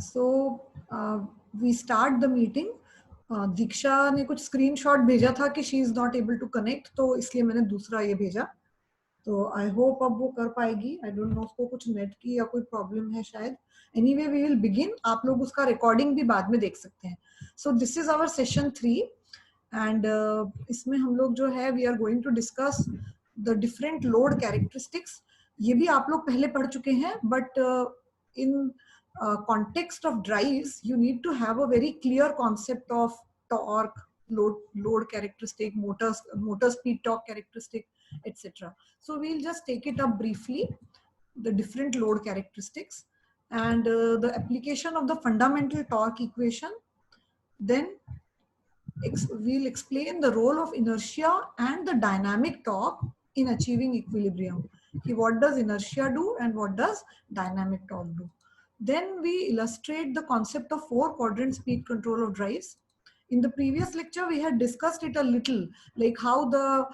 So we start the meeting. दीक्षा ने कुछ screenshot भेजा था कि she is not able to connect, तो इसलिए मैंने दूसरा ये भेजा. तो आई होप अब वो कर पाएगी. आई डोंट नो उसको कुछ नेट की या कोई प्रॉब्लम है शायद. Anyway we will begin. आप लोग उसका रिकॉर्डिंग भी बाद में देख सकते हैं. So this is our session 3 and इसमें हम लोग जो है we are going to discuss the different load characteristics. ये भी आप लोग पहले पढ़ चुके हैं, but in context of drives you need to have a very clear concept of torque, load characteristic, motor speed torque characteristic, etc. So we'll just take it up briefly, the different load characteristics and the application of the fundamental torque equation. Then we'll explain the role of inertia and the dynamic torque in achieving equilibrium. What does inertia do and what does dynamic torque do? Then we illustrate the concept of 4-quadrant speed control of drives. In the previous lecture, we had discussed it a little, like how the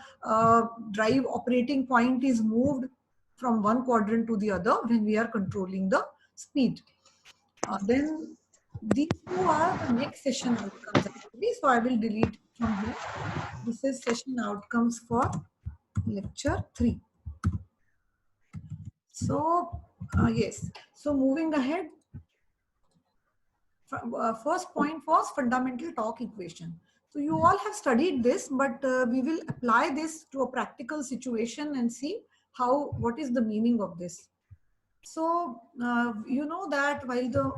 drive operating point is moved from one quadrant to the other when we are controlling the speed. Then these two are the next session outcomes actually, so I will delete it from here. This is session outcomes for lecture 3. So yes, so moving ahead, first point was fundamental torque equation. So you all have studied this, but we will apply this to a practical situation and see what is the meaning of this. So you know that while the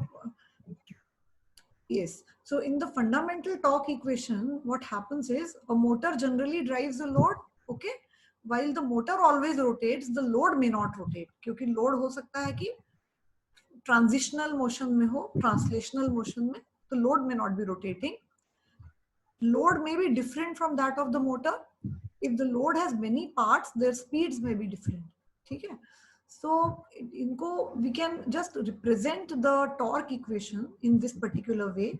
so in the fundamental torque equation, what happens is a motor generally drives the load, okay? While the motor always rotates, the load may not rotate, क्योंकि load हो सकता है कि transitional motion में हो, translational motion में, तो load may not be rotating. Load may be different from that of the motor. If the load has many parts, their speeds may be different. ठीक है? So we can just represent the torque equation in this particular way.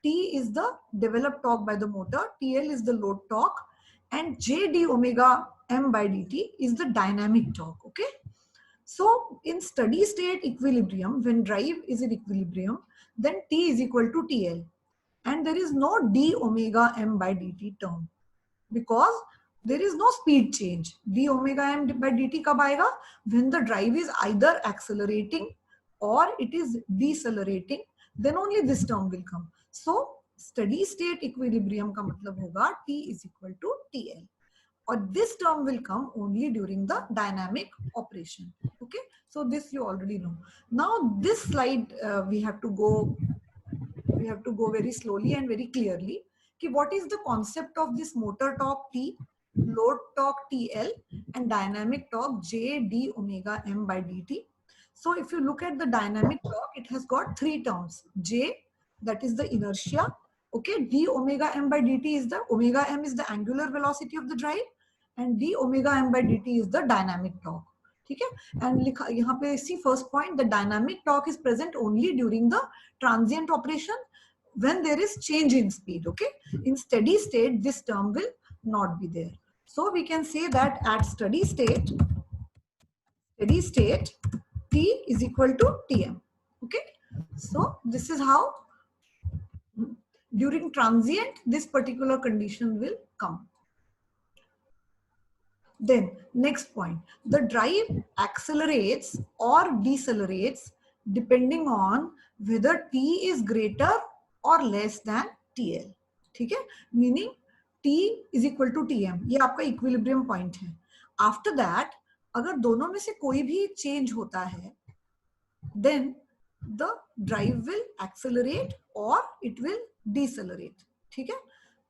T is the developed torque by the motor, TL is the load torque, and J d omega m by dt is the dynamic torque. Okay. So in steady state equilibrium, when drive is in equilibrium, then T is equal to TL, and there is no d omega m by dt term because there is no speed change. D omega m by dt kab aayega? When the drive is either accelerating or it is decelerating, then only this term will come. So steady state equilibrium ka matlab hoga T is equal to TL. Or this term will come only during the dynamic operation. Okay, so this you already know. Now this slide we have to go very slowly and very clearly. What is the concept of this motor torque T, load torque TL, and dynamic torque J d omega m by dt? So if you look at the dynamic torque, it has got 3 terms. J, that is the inertia. Okay, d omega m by dt is the omega m is the angular velocity of the drive, and d omega m by dt is the dynamic torque. ठीक है? And यहाँ पे see first point, the dynamic torque is present only during the transient operation when there is change in speed. Okay, in steady state this term will not be there. So we can say that at steady state T is equal to Tm. Okay, so this is how during transient this particular condition will come. Then next point, the drive accelerates or decelerates depending on whether T is greater or less than TL. ठीक है? Meaning T is equal to Tm. ये आपका equilibrium point है. After that, अगर दोनों में से कोई भी change होता है, then the drive will accelerate or it will decelerate. ठीक है?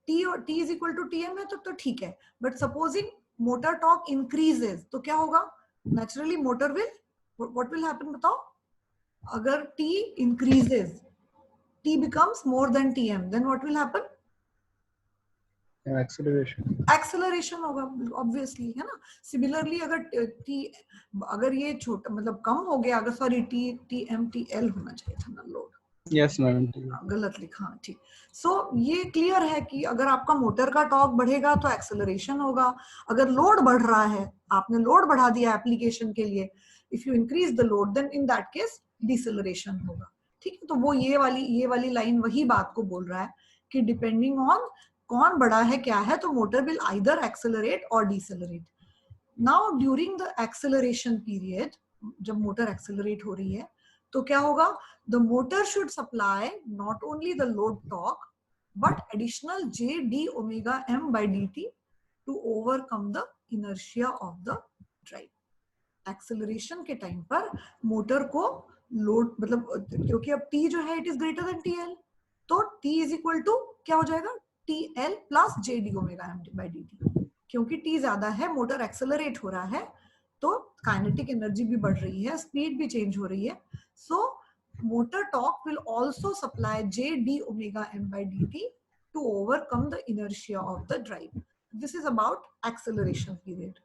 T is equal to Tm है तो ठीक है. But supposing motor torque increases, तो क्या होगा? Naturally motor will, what will happen बताओ? अगर T increases, T becomes more than Tm, then what will happen? Acceleration होगा obviously, है ना? Similarly अगर ये छोटा मतलब कम हो गया, अगर sorry Tm TL होना चाहिए था ना लोड. Yes मैम, गलत लिखा. ठीक. So ये क्लियर है कि अगर आपका मोटर का टॉर्क बढ़ेगा तो एक्सेलरेशन होगा. अगर लोड बढ़ रहा है, आपने लोड बढ़ा दिया एप्लीकेशन के लिए, if you increase the load, then in that case deceleration होगा. ठीक है, तो वो ये वाली लाइन वही बात को बोल रहा है कि डिपेंडिंग ऑन कौन बड़ा है क्या है, तो मोटर विल आइदर एक्सेलरेट और decelerate. Now during the acceleration period, जब मोटर एक्सेलरेट हो रही है तो क्या होगा, the motor should supply not only the load torque but additional J D omega M by D T to overcome the inertia of the drive. Acceleration के time पर motor को लोड, मतलब क्योंकि अब टी जो है it is greater than T L, तो T is equal to क्या हो जाएगा, T L plus J D omega M by D T. क्योंकि टी ज्यादा है, मोटर एक्सेलरेट हो रहा है, तो काइनेटिक एनर्जी भी बढ़ रही है, स्पीड भी चेंज हो रही है. So motor torque will also supply J D omega M by D T to overcome the inertia of the drive. This is about acceleration period.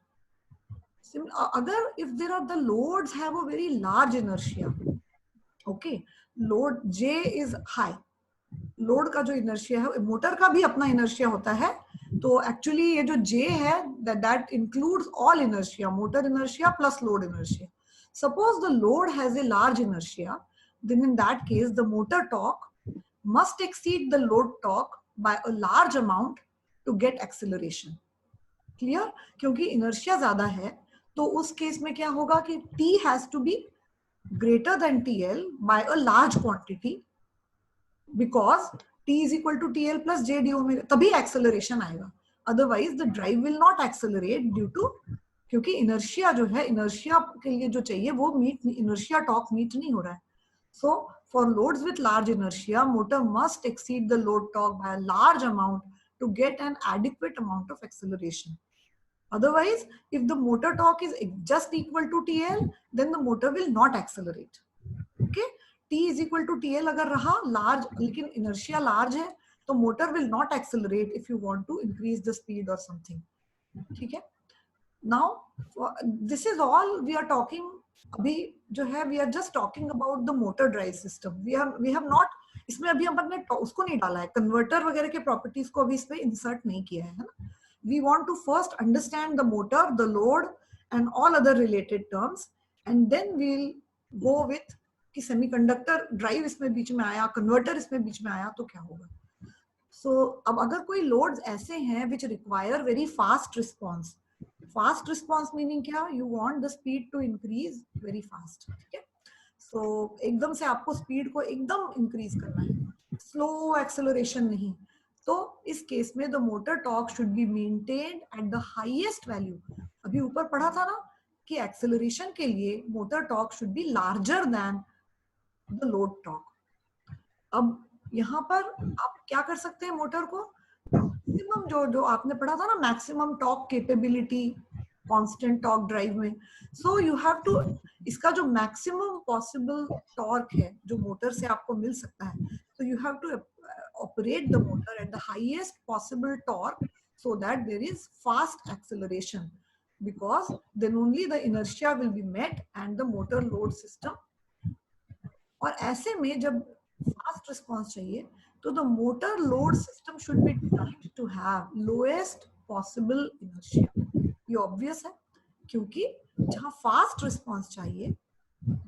अगर if there are the loads have a very large inertia, okay, load J is high, load का जो inertia है, motor का भी अपना inertia होता है, तो एक्चुअली ये जो J है that includes all inertia, motor inertia plus load inertia. Suppose the load has a large inertia, then in that case the motor torque must exceed the load torque by a large amount to get acceleration. Clear? क्योंकि inertia ज्यादा है, तो उस case में क्या होगा कि T has to be greater than TL by a large quantity because T is equal to TL plus J d omega, तभी एक्सेलरेशन आएगा. Otherwise the drive will not accelerate due to, क्योंकि inertia जो है, inertia के लिए जो चाहिए वो मीट, इनर्शिया टॉर्क मीट नहीं हो रहा है. So for loads with large inertia motor must exceed the load torque bye a large amount to get an adequate amount of acceleration. Otherwise, if the motor torque is just equal to TL, then the motor will not accelerate. Okay? T is equal to TL अगर रहा large, लेकिन inertia large है, तो motor will not accelerate if you want to increase the speed or something. ठीक है? Now, this is all we are talking. अभी जो है we are just talking about the motor drive system. We have not, इसमें अभी हमने उसको नहीं डाला है, कन्वर्टर वगैरह के प्रॉपर्टीज को अभी इसमें इंसर्ट नहीं किया है ना. We want to first understand the motor, the load and all other related terms, and then we will go with कि सेमीकंडक्टर ड्राइव इसमें बीच में आया, कन्वर्टर इसमें बीच में आया, तो क्या होगा. सो अब अगर कोई लोड्स ऐसे हैं which require very fast response, fast response meaning क्या, you want the speed to increase very fast. ठीक है, सो एकदम से आपको स्पीड को एकदम इंक्रीज करना है, स्लो एक्सेलरेशन नहीं. तो इस केस में the motor torque should be maintained at the highest value. अभी ऊपर पढ़ा था ना कि एक्सेलरेशन के लिए motor torque should be larger than the load torque. अब यहाँ पर आप क्या कर सकते हैं, मोटर को मैक्सिमम जो आपने पढ़ा था ना, maximum torque capability constant torque drive में. सो यू हैव टू, इसका जो मैक्सिमम पॉसिबल टॉर्क है जो मोटर से आपको मिल सकता है, so you have to operate the motor at the highest possible torque so that there is fast acceleration, because then only the inertia will be met and the motor load system. और ऐसे में जब fast response चाहिए तो the motor load system should be designed to have lowest possible inertia. ये obvious है, क्योंकि जहाँ fast response चाहिए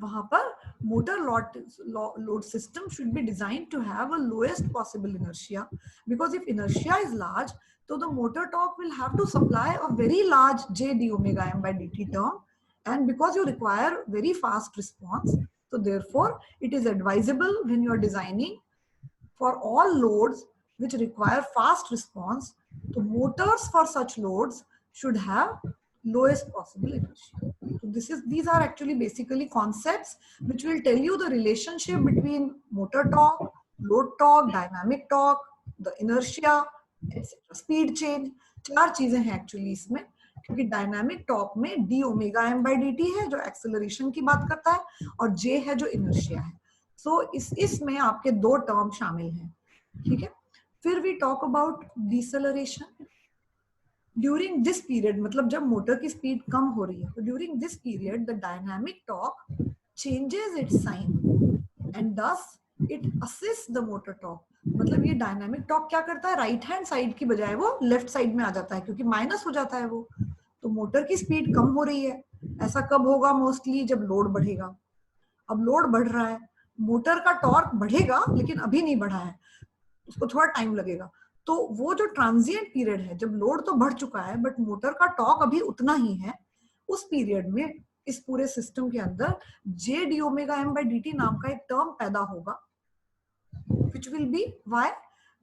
वहां पर motor load system should be designed to have a lowest possible inertia, because if inertia is large, so the motor torque will have to supply a very large J d omega m by dt term, and because you require very fast response, so therefore it is advisable when you are designing for all loads which require fast response, the motors for such loads should have lowest possible inertia. So these are actually basically concepts which will tell you the relationship between motor torque, load torque, dynamic torque, the inertia, etc. Speed change, चार चीजें हैं actually इसमें, क्योंकि dynamic torque में D omega M by D T है जो acceleration की बात करता है, और जे है जो इनर्शिया है. सो इसमें आपके दो टर्म शामिल हैं. ठीक है, फिर we talk about deceleration. During this period, मतलब जब मोटर की स्पीड कम हो रही है, तो during this period the dynamic torque changes its sign and thus it assist the motor torque. मतलब ये डायनामिक टॉर्क क्या करता है, राइट हैंड साइड की बजाय वो लेफ्ट साइड में आ जाता है, क्योंकि माइनस हो जाता है वो. तो मोटर की स्पीड कम हो रही है, ऐसा कब होगा, मोस्टली जब लोड बढ़ेगा. अब लोड बढ़ रहा है, मोटर का टॉर्क बढ़ेगा लेकिन अभी नहीं बढ़ा है, उसको थोड़ा टाइम लगेगा। तो वो जो ट्रांजिएंट पीरियड है, जब लोड तो बढ़ चुका है बट मोटर का टॉर्क अभी उतना ही है, उस पीरियड में इस पूरे सिस्टम के अंदर J D omega M by D T नाम का एक टर्म पैदा होगा, which will be why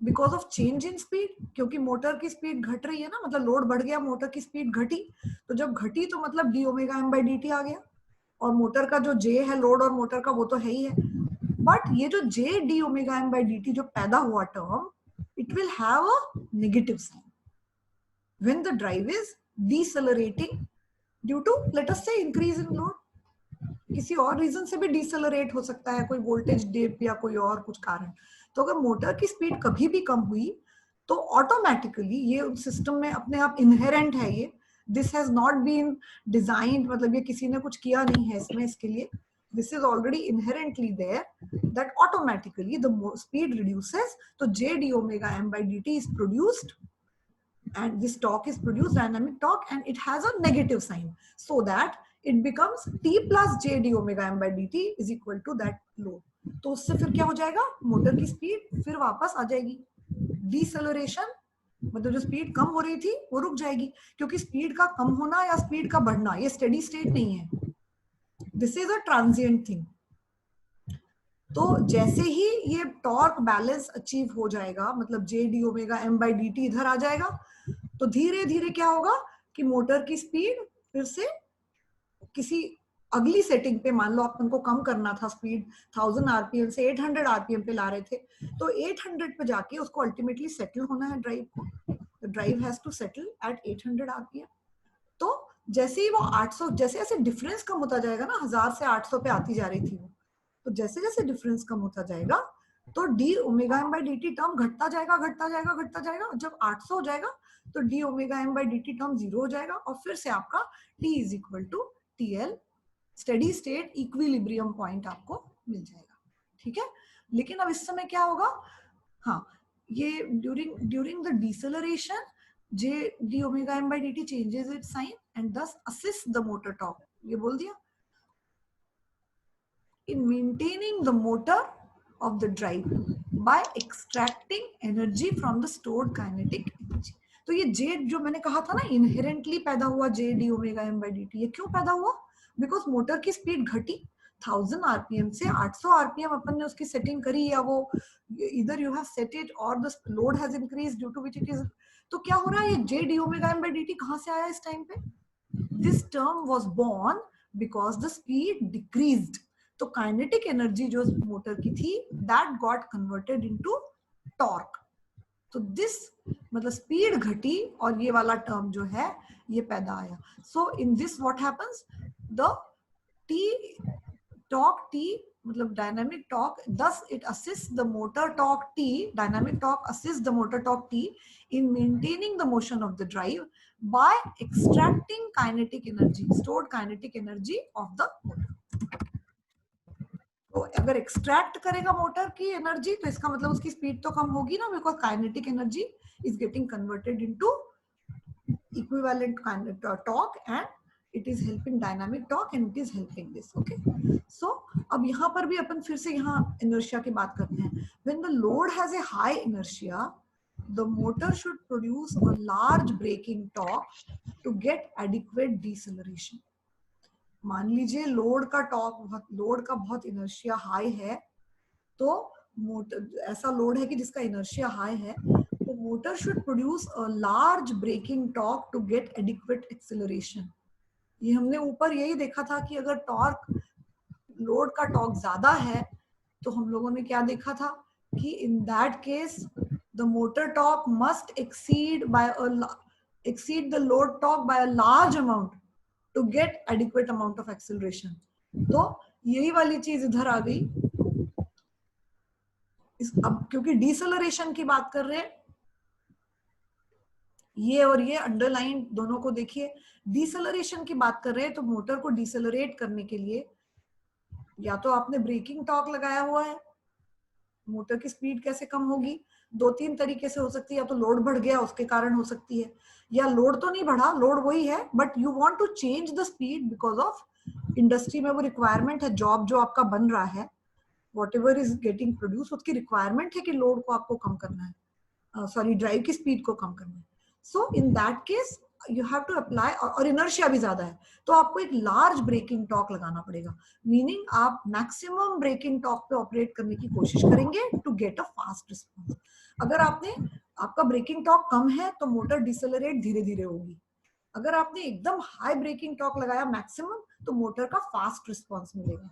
because of change in speed, क्योंकि मोटर की स्पीड घट रही है ना, मतलब लोड बढ़ गया, मोटर की स्पीड घटी, तो जब घटी तो मतलब D omega M by D T आ गया, और मोटर का जो जे है लोड और मोटर का वो तो है ही है, बट ये जो J D omega M by D T जो पैदा हुआ term, it will have a negative sign when the drive is decelerating due to, let us say, increase in load. किसी और रीजन से भी डिसेलरेट हो सकता है, कोई वोल्टेज डिप या कोई और कुछ कारण। तो अगर मोटर की स्पीड कभी भी कम हुई तो ऑटोमेटिकली ये सिस्टम में अपने आप इनहेरेंट है, ये this has not been designed, मतलब ये किसी ने कुछ किया नहीं है इसमें, इसके लिए this is already inherently there, that automatically the speed reduces, so j d omega m by dt is produced, and this torque is produced, dynamic torque, and it has a negative sign, so that it becomes t plus j d omega m by dt is equal to that load. तो उससे फिर क्या हो जाएगा, motor की speed फिर वापस आ जाएगी, डिसेलरेशन मतलब जो स्पीड कम हो रही थी वो रुक जाएगी, क्योंकि स्पीड का कम होना या स्पीड का बढ़ना ये स्टेडी स्टेट नहीं है, this is a transient thing. तो जैसे ही ये टॉर्क बैलेंस अचीव हो जाएगा, मतलब J D omega M by D T इधर आ जाएगा, तो धीरे धीरे क्या होगा कि मोटर की स्पीड फिर से किसी अगली सेटिंग पे, मान लो अपन को कम करना था स्पीड 1000 आरपीएम से 800 आरपीएम पे ला रहे थे, तो 800 पे जाके उसको अल्टीमेटली सेटल होना है ड्राइव को, the drive has to settle at 800 RPM. तो जैसे ही वो 800, जैसे जैसे डिफरेंस कम होता जाएगा ना, 1000 से 800 पे आती जा रही थी वो, तो जैसे जैसे डिफरेंस कम होता जाएगा तो D omega M by D T term घटता जाएगा घटता जाएगा घटता जाएगा, जब 800 हो जाएगा तो D omega M by D T term 0 हो जाएगा, और फिर से आपका T is equal to T L, steady state equilibrium point आपको मिल जाएगा, ठीक है। लेकिन अब इस समय क्या होगा, हाँ, ये during the deceleration j d omega m by dt changes its sign and thus assists the motor torque, ये बोल दिया, in maintaining the motor of the drive by extracting energy from the stored kinetic energy। तो ये J जो मैंने कहा था ना इनहेरेंटली पैदा हुआ J d omega m by dt, ये क्यों पैदा हुआ, बिकॉज मोटर की स्पीड घटी 1000 आरपीएम से 800 आरपीएम अपन ने उसकी सेटिंग करी, या वो इधर यू हैव सेट इट और the load has increased due to which it is, तो क्या हो रहा है, ये J d omega m by dt कहां से आया इस टाइम पे, this term was born because the speed decreased, तो काइनेटिक एनर्जी जो मोटर की थी that got converted into torque, तो दिस मतलब स्पीड घटी और ये वाला टर्म जो है ये पैदा आया। So in this what happens, the T torque T मतलब dynamic torque, thus it assists the motor torque T, dynamic torque assists the motor torque T in maintaining the motion of the drive by extracting kinetic energy, stored kinetic energy of the motor। तो अगर extract करेगा motor की energy तो इसका मतलब उसकी speed तो कम होगी ना, because kinetic energy is getting converted into equivalent torque and it is helping dynamic torque and it is helping this, okay। So अब यहाँ पर भी अपन फिर से यहाँ inertia की बात करते हैं, when the load has a high inertia the motor should produce a large braking torque to get adequate deceleration। मान लीजिए लोड का टॉर्क, लोड का बहुत इनर्शिया हाई है, तो मोटर ऐसा लोड है कि जिसका इनर्शिया हाई है, तो motor should produce a large braking torque to get adequate acceleration. ये हमने ऊपर यही देखा था कि अगर टॉर्क, लोड का टॉर्क ज्यादा है तो हम लोगों ने क्या देखा था कि इन that case the motor torque must exceed the load torque bye a large amount to get adequate amount of acceleration। तो यही वाली चीज इधर आ गई अब, क्योंकि डिसेलरेशन की बात कर रहे हैं, ये और ये अंडरलाइन दोनों को देखिए, डिसेलरेशन की बात कर रहे हैं, तो मोटर को डिसेलरेट करने के लिए या तो आपने ब्रेकिंग टॉर्क लगाया हुआ है, मोटर की स्पीड कैसे कम होगी, दो तीन तरीके से हो सकती है, या तो लोड बढ़ गया उसके कारण हो सकती है, या लोड तो नहीं बढ़ा, लोड वही है but you want to change the speed because of industry में वो रिक्वायरमेंट है, जॉब जो आपका बन रहा है what ever is getting produce, उसकी रिक्वायरमेंट है कि लोड को आपको कम करना है, सॉरी ड्राइव की स्पीड को कम करना है. So in that case you have to apply, और इनर्शिया भी ज्यादा है तो आपको एक लार्ज ब्रेकिंग टॉर्क लगाना पड़ेगा. मीनिंग आप मैक्सिमम ब्रेकिंग टॉर्क पे ऑपरेट करने की कोशिश करेंगे to get a fast response. अगर आपका ब्रेकिंग टॉर्क कम है तो मोटर डिसेलरेट धीरे धीरे होगी. अगर आपने एकदम हाई ब्रेकिंग टॉर्क लगाया मैक्सिमम तो मोटर का फास्ट रिस्पॉन्स मिलेगा.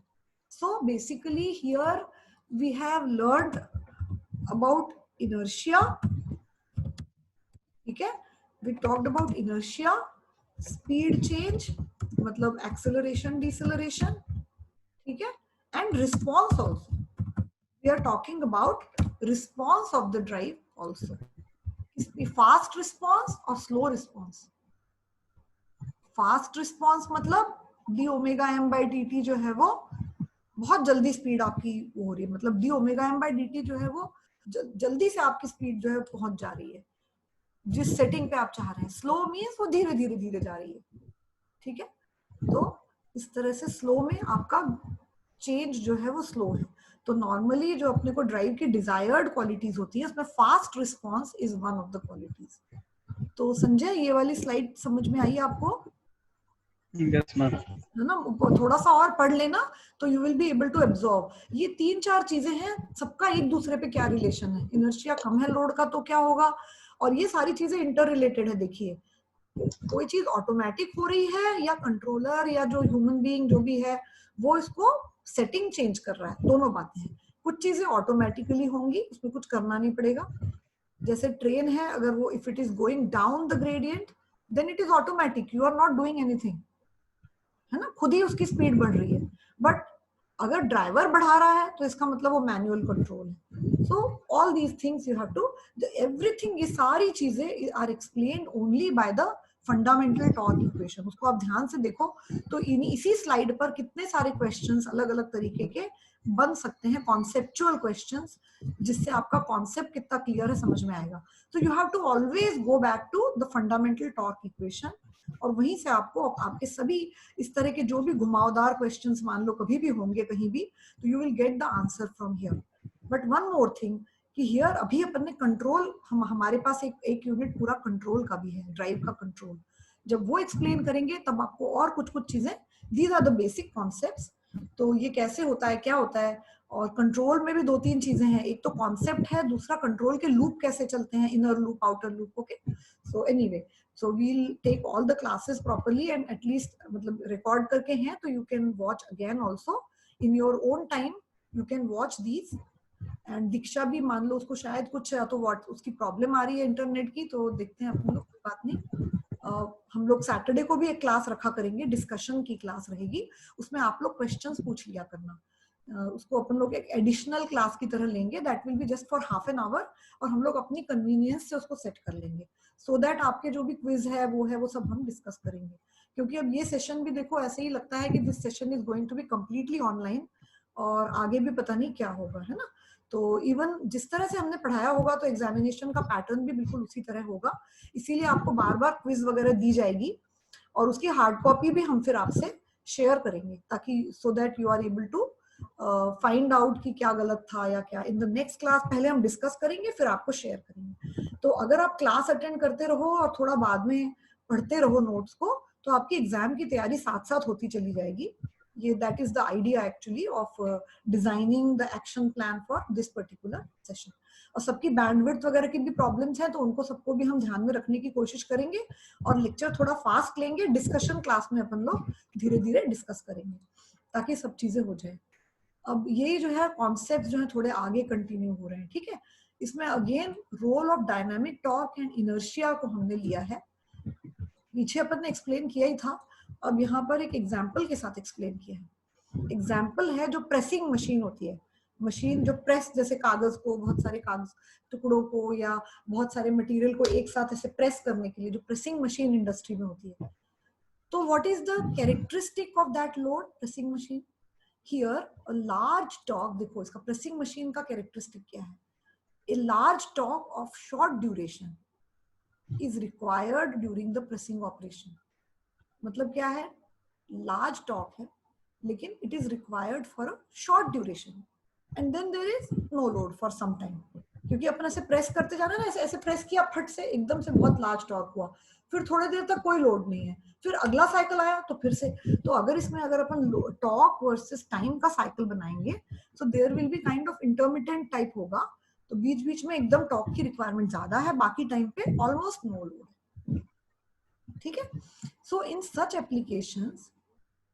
So basically here we have learned about inertia. ठीक है, we talked about inertia, speed change मतलब acceleration deceleration, ठीक है, and response also. We are talking about response of the drive also. fast response और slow response. fast response मतलब d omega m by dt जो है वो बहुत जल्दी स्पीड आपकी हो रही है, मतलब d omega m by dt जो है वो जल्दी से आपकी स्पीड जो है पहुंच जा रही है जिस सेटिंग पे आप चाह रहे हैं. स्लो मीन्स वो धीरे धीरे धीरे जा रही है. ठीक है, तो इस तरह से स्लो में आपका चेंज जो है वो स्लो है. तो नॉर्मली जो अपने को ड्राइव की डिजायर्ड क्वालिटीज होती है उसमें fast response is one of the qualities. तो संजय ये वाली स्लाइड समझ में आई आपको? Yes ma'am. है ना, थोड़ा सा और पढ़ लेना तो you will be able to absorb. ये 3-4 चीजें हैं, सबका एक दूसरे पे क्या रिलेशन है. इनर्शिया कम है लोड का तो क्या होगा, और ये सारी चीजें इंटर रिलेटेड है. देखिए कोई चीज ऑटोमेटिक हो रही है या कंट्रोलर या जो ह्यूमन बीइंग जो भी है वो इसको सेटिंग चेंज कर रहा है, दोनों बातें हैं. कुछ चीजें ऑटोमेटिकली होंगी, उसमें कुछ करना नहीं पड़ेगा. जैसे ट्रेन है, अगर वो if it is going down the gradient then it is automatic, you are not doing anything, है ना, खुद ही उसकी स्पीड बढ़ रही है. बट अगर ड्राइवर बढ़ा रहा है तो इसका मतलब वो मैनुअल कंट्रोल है. So all these things you have to, everything, ये सारी चीजें are explained only by the fundamental torque equation. उसको आप ध्यान से देखो तो इसी स्लाइड पर कितने सारे क्वेश्चंस अलग अलग तरीके के बन सकते हैं, कॉन्सेप्चुअल क्वेश्चंस, जिससे आपका कॉन्सेप्ट कितना क्लियर है समझ में आएगा. तो you have to always go back to the fundamental torque equation, और वहीं से आपको आपके सभी इस तरह के जो भी घुमावदार क्वेश्चंस मान लो कभी भी होंगे कहीं भी, तो you will get the answer from here. But one more thing कि हियर अभी अपन ने कंट्रोल, हमारे पास एक यूनिट पूरा कंट्रोल का भी है, ड्राइव का कंट्रोल. जब वो एक्सप्लेन करेंगे तब आपको और कुछ चीजें, these are the basic concepts. तो ये कैसे होता है, क्या होता है, और कंट्रोल में भी 2-3 चीजें हैं. एक तो कॉन्सेप्ट है, दूसरा कंट्रोल के लूप कैसे चलते हैं, inner loop outer loop. Okay, so anyway, so we'll take all the classes properly and at least मतलब record करके हैं तो you can watch again also in your own time, you can watch these. and दीक्षा भी मान लो उसको शायद कुछ तो what उसकी प्रॉब्लम आ रही है इंटरनेट की, तो देखते हैं अपन लोग, कोई बात नहीं. हम लोग सैटरडे को भी एक क्लास रखा करेंगे, डिस्कशन की क्लास रहेगी, उसमें आप लोग क्वेश्चंस पूछ लिया करना. उसको अपन लोग एक एडिशनल क्लास की तरह लेंगे, that will be just for half an hour, और हम लोग अपनी कन्वीनियंस से उसको सेट कर लेंगे सो दैट आपके जो भी क्विज है वो सब हम डिस्कस करेंगे. क्योंकि अब ये सेशन भी देखो ऐसे ही लगता है कि this session is going to be completely online, और आगे भी पता नहीं क्या होगा, है ना. तो इवन जिस तरह से हमने पढ़ाया होगा तो एग्जामिनेशन का पैटर्न भी बिल्कुल उसी तरह होगा, इसीलिए आपको बार बार क्विज वगैरह दी जाएगी, और उसकी हार्ड कॉपी भी हम फिर आपसे शेयर करेंगे, ताकि so that you are able to find out कि क्या गलत था या क्या. इन द नेक्स्ट क्लास पहले हम डिस्कस करेंगे फिर आपको शेयर करेंगे. तो अगर आप क्लास अटेंड करते रहो और थोड़ा बाद में पढ़ते रहो नोट्स को, तो आपकी एग्जाम की तैयारी साथ साथ होती चली जाएगी. ये that is the idea actually of designing the action plan for this particular session. और सबकी बैंडविड्थ वगैरह की भी प्रॉब्लम्स हैं, तो उनको सबको भी हम ध्यान में रखने की कोशिश करेंगे, और लेक्चर थोड़ा फास्ट लेंगे. डिस्कशन क्लास में अपन लोग धीरे धीरे डिस्कस करेंगे ताकि सब चीजें हो जाए. अब ये जो है कॉन्सेप्ट जो है थोड़े आगे कंटिन्यू हो रहे हैं. ठीक है, इसमें again role of dynamic torque and inertia को हमने लिया है, पीछे अपन ने एक्सप्लेन किया ही था, अब यहाँ पर एक एग्जाम्पल के साथ एक्सप्लेन किया है. एग्जाम्पल है जो प्रेसिंग मशीन होती है, मशीन जो प्रेस, जैसे कागज को, बहुत सारे कागज टुकड़ों को या बहुत सारे मटेरियल को एक साथ ऐसे प्रेस करने के लिए जो प्रेसिंग मशीन इंडस्ट्री में होती है. तो what is the characteristic of that load pressing machine? Here a large torque, देखो इसका प्रेसिंग मशीन का कैरेक्टरिस्टिक क्या है. A large torque of short duration is required during the pressing operation. मतलब क्या है, लार्ज टॉर्क है लेकिन it is required for a short duration. and then there is no load for some time, क्योंकि अपन ऐसे press करते जाना ना, ऐसे ऐसे प्रेस किया, फट से एकदम से बहुत लार्ज टॉर्क हुआ, फिर थोड़ी देर तक कोई लोड नहीं है, फिर अगला साइकिल आया तो फिर से। तो अगर इसमें अगर अपन टॉर्क वर्सेस टाइम का साइकिल बनाएंगे, so there will be kind of intermittent type होगा। तो बीच बीच में एकदम टॉर्क की रिक्वायरमेंट ज्यादा है, बाकी टाइम पे ऑलमोस्ट नो लोड। ठीक है। So in such applications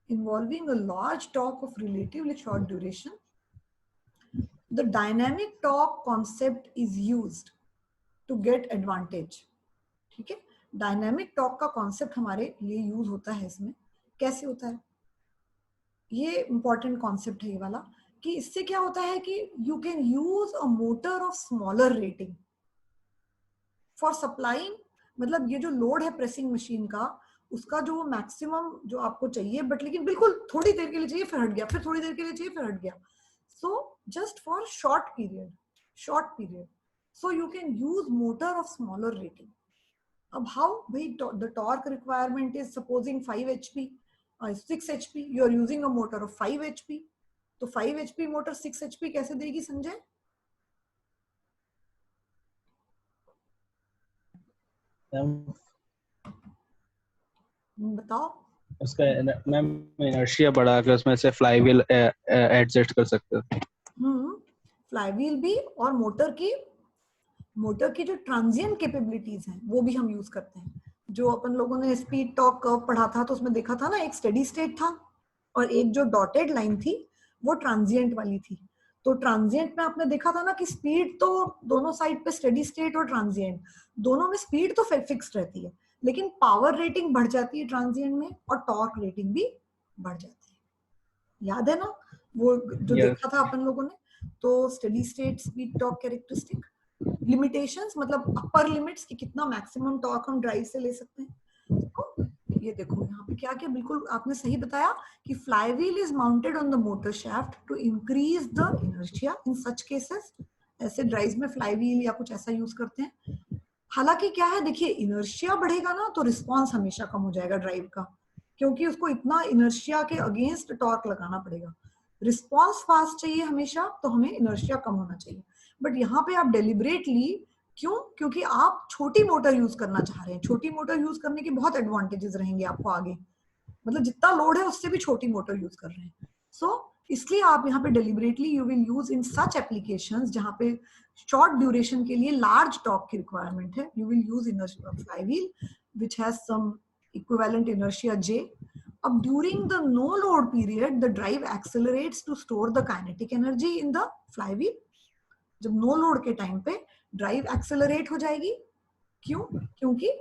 involving a large torque of relatively short duration, the dynamic torque concept is used to get advantage. ठीक है, डायनामिक टॉर्क का कॉन्सेप्ट हमारे लिए यूज होता है। इसमें कैसे होता है, ये इंपॉर्टेंट कॉन्सेप्ट है ये वाला, कि इससे क्या होता है कि you can use a motor of smaller rating for supplying, मतलब ये जो लोड है प्रेसिंग मशीन का, उसका जो मैक्सिमम जो आपको चाहिए, बट लेकिन बिल्कुल थोड़ी देर के लिए चाहिए फिर हट गया, फिर थोड़ी देर के लिए चाहिए फिर हट गया, so just for short period, so you can use motor of smaller rating. अब हाउ, भाई the torque requirement is supposing 5 HP 6 HP, you are using a motor of 5 HP, तो 5 HP मोटर 6 HP कैसे देगी संजय? बताओ। उसका ma'am inertia बढ़ा के उसमें से फ्लाईव्हील एडजस्ट कर सकते हो। फ्लाईव्हील भी, और मोटर की जो ट्रांजिएंट कैपेबिलिटीज हैं वो भी हम यूज करते हैं। जो अपन लोगों ने स्पीड टॉर्क कर्व पढ़ा था तो उसमें देखा था ना, एक स्टेडी स्टेट था और एक जो डॉटेड लाइन थी वो ट्रांजिएंट वाली थी। तो ट्रांजिएंट में आपने देखा था ना कि स्पीड तो दोनों साइड पे, स्टेडी स्टेट और ट्रांजिएंट दोनों में स्पीड तो फिक्स्ड रहती है, लेकिन पावर रेटिंग बढ़ जाती है ट्रांजिएंट में और टॉर्क रेटिंग भी बढ़ जाती है। याद है ना वो जो देखा था अपन लोगों ने? तो steady state speed torque characteristic, limitations मतलब अपर लिमिट्स कि कितना मैक्सिमम टॉर्क हम ड्राइव से ले सकते हैं। तो ये देखो यहाँ पे क्या क्या, बिल्कुल आपने सही बताया कि flywheel is mounted on the motor shaft to increase the inertia in such cases. ऐसे ड्राइव में फ्लाईव्हील या कुछ ऐसा यूज करते हैं। हालांकि क्या है, देखिए इनर्शिया बढ़ेगा ना तो रिस्पॉन्स हमेशा कम हो जाएगा ड्राइव का, क्योंकि उसको इतना इनर्शिया के अगेंस्ट टॉर्क लगाना पड़ेगा। रिस्पॉन्स फास्ट चाहिए हमेशा, तो हमें इनर्शिया कम होना चाहिए। बट यहाँ पे आप डेलिबरेटली, क्यों? क्योंकि आप छोटी मोटर यूज करना चाह रहे हैं। छोटी मोटर यूज करने के बहुत एडवांटेजेस रहेंगे आपको आगे, मतलब जितना लोड है उससे भी छोटी मोटर यूज कर रहे हैं। सो इसलिए आप यहाँ पे deliberately you will use in such applications जहाँ पे शॉर्ट ड्यूरेशन के लिए लार्ज टॉर्क की रिक्वायरमेंट है, you will use flywheel which has some equivalent inertia J. अब during the no load period the drive accelerates to store the kinetic energy in the flywheel. जब no load के time पे drive accelerate हो जाएगी, क्यों? क्योंकि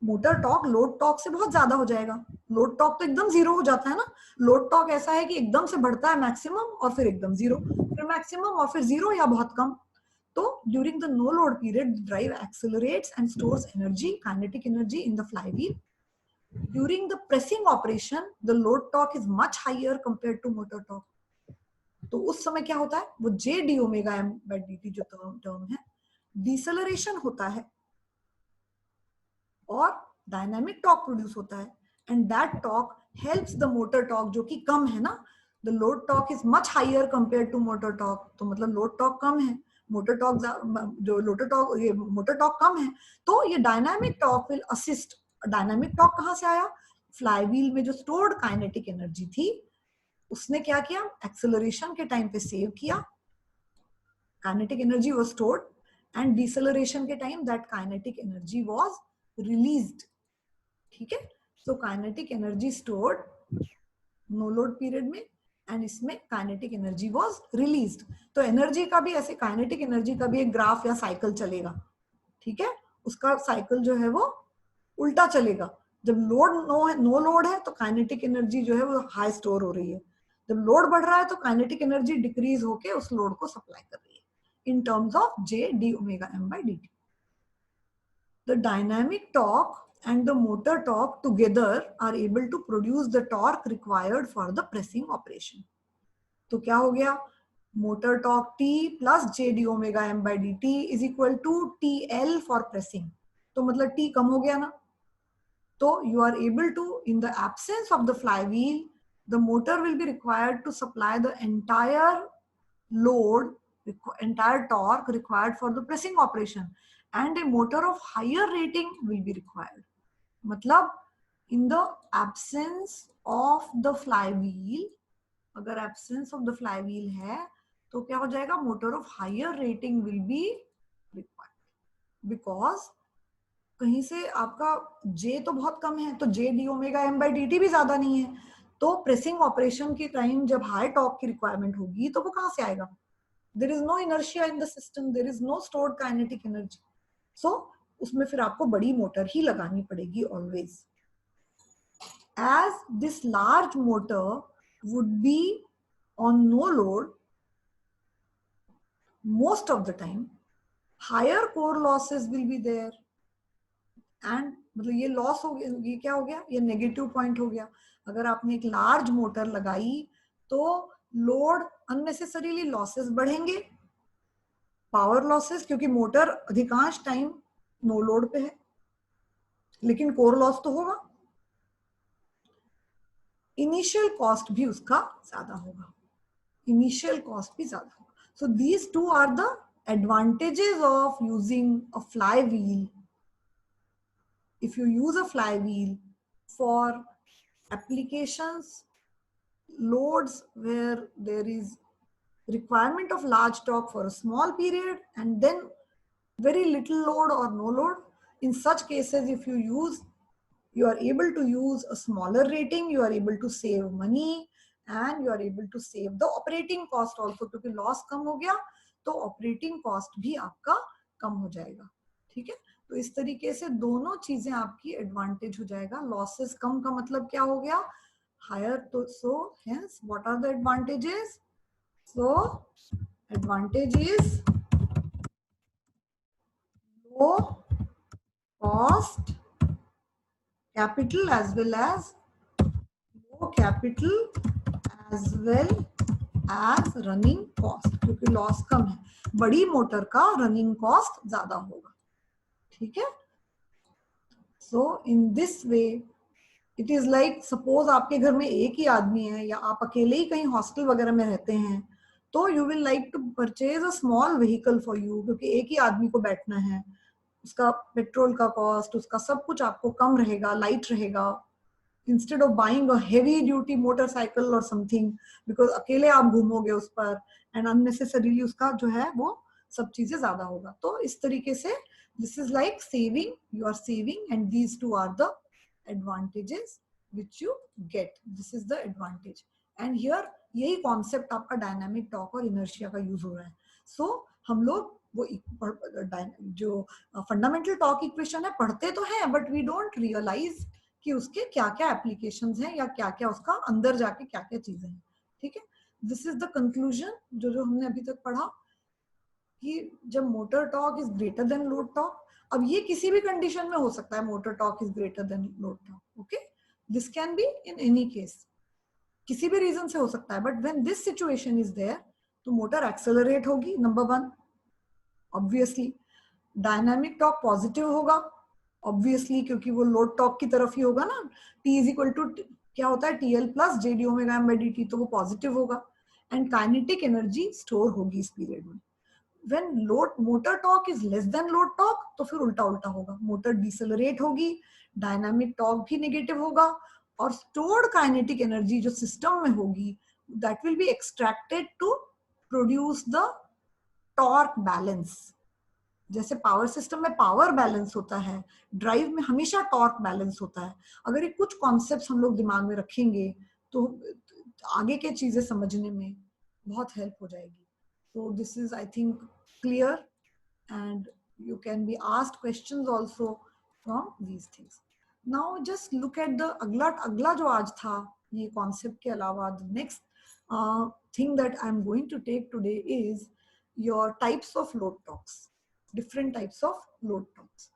motor torque load torque से बहुत ज्यादा हो जाएगा। लोड टॉर्क तो एकदम जीरो हो जाता है ना, लोड टॉर्क ऐसा है कि एकदम से बढ़ता है मैक्सिमम और फिर एकदम जीरो, फिर मैक्सिमम और फिर जीरो या बहुत कम। तो during the no load period the drive accelerates and stores energy, kinetic energy in the flywheel. During the pressing operation the load torque is much higher compared to motor torque. तो उस समय क्या होता है, वो J D omega M by D T जो term है, deceleration होता है और डायनामिक टॉर्क प्रोड्यूस होता है, and that torque helps the motor torque जो कि कम है ना। The load torque is much higher compare to motor torque, तो मतलब लोड टॉर्क कम है, मोटर टॉर्क जो मोटर टॉर्क कम है, तो ये dynamic torque will assist. Dynamic torque कहाँ से आया? फ्लाईव्हील में जो स्टोर्ड काइनेटिक एनर्जी थी उसने क्या किया, एक्सेलरेशन के टाइम पे सेव किया, kinetic energy was stored, and deceleration के time that kinetic energy was released. ठीक है, so kinetic energy stored no load period में, एंड इसमें काइनेटिक एनर्जी वाज रिलीज्ड। तो एनर्जी का भी ऐसे, काइनेटिक एनर्जी का भी एक ग्राफ या साइकिल चलेगा। ठीक है, उसका साइकिल जो है वो उल्टा चलेगा। जब लोड नो लोड है तो काइनेटिक एनर्जी जो है वो हाई स्टोर हो रही है, जब लोड बढ़ रहा है तो काइनेटिक एनर्जी डिक्रीज होके उस लोड को सप्लाई कर रही है in terms of J D omega M by D T. The dynamic torque and the motor torque together are able to produce the torque required for the pressing operation. तो क्या हो गया, motor torque T plus J d omega m by dt is equal to TL for pressing. तो मतलब T कम हो गया ना, तो you are able to, in the absence of the flywheel, the motor will be required to supply the entire load, entire torque required for the pressing operation, and a motor of higher rating will be required. मतलब in the absence of the flywheel, अगर absence of the flywheel है तो क्या हो जाएगा, motor of higher rating will be required, because कहीं से आपका J तो बहुत कम है, तो J d omega m by dt भी ज्यादा नहीं है, तो प्रेसिंग ऑपरेशन के टाइम जब हाई टॉर्क की रिक्वायरमेंट होगी तो वो कहां से आएगा? There is no inertia in the system, there is no stored kinetic energy, so उसमें फिर आपको बड़ी मोटर ही लगानी पड़ेगी always. As this large motor would be on no load most of the time, higher core losses will be there, and मतलब ये loss हो गया, ये क्या हो गया, ये नेगेटिव पॉइंट हो गया. अगर आपने एक लार्ज मोटर लगाई तो लोड अननेसेसरीली लॉसेस बढ़ेंगे, पावर लॉसेस, क्योंकि मोटर अधिकांश टाइम नो लोड पे है, लेकिन कोर लॉस तो होगा. इनिशियल कॉस्ट भी उसका ज्यादा होगा, इनिशियल कॉस्ट भी ज्यादा होगा. So these two are the advantages of using a flywheel. If you use a flywheel for applications, loads where there is requirement of large torque for a small period and then very little load or no load, in such cases if you use, you are able to use a smaller rating, you are able to save money and you are able to save the operating cost also, क्योंकि loss कम हो गया तो operating cost भी आपका कम हो जाएगा. ठीक है, तो इस तरीके से दोनों चीजें आपकी एडवांटेज हो जाएगा. लॉसेस कम का मतलब क्या हो गया, हायर. तो so hence what are the advantages? So advantage is low cost capital as well as low capital as well as running cost, क्योंकि लॉस कम है, बड़ी मोटर का रनिंग कॉस्ट ज्यादा होगा. ठीक है, so in this way it is like, suppose आपके घर में एक ही आदमी है या आप अकेले ही कहीं हॉस्टल वगैरह में रहते हैं, तो you will like to purchase a small vehicle for you, क्योंकि एक ही आदमी को बैठना है, उसका पेट्रोल का कॉस्ट, उसका सब कुछ आपको कम रहेगा, लाइट रहेगा, instead of buying a heavy duty motorcycle और समथिंग, बिकॉज अकेले आप घूमोगे उस पर एंड अननेसेसरीली उसका जो है वो सब चीजें ज्यादा होगा. तो इस तरीके से this is like saving, you are saving, and these two are the advantages which you get. This is the advantage, and here यही concept आपका dynamic torque और inertia का use हो रहा है. So हम लोग वो जो fundamental torque equation है पढ़ते तो हैं, but we don't realize कि उसके क्या क्या applications हैं या क्या क्या उसका अंदर जाके क्या क्या चीजें हैं. ठीक है, this is the conclusion जो हमने अभी तक पढ़ा कि जब motor torque is greater than load torque, अब ये किसी भी कंडीशन में हो सकता है, motor torque is greater than load torque. Okay, this can be in any case, किसी भी रीजन से हो सकता है, but when this situation is there तो मोटर एक्सेलरेट होगी, number one. Obviously dynamic torque positive होगा, ऑब्वियसली, क्योंकि वो लोड टॉर्क की तरफ ही होगा ना. T इज इक्वल टू क्या होता है, TL plus JD omega m by dt, तो वो पॉजिटिव होगा एंड काइनेटिक एनर्जी स्टोर होगी इस पीरियड में. When motor torque is less than load torque, तो फिर उल्टा उल्टा होगा, मोटर डिसेलरेट होगी, डायनामिक टॉर्क भी नेगेटिव होगा और स्टोर्ड काइनेटिक एनर्जी जो सिस्टम में होगी that will be extracted to produce the torque balance. जैसे पावर सिस्टम में पावर बैलेंस होता है, ड्राइव में हमेशा टॉर्क बैलेंस होता है. अगर ये कुछ कॉन्सेप्ट्स हम लोग दिमाग में रखेंगे तो आगे के चीजें समझने में बहुत हेल्प हो जाएगी. So this is, I think, clear, and you can be asked questions also from these things. Now just look at the अगला जो आज था ये concept के अलावा, the next thing that I'm going to take today is your types of load torques, different types of load torques.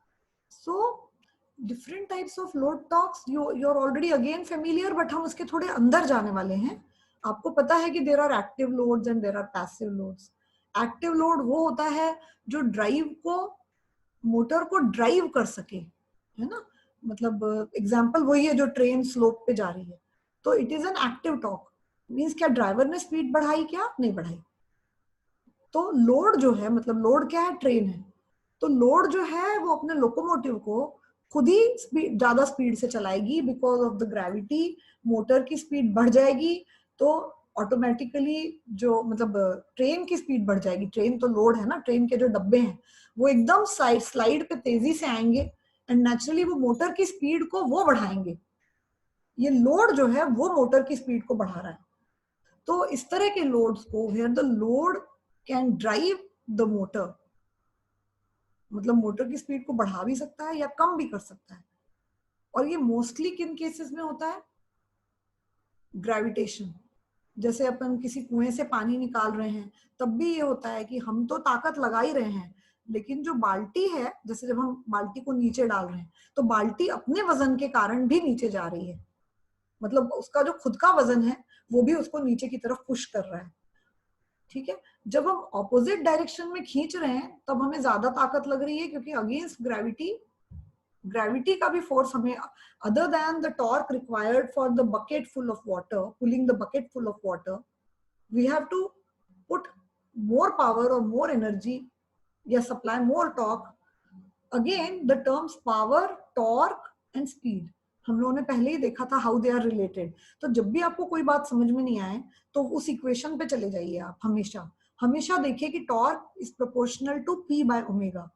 So different types of load torques, you're already again familiar, but हम उसके थोड़े अंदर जाने वाले हैं. आपको पता है कि there are active loads and there are passive loads. Active load वो होता है जो ड्राइव को, मोटर को ड्राइव कर सके, है ना. मतलब एग्जांपल वही है, जो ट्रेन स्लोप पे जा रही है, तो it is an active torque. Means क्या ड्राइवर ने स्पीड बढ़ाई, क्या नहीं बढ़ाई, तो लोड जो है, मतलब लोड क्या है, ट्रेन है, तो लोड जो है वो अपने लोकोमोटिव को खुद ही ज्यादा स्पीड से चलाएगी because of the gravity. Motor की स्पीड बढ़ जाएगी तो ऑटोमेटिकली जो मतलब ट्रेन की स्पीड बढ़ जाएगी। ट्रेन तो लोड है ना, ट्रेन के जो डब्बे हैं वो एकदम स्लाइड पे तेजी से आएंगे एंड नेचुरली वो मोटर की स्पीड को वो बढ़ाएंगे। ये लोड जो है वो मोटर की स्पीड को बढ़ा रहा है। तो इस तरह के लोड्स को where the load can drive the motor, मतलब मोटर की स्पीड को बढ़ा भी सकता है या कम भी कर सकता है। और ये मोस्टली किन केसेस में होता है, ग्रेविटेशन। जैसे अपन किसी कुएं से पानी निकाल रहे हैं तब भी ये होता है कि हम तो ताकत लगा ही रहे हैं, लेकिन जो बाल्टी है, जैसे जब हम बाल्टी को नीचे डाल रहे हैं तो बाल्टी अपने वजन के कारण भी नीचे जा रही है, मतलब उसका जो खुद का वजन है वो भी उसको नीचे की तरफ पुश कर रहा है। ठीक है, जब हम ऑपोजिट डायरेक्शन में खींच रहे हैं तब हमें ज्यादा ताकत लग रही है, क्योंकि अगेंस्ट ग्रेविटी का भी फोर्स हमें, other than the torque required for the bucket full of water, pulling the bucket full of water, we have to put more power or more energy, या supply more torque. Again the terms power, torque and speed हम लोगों ने पहले ही देखा था how they are related. तो जब भी आपको कोई बात समझ में नहीं आए तो उस इक्वेशन पे चले जाइए आप। हमेशा हमेशा देखिए कि torque is proportional to P by omega,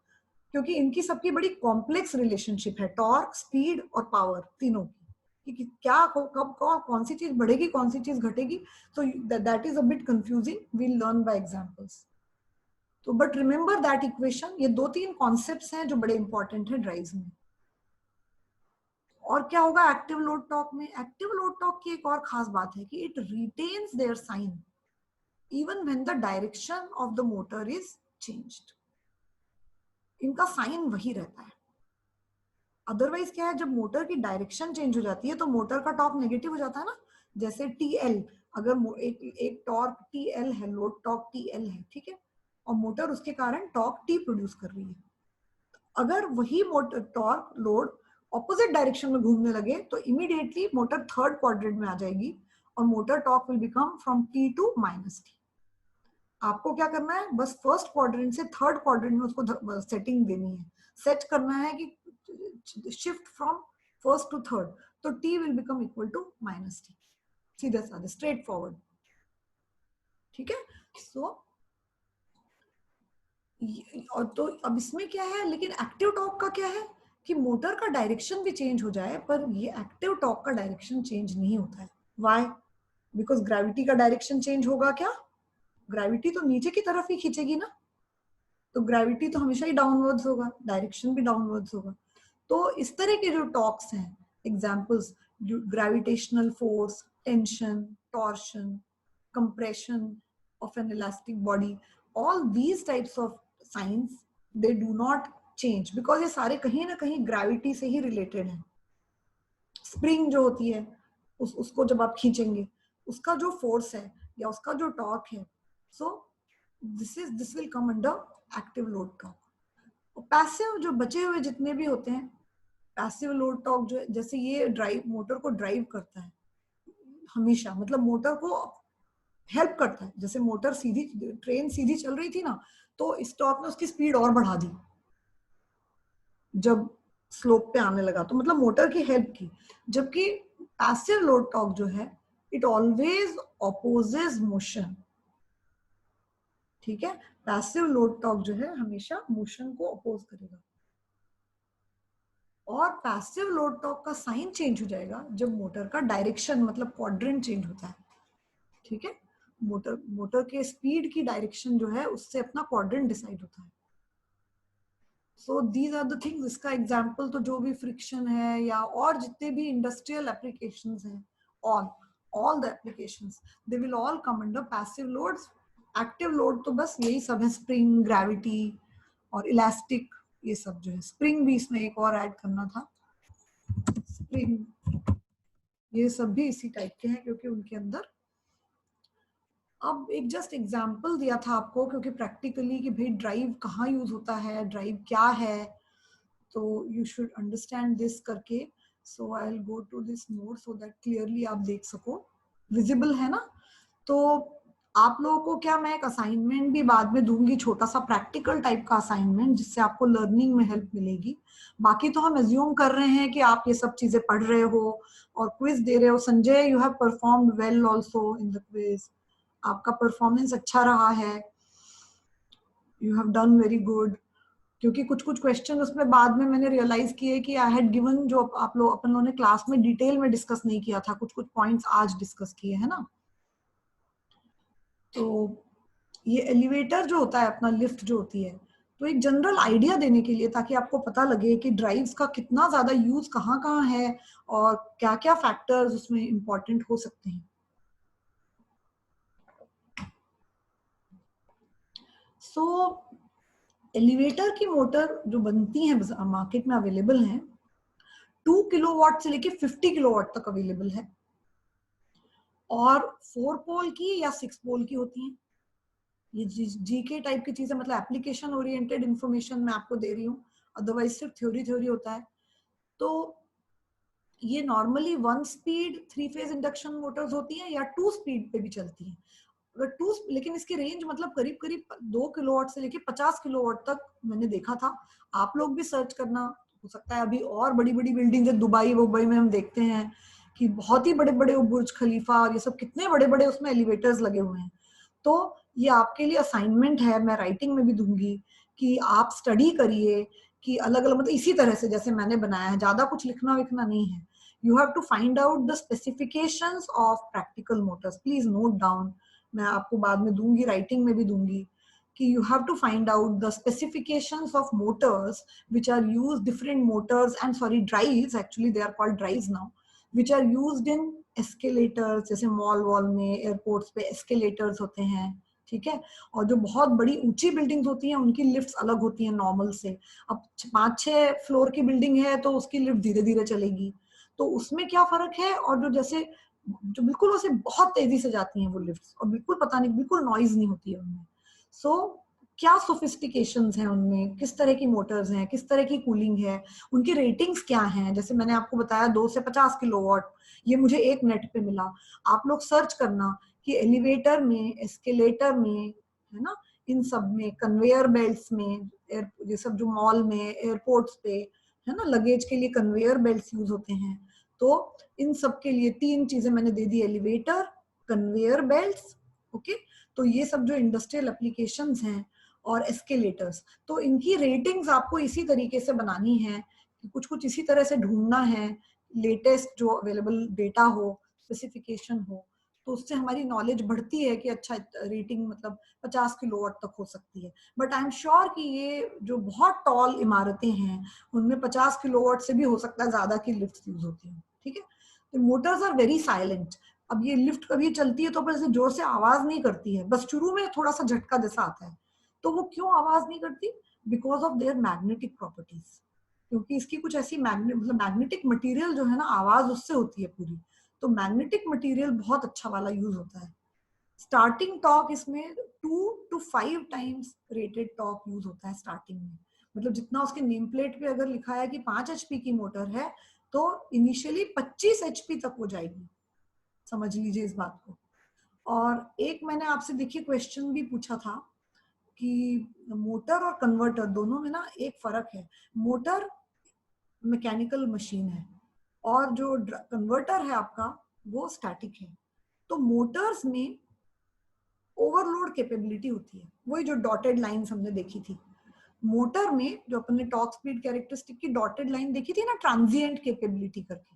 क्योंकि इनकी सबकी बड़ी कॉम्प्लेक्स रिलेशनशिप है, टॉर्क, स्पीड और पावर तीनों की, कि क्या कब कौन सी चीज बढ़ेगी कौन सी चीज घटेगी। तो that is a bit confusing, we'll learn by examples. तो बट रिमेंबर दैट इक्वेशन, ये 2-3 कॉन्सेप्ट्स हैं जो बड़े इंपॉर्टेंट है ड्राइव्स में। और क्या होगा एक्टिव लोड टॉर्क में, एक्टिव लोड टॉर्क की एक और खास बात है कि it retains their sign even when the direction of the motor is changed. इनका साइन वही रहता है। अदरवाइज क्या है, जब मोटर की डायरेक्शन चेंज हो जाती है तो मोटर का टॉर्क नेगेटिव हो जाता है ना। जैसे टीएल, अगर एक टॉर्क टीएल है, लोड टॉर्क टीएल है, ठीक है, और मोटर उसके कारण टॉर्क टी प्रोड्यूस कर रही है। अगर वही motor torque load opposite direction में घूमने लगे तो इमीडिएटली मोटर थर्ड क्वाड्रेंट में आ जाएगी और motor torque will become from T to minus T. आपको क्या करना है, बस फर्स्ट क्वाड्रेंट से थर्ड क्वाड्रेंट में उसको सेटिंग देनी है, सेट करना है कि shift from first to third, तो T will become equal to minus T, सीधा साधा स्ट्रेट फॉरवर्ड। ठीक है, सो और तो अब इसमें क्या है, लेकिन एक्टिव टॉर्क का क्या है कि मोटर का डायरेक्शन भी चेंज हो जाए पर ये एक्टिव टॉर्क का डायरेक्शन चेंज नहीं होता है। व्हाई? बिकॉज ग्रेविटी का डायरेक्शन चेंज होगा क्या, ग्रेविटी तो नीचे की तरफ ही खींचेगी ना, तो ग्रेविटी तो हमेशा ही डाउनवर्ड्स होगा, डायरेक्शन भी डाउनवर्ड्स होगा। तो इस तरह के जो टॉर्क्स हैं, examples, gravitational force, tension, torsion, compression of an elastic body, all these types of signs they do not change because ये सारे कहीं ना कहीं ग्रेविटी से ही रिलेटेड हैं। स्प्रिंग जो होती है उसको जब आप खींचेंगे उसका जो फोर्स है या उसका जो टॉर्क है, so this will come under active load torque. Passive जो बचे हुए जितने भी होते हैं, पैसिव लोड टॉर्क जो जैसे ये ड्राइव मोटर को ड्राइव करता है हमेशा, मतलब मोटर को हेल्प करता है। जैसे मोटर सीधी, ट्रेन सीधी चल रही थी ना, तो इस टॉर्क ने उसकी स्पीड और बढ़ा दी जब स्लोप पे आने लगा, तो मतलब मोटर की हेल्प की। जबकि पैसिव लोड टॉर्क जो है इट ऑलवेज ऑपोजेस मोशन। ठीक है, पैसिव लोड टॉर्क जो है हमेशा मोशन को अपोज करेगा। और पैसिव लोड टॉर्क का साइन चेंज हो जाएगा जब मोटर का डायरेक्शन मतलब क्वाड्रेंट चेंज होता है। ठीक है, मोटर के स्पीड की डायरेक्शन जो है उससे अपना क्वाड्रेंट डिसाइड होता है। So these are the things. इसका एग्जांपल तो जो भी फ्रिक्शन है या और जितने भी इंडस्ट्रियल एप्लीकेशंस हैं, all the applications they will all come under passive loads. Active load तो बस यही सब है, स्प्रिंग, ग्रेविटी और इलास्टिक, ये सब जो है। स्प्रिंग भी इसमें एक और ऐड करना था, स्प्रिंग, ये सब भी इसी टाइप के हैं क्योंकि उनके अंदर। अब एक जस्ट एग्जाम्पल दिया था आपको क्योंकि प्रैक्टिकली कि भाई ड्राइव कहाँ यूज होता है, ड्राइव क्या है, तो यू शुड अंडरस्टैंड दिस करके। So I will go to this mode so that clearly आप देख सको, विजिबल है ना। तो आप लोगों को क्या मैं एक असाइनमेंट भी बाद में दूंगी, छोटा सा प्रैक्टिकल टाइप का असाइनमेंट, जिससे आपको लर्निंग में हेल्प मिलेगी। बाकी तो हम एज्यूम कर रहे हैं कि आप ये सब चीजें पढ़ रहे हो और क्विज दे रहे हो। Sanjay, you have performed well also in the quiz, आपका परफॉर्मेंस अच्छा रहा है, you have done very good. क्योंकि कुछ कुछ क्वेश्चन उसमें बाद में मैंने रियलाइज किए कि आई हैड गिवन, जो आप लोग अपन लोगों ने क्लास में डिटेल में डिस्कस नहीं किया था, कुछ कुछ पॉइंट्स आज डिस्कस किए है ना। तो ये एलिवेटर जो होता है अपना, लिफ्ट जो होती है, तो एक जनरल आइडिया देने के लिए, ताकि आपको पता लगे कि ड्राइव्स का कितना ज्यादा यूज कहाँ कहाँ है और क्या क्या फैक्टर्स उसमें इंपॉर्टेंट हो सकते हैं। सो एलिवेटर की मोटर जो बनती है मार्केट में अवेलेबल है, 2 किलोवाट से लेके 50 किलोवाट तक अवेलेबल है, और 4 पोल की या 6 पोल की होती हैं। ये जीके टाइप की चीजें, मतलब एप्लीकेशन ओरिएंटेड इंफॉर्मेशन मैं आपको दे रही हूँ, अदरवाइज सिर्फ थ्योरी थ्योरी होता है। तो ये normally 1 speed 3 phase induction Motors होती हैं, या 2 स्पीड पे भी चलती हैं। अगर 2, लेकिन इसकी रेंज मतलब करीब करीब 2 किलोवाट से लेके 50 किलोवाट तक मैंने देखा था। आप लोग भी सर्च करना, हो सकता है अभी और बड़ी बड़ी बिल्डिंग है दुबई वुबई में, हम देखते हैं कि बहुत ही बड़े बड़े बुर्ज खलीफा और ये सब कितने बड़े बड़े उसमें एलिवेटर्स लगे हुए हैं। तो ये आपके लिए असाइनमेंट है, मैं राइटिंग में भी दूंगी, कि आप स्टडी करिए कि अलग अलग, मतलब इसी तरह से जैसे मैंने बनाया है, ज्यादा कुछ लिखना विखना नहीं है। You have to find out the specifications of practical motors, please note down, मैं आपको बाद में दूंगी, राइटिंग में भी दूंगी, कि you have to find out the specifications of motors which are used, different motors and sorry drives, actually they are called drives now, which are used in escalators, जैसे मॉल वॉल में airports पे escalators होते हैं, ठीक है। और जो बहुत बड़ी ऊंची बिल्डिंग्स होती हैं उनकी लिफ्ट्स अलग होती हैं नॉर्मल से। अब 5-6 फ्लोर की बिल्डिंग है तो उसकी लिफ्ट धीरे धीरे चलेगी, तो उसमें क्या फर्क है। और जो जैसे जो बिल्कुल वैसे बहुत तेजी से जाती हैं वो लिफ्ट्स, और बिल्कुल पता नहीं, बिल्कुल नॉइज नहीं होती है उनमें। सो क्या सोफिस्टिकेशंस हैं उनमें, किस तरह की मोटर्स हैं, किस तरह की कूलिंग है, उनकी रेटिंग्स क्या हैं। जैसे मैंने आपको बताया 2 से 50 किलोवाट, ये मुझे एक नेट पे मिला। आप लोग सर्च करना कि एलिवेटर में, एस्केलेटर में, है ना, इन सब में, कन्वेयर बेल्ट्स में, ये सब जो मॉल में एयरपोर्ट्स पे है ना, लगेज के लिए कन्वेयर बेल्ट्स यूज होते हैं। तो इन सब के लिए 3 चीजें मैंने दे दी, एलिवेटर, कन्वेयर बेल्ट्स, ओके। तो ये सब जो इंडस्ट्रियल एप्लीकेशंस हैं और एस्केलेटर्स, तो इनकी रेटिंग्स आपको इसी तरीके से बनानी है, कि कुछ कुछ इसी तरह से ढूंढना है, लेटेस्ट जो अवेलेबल डेटा हो, स्पेसिफिकेशन हो, तो उससे हमारी नॉलेज बढ़ती है कि अच्छा रेटिंग मतलब 50 किलोवाट तक हो सकती है। बट आई एम श्योर कि ये जो बहुत टॉल इमारतें हैं उनमें 50 किलोवाट से भी हो सकता है ज्यादा की लिफ्ट यूज होती है, ठीक है। तो मोटर्स आर वेरी साइलेंट। अब ये लिफ्ट कभी चलती है तो पर जोर से आवाज नहीं करती है, बस शुरू में थोड़ा सा झटका जैसा आता है। तो वो क्यों आवाज नहीं करती? Because of their magnetic properties, क्योंकि इसकी कुछ ऐसी मतलब मैग्नेटिक मटेरियल जो है ना, आवाज उससे होती है पूरी। तो मैग्नेटिक मटेरियल बहुत अच्छा वाला यूज होता है। स्टार्टिंग टॉर्क इसमें 2 to 5 times rated torque use होता है स्टार्टिंग में। मतलब जितना उसके नेम प्लेट पे अगर लिखा है कि 5 HP की मोटर है, तो इनिशियली 25 HP तक हो जाएगी, समझ लीजिए इस बात को। और एक मैंने आपसे देखिए क्वेश्चन भी पूछा था कि मोटर और कन्वर्टर दोनों में ना एक फर्क है। मोटर मैकेनिकल मशीन है और जो कन्वर्टर है आपका वो स्टैटिक है। तो मोटर्स में ओवरलोड कैपेबिलिटी होती है, वही जो डॉटेड लाइंस हमने देखी थी। मोटर में जो अपने टॉर्क स्पीड कैरेक्टरिस्टिक की डॉटेड लाइन देखी थी ना, ट्रांजिएंट कैपेबिलिटी करके,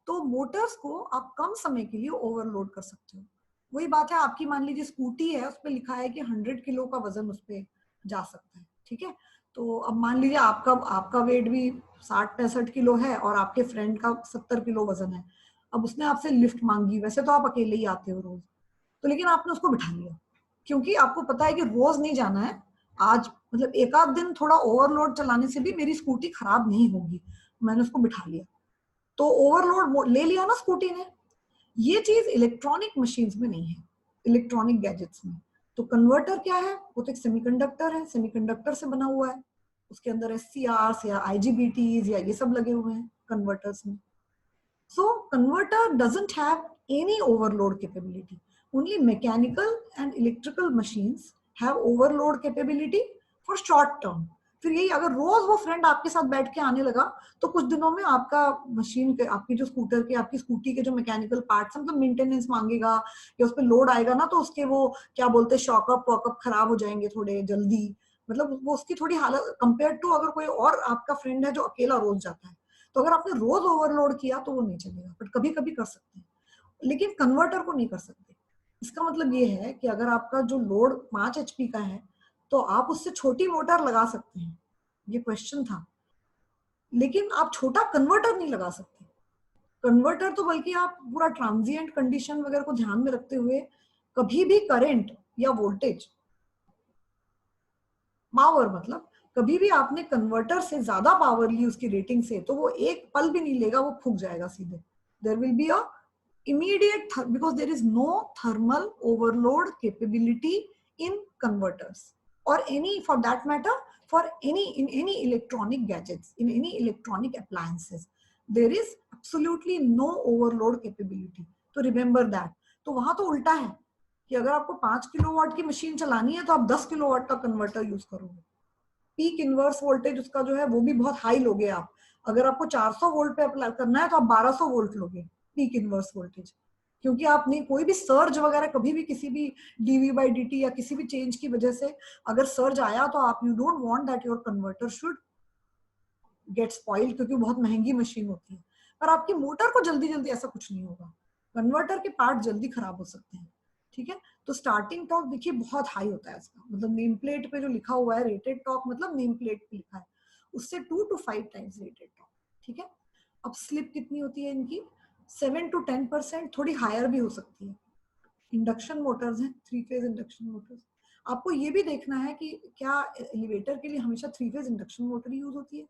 तो मोटर्स को आप कम समय के लिए ओवरलोड कर सकते हो। वही बात है, आपकी मान लीजिए स्कूटी है, उस पर लिखा है कि 100 किलो का वजन उस पर जा सकता है, ठीक है। तो अब मान लीजिए आपका आपका वेट भी 60-65 किलो है और आपके फ्रेंड का 70 किलो वजन है। अब उसने आपसे लिफ्ट मांगी, वैसे तो आप अकेले ही आते हो रोज, तो लेकिन आपने उसको बिठा लिया, क्योंकि आपको पता है कि रोज नहीं जाना है। आज मतलब एक आध दिन थोड़ा ओवरलोड चलाने से भी मेरी स्कूटी खराब नहीं होगी, मैंने उसको बिठा लिया, तो ओवरलोड ले लिया ना स्कूटी ने। ये चीज इलेक्ट्रॉनिक मशीन्स में नहीं है, इलेक्ट्रॉनिक गैजेट्स में। तो कन्वर्टर क्या है? वो तो एक सेमीकंडक्टर है, सेमीकंडक्टर से बना हुआ है, उसके अंदर SCRs या IGBTs या ये सब लगे हुए हैं कन्वर्टर्स में। सो converter doesn't have any overload capability. Only mechanical and electrical machines have overload capability for short term. फिर यही अगर रोज वो फ्रेंड आपके साथ बैठ के आने लगा तो कुछ दिनों में आपका मशीन के, आपकी जो स्कूटर के, आपकी स्कूटी के जो मैकेनिकल पार्ट्स मतलब मेंटेनेंस मांगेगा या उस पर लोड आएगा ना, तो उसके वो क्या बोलते हैं शॉकअप वॉकअप खराब हो जाएंगे थोड़े जल्दी, मतलब वो उसकी थोड़ी हालत कंपेयर टू अगर कोई और आपका फ्रेंड है जो अकेला रोज जाता है। तो अगर आपने रोज ओवरलोड किया तो वो नहीं चलेगा, बट कभी कभी कर सकते हैं, लेकिन कन्वर्टर को नहीं कर सकते। इसका मतलब ये है कि अगर आपका जो लोड 5 HP का है तो आप उससे छोटी मोटर लगा सकते हैं, ये क्वेश्चन था, लेकिन आप छोटा कन्वर्टर नहीं लगा सकते। कन्वर्टर तो बल्कि आप पूरा ट्रांजिएंट कंडीशन वगैरह को ध्यान में रखते हुए कभी भी करंट या वोल्टेज, पावर मतलब कभी भी आपने कन्वर्टर से ज्यादा पावर ली उसकी रेटिंग से तो वो एक पल भी नहीं लेगा, वो फूक जाएगा सीधे। There will be a immediate because there is no thermal overload capability in converters or any, for that matter, for any electronic gadgets, in any electronic appliances there is absolutely no overload capability. तो remember that. तो वहां तो उल्टा है कि अगर आपको 5 kilowatt की मशीन चलानी है तो आप 10 किलोवाट का कन्वर्टर यूज करोगे। पीक इनवर्स वोल्टेज उसका जो है वो भी बहुत हाई लोगे आप। अगर आपको 400 वोल्ट पे अप्लाई करना है तो आप 1200 वोल्ट लोगे पीक इनवर्स वोल्टेज, क्योंकि आपने कोई भी सर्ज वगैरह कभी भी किसी भी dV/dt या किसी भी चेंज की वजह से अगर सर्ज आया तो आप you don't want that your converter should get spoiled, क्योंकि बहुत महंगी मशीन होती है। पर आपकी मोटर को जल्दी जल्दी ऐसा कुछ नहीं होगा, कन्वर्टर के पार्ट जल्दी खराब हो सकते हैं। ठीक है, तो स्टार्टिंग टॉर्क देखिए बहुत हाई होता है इसका, मतलब नेम प्लेट पे जो लिखा हुआ है रेटेड टॉर्क मतलब नेम प्लेट पे लिखा है उससे 2 to 5 टाइम्स रेटेड टॉर्क। ठीक है, अब स्लिप कितनी होती है इनकी 7 to 10%, थोड़ी हायर भी हो सकती है। इंडक्शन मोटर्स हैं, 3 फेज इंडक्शन मोटर्स। आपको ये भी देखना है कि क्या एलिवेटर के लिए हमेशा 3 फेज इंडक्शन मोटर यूज होती है,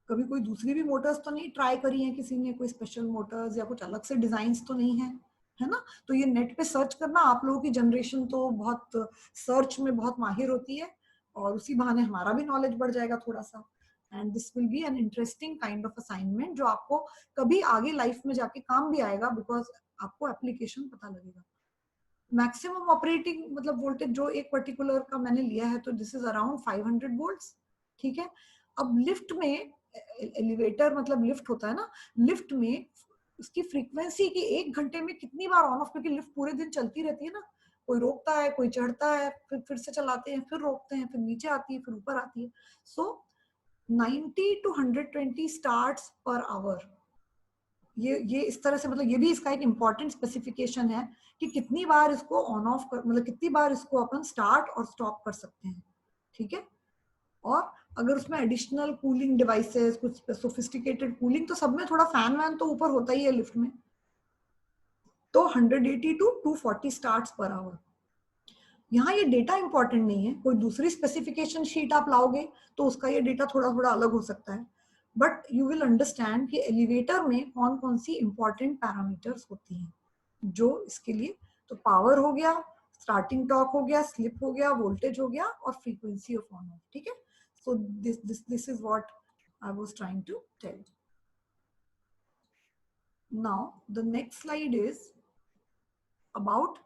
कभी कोई दूसरी भी मोटर्स तो नहीं ट्राई करी है किसी ने, कोई स्पेशल मोटर्स या कुछ अलग से डिजाइन तो नहीं है, है ना। तो ये नेट पे सर्च करना, आप लोगों की जनरेशन तो बहुत सर्च में बहुत माहिर होती है और उसी बहाने हमारा भी नॉलेज बढ़ जाएगा थोड़ा सा। And this will be an interesting kind of assignment जो आपको कभी आगे लाइफ में जाके काम भी आएगा, बिकॉज आपको एप्लीकेशन पता लगेगा। मैक्सिमम ऑपरेटिंग मतलब वोल्टेज जो एक पर्टिकुलर का मैंने लिया है तो दिस इज अराउंड 500 वोल्ट्स। ठीक है, अब लिफ्ट में, एलिवेटर मतलब लिफ्ट होता है ना, लिफ्ट में उसकी फ्रीक्वेंसी की 1 घंटे में कितनी बार ऑन ऑफ, क्योंकि लिफ्ट पूरे दिन चलती रहती है ना, कोई रोकता है कोई चढ़ता है फिर से चलाते हैं फिर रोकते हैं फिर नीचे आती है फिर ऊपर आती है। सो 90 to 120 स्टार्ट्स पर आवर, ये इस तरह से, मतलब ये भी इसका एक इम्पॉर्टेंट स्पेसिफिकेशन है कि कितनी बार इसको ऑन ऑफ कर, मतलब कितनी बार इसको अपन स्टार्ट और स्टॉप कर सकते हैं। ठीक है, और अगर उसमें एडिशनल कूलिंग डिवाइसेस, कुछ सोफिस्टिकेटेड कूलिंग, तो सब में थोड़ा फैन वैन तो ऊपर होता ही है लिफ्ट में। तो 180 to 240 स्टार्ट्स पर आवर। यहाँ ये डेटा इंपॉर्टेंट नहीं है, कोई दूसरी स्पेसिफिकेशन शीट आप लाओगे तो उसका ये डेटा थोड़ा थोड़ा अलग हो सकता है, बट यू विल अंडरस्टैंड कि एलिवेटर में कौन कौन सी इंपॉर्टेंट पैरामीटर्स होती हैं जो इसके लिए। तो पावर हो गया, स्टार्टिंग टॉर्क हो गया, स्लिप हो गया, वोल्टेज हो गया और फ्रीक्वेंसी ऑफ ऑन ऑफ। ठीक है, so this is what I was trying to tell. Now the next slide is about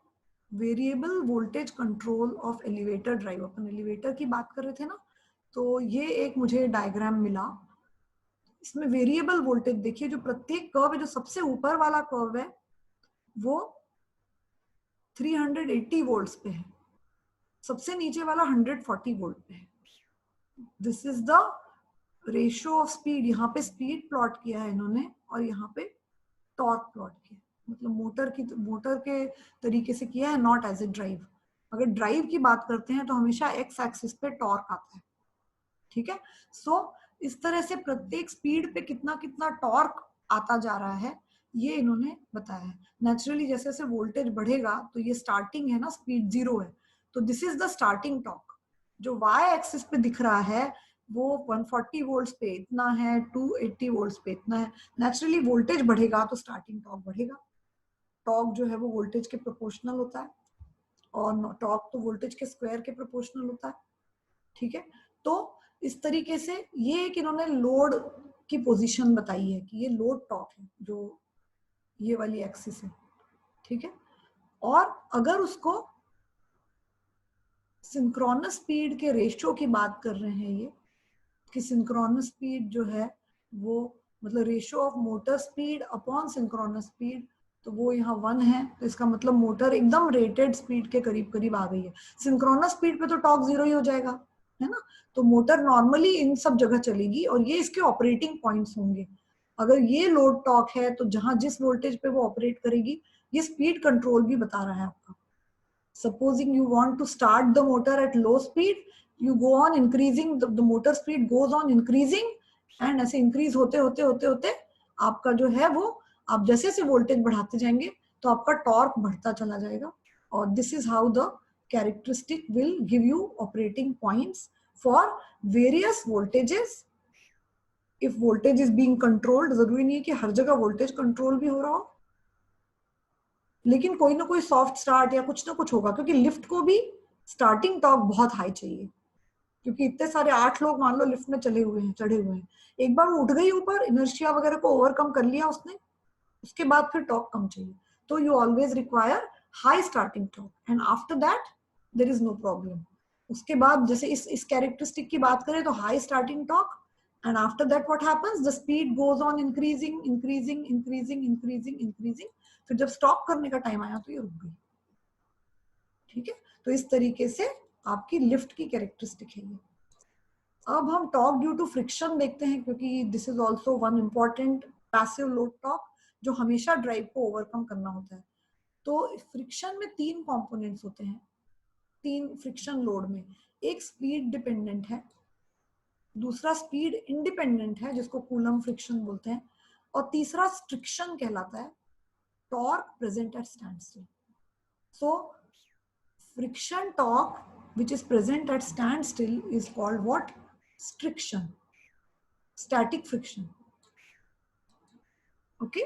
variable voltage control of elevator drive. अपन एलिवेटर की बात कर रहे थे ना, तो ये एक मुझे डायग्राम मिला, इसमें वेरिएबल वोल्टेज देखिए, जो प्रत्येक कर्व है, जो सबसे ऊपर वाला कर्व है वो 380 वोल्ट्स पे है, सबसे नीचे वाला 140 वोल्ट पे है। This is the ratio of speed, यहाँ पे स्पीड प्लॉट किया है इन्होंने और यहाँ पे टॉर्क प्लॉट किया, मतलब मोटर के तरीके से किया है, नॉट एज ए ड्राइव। अगर ड्राइव की बात करते हैं तो हमेशा एक्स एक्सिस पे टॉर्क आता है। ठीक है, सो इस तरह से प्रत्येक स्पीड पे कितना कितना टॉर्क आता जा रहा है ये इन्होंने बताया है। नेचुरली जैसे जैसे वोल्टेज बढ़ेगा तो ये स्टार्टिंग है ना, स्पीड 0 है, तो this is the starting torque. जो वाई एक्सिस पे दिख रहा है वो 140 वोल्ट्स पे इतना है, 280 वोल्ट्स पे इतना है। नेचुरली वोल्टेज बढ़ेगा तो स्टार्टिंग टॉर्क बढ़ेगा। टॉर्क जो है वो वोल्टेज के प्रोपोर्शनल होता है और टॉर्क तो वोल्टेज के स्क्वायर के प्रोपोर्शनल होता है। ठीक है, तो इस तरीके से ये एक इन्होंने लोड की पोजीशन बताई है कि ये लोड टॉर्क है जो ये वाली एक्सिस है। ठीक है, और अगर उसको सिंक्रोनस स्पीड के रेशियो की बात कर रहे हैं ये, कि सिंक्रोनस स्पीड जो है वो मतलब ratio of motor speed upon synchronous speed, तो वो यहाँ 1 है, तो इसका मतलब मोटर एकदम रेटेड स्पीड के करीब करीब आ गई है। सिंक्रोनस स्पीड पे तो टॉर्क 0 ही हो जाएगा, है ना। तो मोटर नॉर्मली इन सब जगह चलेगी और ये इसके ऑपरेटिंग पॉइंट्स होंगे। अगर ये लोड टॉर्क है तो जहां जिस वोल्टेज पे वो ऑपरेट करेगी, ये स्पीड कंट्रोल भी बता रहा है आपका। Supposing you want to start the motor at low speed, you go on increasing, the motor speed goes on increasing, and ऐसे increase होते होते होते होते आपका जो है वो, आप जैसे जैसे वोल्टेज बढ़ाते जाएंगे तो आपका टॉर्क बढ़ता चला जाएगा। और this is how the characteristic will give you operating points for various voltages. If voltage is being controlled, जरूरी नहीं है कि हर जगह वोल्टेज कंट्रोल भी हो रहा हो, लेकिन कोई ना कोई सॉफ्ट स्टार्ट या कुछ ना कुछ होगा, क्योंकि लिफ्ट को भी स्टार्टिंग टॉर्क बहुत हाई चाहिए, क्योंकि इतने सारे 8 लोग मान लो लिफ्ट में चले हुए हैं, चढ़े हुए हैं, एक बार वो उठ गई ऊपर, इनर्शिया वगैरह को ओवरकम कर लिया उसने, उसके बाद फिर टॉर्क कम चाहिए। तो you always require high starting torque and after that there is no problem. उसके बाद जैसे इस कैरेक्टरिस्टिक की बात करें तो high starting torque, and after that what happens, the speed goes on increasing increasing increasing increasing increasing, फिर जब स्टॉप करने का टाइम आया तो ये रुक गई। ठीक है, तो इस तरीके से आपकी लिफ्ट की कैरेक्टरिस्टिक है ये। अब हम टॉर्क ड्यू टू फ्रिक्शन देखते हैं, क्योंकि this is also one important passive load torque जो हमेशा ड्राइव को ओवरकम करना होता है। तो फ्रिक्शन में 3 कंपोनेंट्स होते हैं, 3 फ्रिक्शन लोड में। एक स्पीड डिपेंडेंट है, दूसरा स्पीड इंडिपेंडेंट है जिसको कूलम फ्रिक्शन बोलते हैं, और तीसरा स्ट्रिक्शन कहलाता है, torque present at standstill. So friction torque which is present at standstill is called what? Striction, static friction. okay?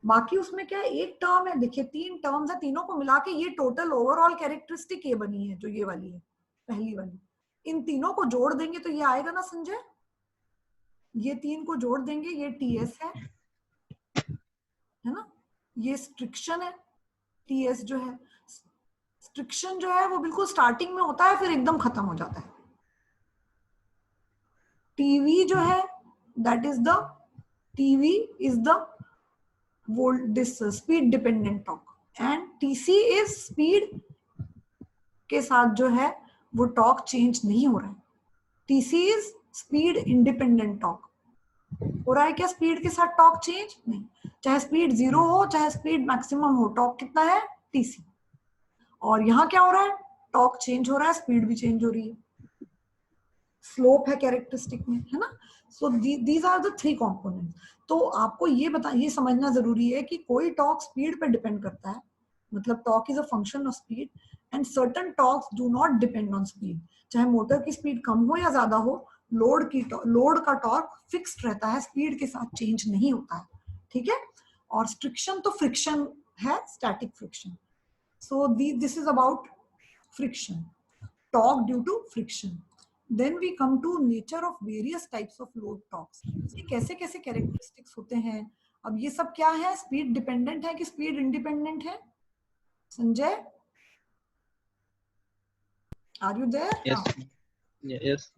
बाकी उसमें क्या है, एक टर्म है, देखिए 3 टर्म्स है, तीनों को मिला के ये टोटल ओवरऑल कैरेक्टरिस्टिक ये बनी है, जो ये वाली है पहली वाली। इन तीनों को जोड़ देंगे तो ये आएगा ना संजय, ये 3 को जोड़ देंगे, ये टीएस है ना, ये स्ट्रिक्शन है, टीएस जो है, स्ट्रिक्शन जो है वो बिल्कुल स्टार्टिंग में होता है, फिर एकदम खत्म हो जाता है। टीवी जो है, that is the, TV is the volt this speed dependent torque, and TC is speed के साथ जो है वो टॉर्क चेंज नहीं हो रहा है। TC is speed independent torque. हो रहा है क्या स्पीड के साथ टॉर्क चेंज? नहीं, चाहे स्पीड 0 हो चाहे स्पीड मैक्सिमम हो, टॉर्क कितना है? टीसी। और यहाँ क्या हो रहा है, टॉर्क चेंज हो रहा है, स्पीड भी चेंज हो रही है, स्लोप है कैरेक्टरिस्टिक में, है ना। So these are the 3 components. तो आपको ये समझना जरूरी है कि कोई टॉर्क स्पीड पे डिपेंड करता है, मतलब torque is a function of speed, and certain torques do not depend on speed. चाहे मोटर की स्पीड कम हो या ज्यादा हो, लोड का टॉर्क फिक्स्ड रहता है, स्पीड के साथ चेंज नहीं होता है। ठीक है, और स्ट्रिक्शन तो फ्रिक्शन है, static friction. So this is about friction, torque due to friction. Then we come to nature of various types of load torques. ये कैसे कैसे characteristics होते हैं? अब ये सब क्या है, स्पीड डिपेंडेंट है कि स्पीड इंडिपेंडेंट है? Sanjay, are you there? Yes. Yes.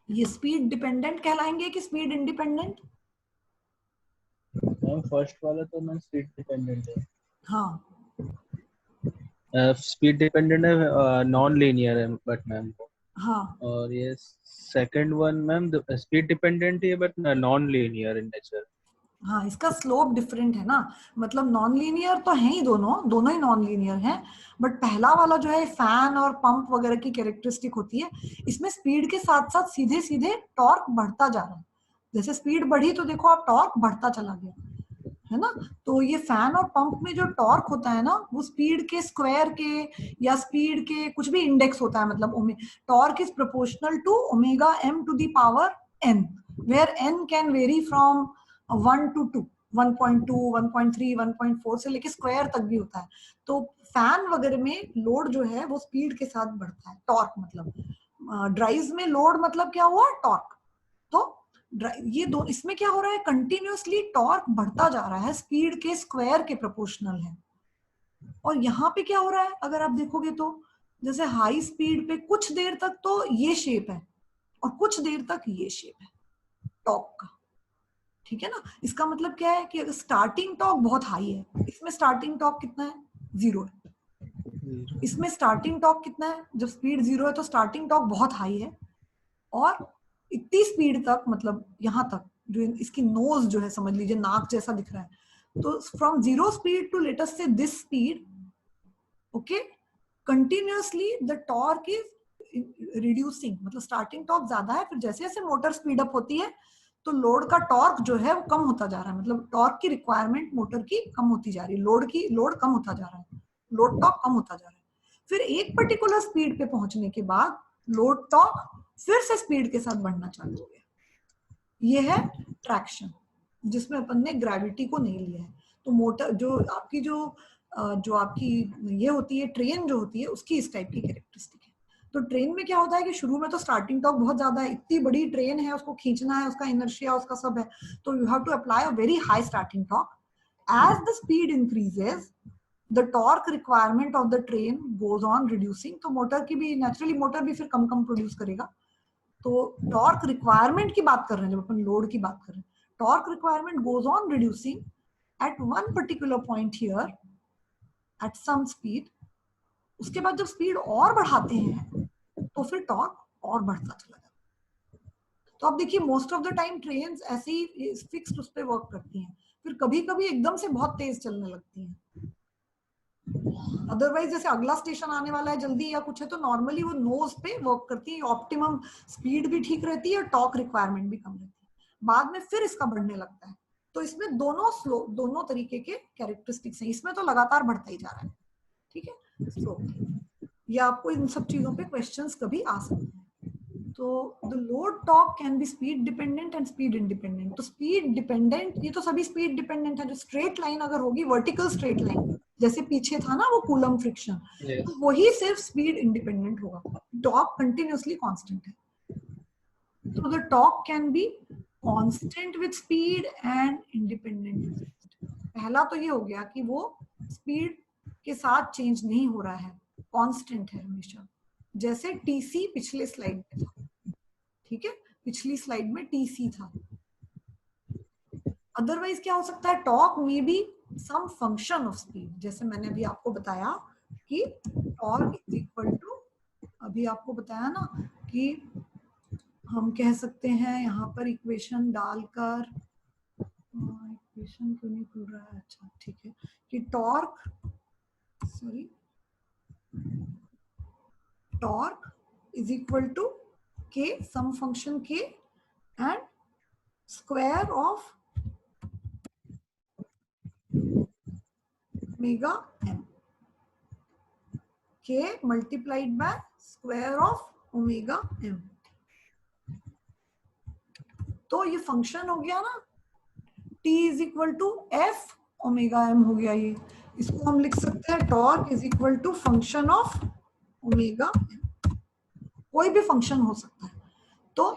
ये स्पीड डिपेंडेंट कहलाएंगे कि स्पीड इंडिपेंडेंट? मैम फर्स्ट वाला तो मैम स्पीड डिपेंडेंट है। हाँ, स्पीड डिपेंडेंट है, नॉन लीनियर है बट मैम। हाँ, और ये second one ma'am speed dependent है but non linear in nature. हाँ, इसका स्लोप डिफरेंट है ना, मतलब नॉन लीनियर तो है ही, दोनों ही नॉन लीनियर हैं, बट पहला वाला जो है फैन और पंप वगैरह की कैरेक्टरिस्टिक होती है, इसमें स्पीड के साथ साथ सीधे सीधे टॉर्क बढ़ता जा रहा है। जैसे स्पीड बढ़ी तो देखो आप टॉर्क बढ़ता चला गया, है ना। तो ये फैन और पंप में जो टॉर्क होता है ना, वो स्पीड के स्क्वायर के या स्पीड के कुछ भी इंडेक्स होता है, मतलब torque is proportional to omega m to the power n, where n can vary from 1 to 2, 1.2, 1.3, 1.4 से लेके स्क्वायर तक भी होता है। तो फैन वगैरह में लोड जो है वो स्पीड के साथ बढ़ता है, टॉर्क मतलब ड्राइव्स में लोड मतलब क्या हुआ, टॉर्क। तो ये दो, इसमें क्या हो रहा है, कंटिन्यूअसली टॉर्क बढ़ता जा रहा है, स्पीड के स्क्वायर के प्रोपोर्शनल है। और यहाँ पे क्या हो रहा है अगर आप देखोगे तो, जैसे हाई स्पीड पे कुछ देर तक तो ये शेप है और कुछ देर तक ये शेप है टॉर्क का, ठीक है ना। इसका मतलब क्या है कि अगर स्टार्टिंग टॉर्क बहुत हाई है, इसमें स्टार्टिंग टॉर्क कितना है, 0 है। इसमें स्टार्टिंग टॉर्क कितना है, जब स्पीड 0 है तो स्टार्टिंग टॉर्क बहुत हाई है, और इतनी स्पीड तक, मतलब यहाँ तक जो इसकी नोज जो है समझ लीजिए नाक जैसा दिख रहा है, तो from 0 speed to let us say this speed, okay, continuously the torque is reducing, मतलब स्टार्टिंग टॉर्क ज्यादा है, फिर जैसे जैसे मोटर स्पीड अप होती है तो लोड का टॉर्क जो है वो कम होता जा रहा है, मतलब टॉर्क की रिक्वायरमेंट मोटर की कम होती जा रही है, लोड कम होता जा रहा है, लोड टॉर्क कम होता जा रहा है। फिर एक पर्टिकुलर स्पीड पे पहुंचने के बाद लोड टॉर्क फिर से स्पीड के साथ बढ़ना चालू हो गया। ये है ट्रैक्शन, जिसमें अपन ने ग्रेविटी को नहीं लिया है। तो मोटर जो आपकी ये होती है ट्रेन जो होती है, उसकी इस टाइप की कैरेक्टरिस्टिक है। तो ट्रेन में क्या होता है कि शुरू में तो स्टार्टिंग टॉर्क बहुत ज्यादा है, इतनी बड़ी ट्रेन है, उसको खींचना है, उसका इनर्शिया उसका सब है, तो you have to apply a very high starting torque. As the speed increases the torque requirement of the train goes on reducing. तो मोटर की भी नेचुरली, मोटर भी फिर कम कम प्रोड्यूस करेगा। तो टॉर्क रिक्वायरमेंट की बात कर रहे हैं जब अपन लोड की बात कर रहे हैं, torque requirement goes on reducing at one particular point here at some speed. उसके बाद जब स्पीड और बढ़ाते हैं तो फिर टॉर्क और बढ़ता चला जाता है। तो आप देखिए most of the time train ऐसे ही फिक्स्ड उस पर वर्क करती हैं, फिर कभी कभी एकदम से बहुत तेज चलने लगती हैं। अदरवाइज जैसे अगला स्टेशन आने वाला है जल्दी या कुछ है, तो नॉर्मली वो नोज पे वर्क करती है, ऑप्टिमम स्पीड भी ठीक रहती है और टॉर्क रिक्वायरमेंट भी कम रहती है। बाद में फिर इसका बढ़ने लगता है। तो इसमें दोनों तरीके के कैरेक्टरिस्टिक्स हैं, इसमें तो लगातार बढ़ता ही जा रहा है, ठीक है। सो ये आपको इन सब चीजों पे क्वेश्चंस कभी आ सकते हैं। तो the load torque can be speed dependent and speed independent. तो स्पीड डिपेंडेंट, ये तो सभी स्पीड डिपेंडेंट है। जो स्ट्रेट लाइन अगर होगी, वर्टिकल स्ट्रेट लाइन जैसे पीछे था ना वो कूलम फ्रिक्शन, Yes. तो वही सिर्फ स्पीड इंडिपेंडेंट होगा, टॉर्क कंटिन्यूअसली कांस्टेंट है। तो the torque can be constant with speed and independent with speed. पहला तो ये हो गया कि वो स्पीड के साथ चेंज नहीं हो रहा है, कांस्टेंट है हमेशा, जैसे टीसी पिछले स्लाइड में था, ठीक है, पिछली स्लाइड में टीसी था। अदरवाइज क्या हो सकता है, टॉर्क में be some function of speed, जैसे मैंने अभी आपको बताया कि टॉर्क इज इक्वल टू, अभी आपको बताया ना कि हम कह सकते हैं यहाँ पर इक्वेशन डालकर, इक्वेशन क्यों नहीं खुल रहा है, अच्छा ठीक है, कि torque is equal to K some function K and square of omega M, K multiplied by square of omega M. तो ये फंक्शन हो गया ना, t is equal to F omega M हो गया ये। इसको हम लिख सकते हैं torque is equal to function of omega M, कोई भी फंक्शन हो सकता है। तो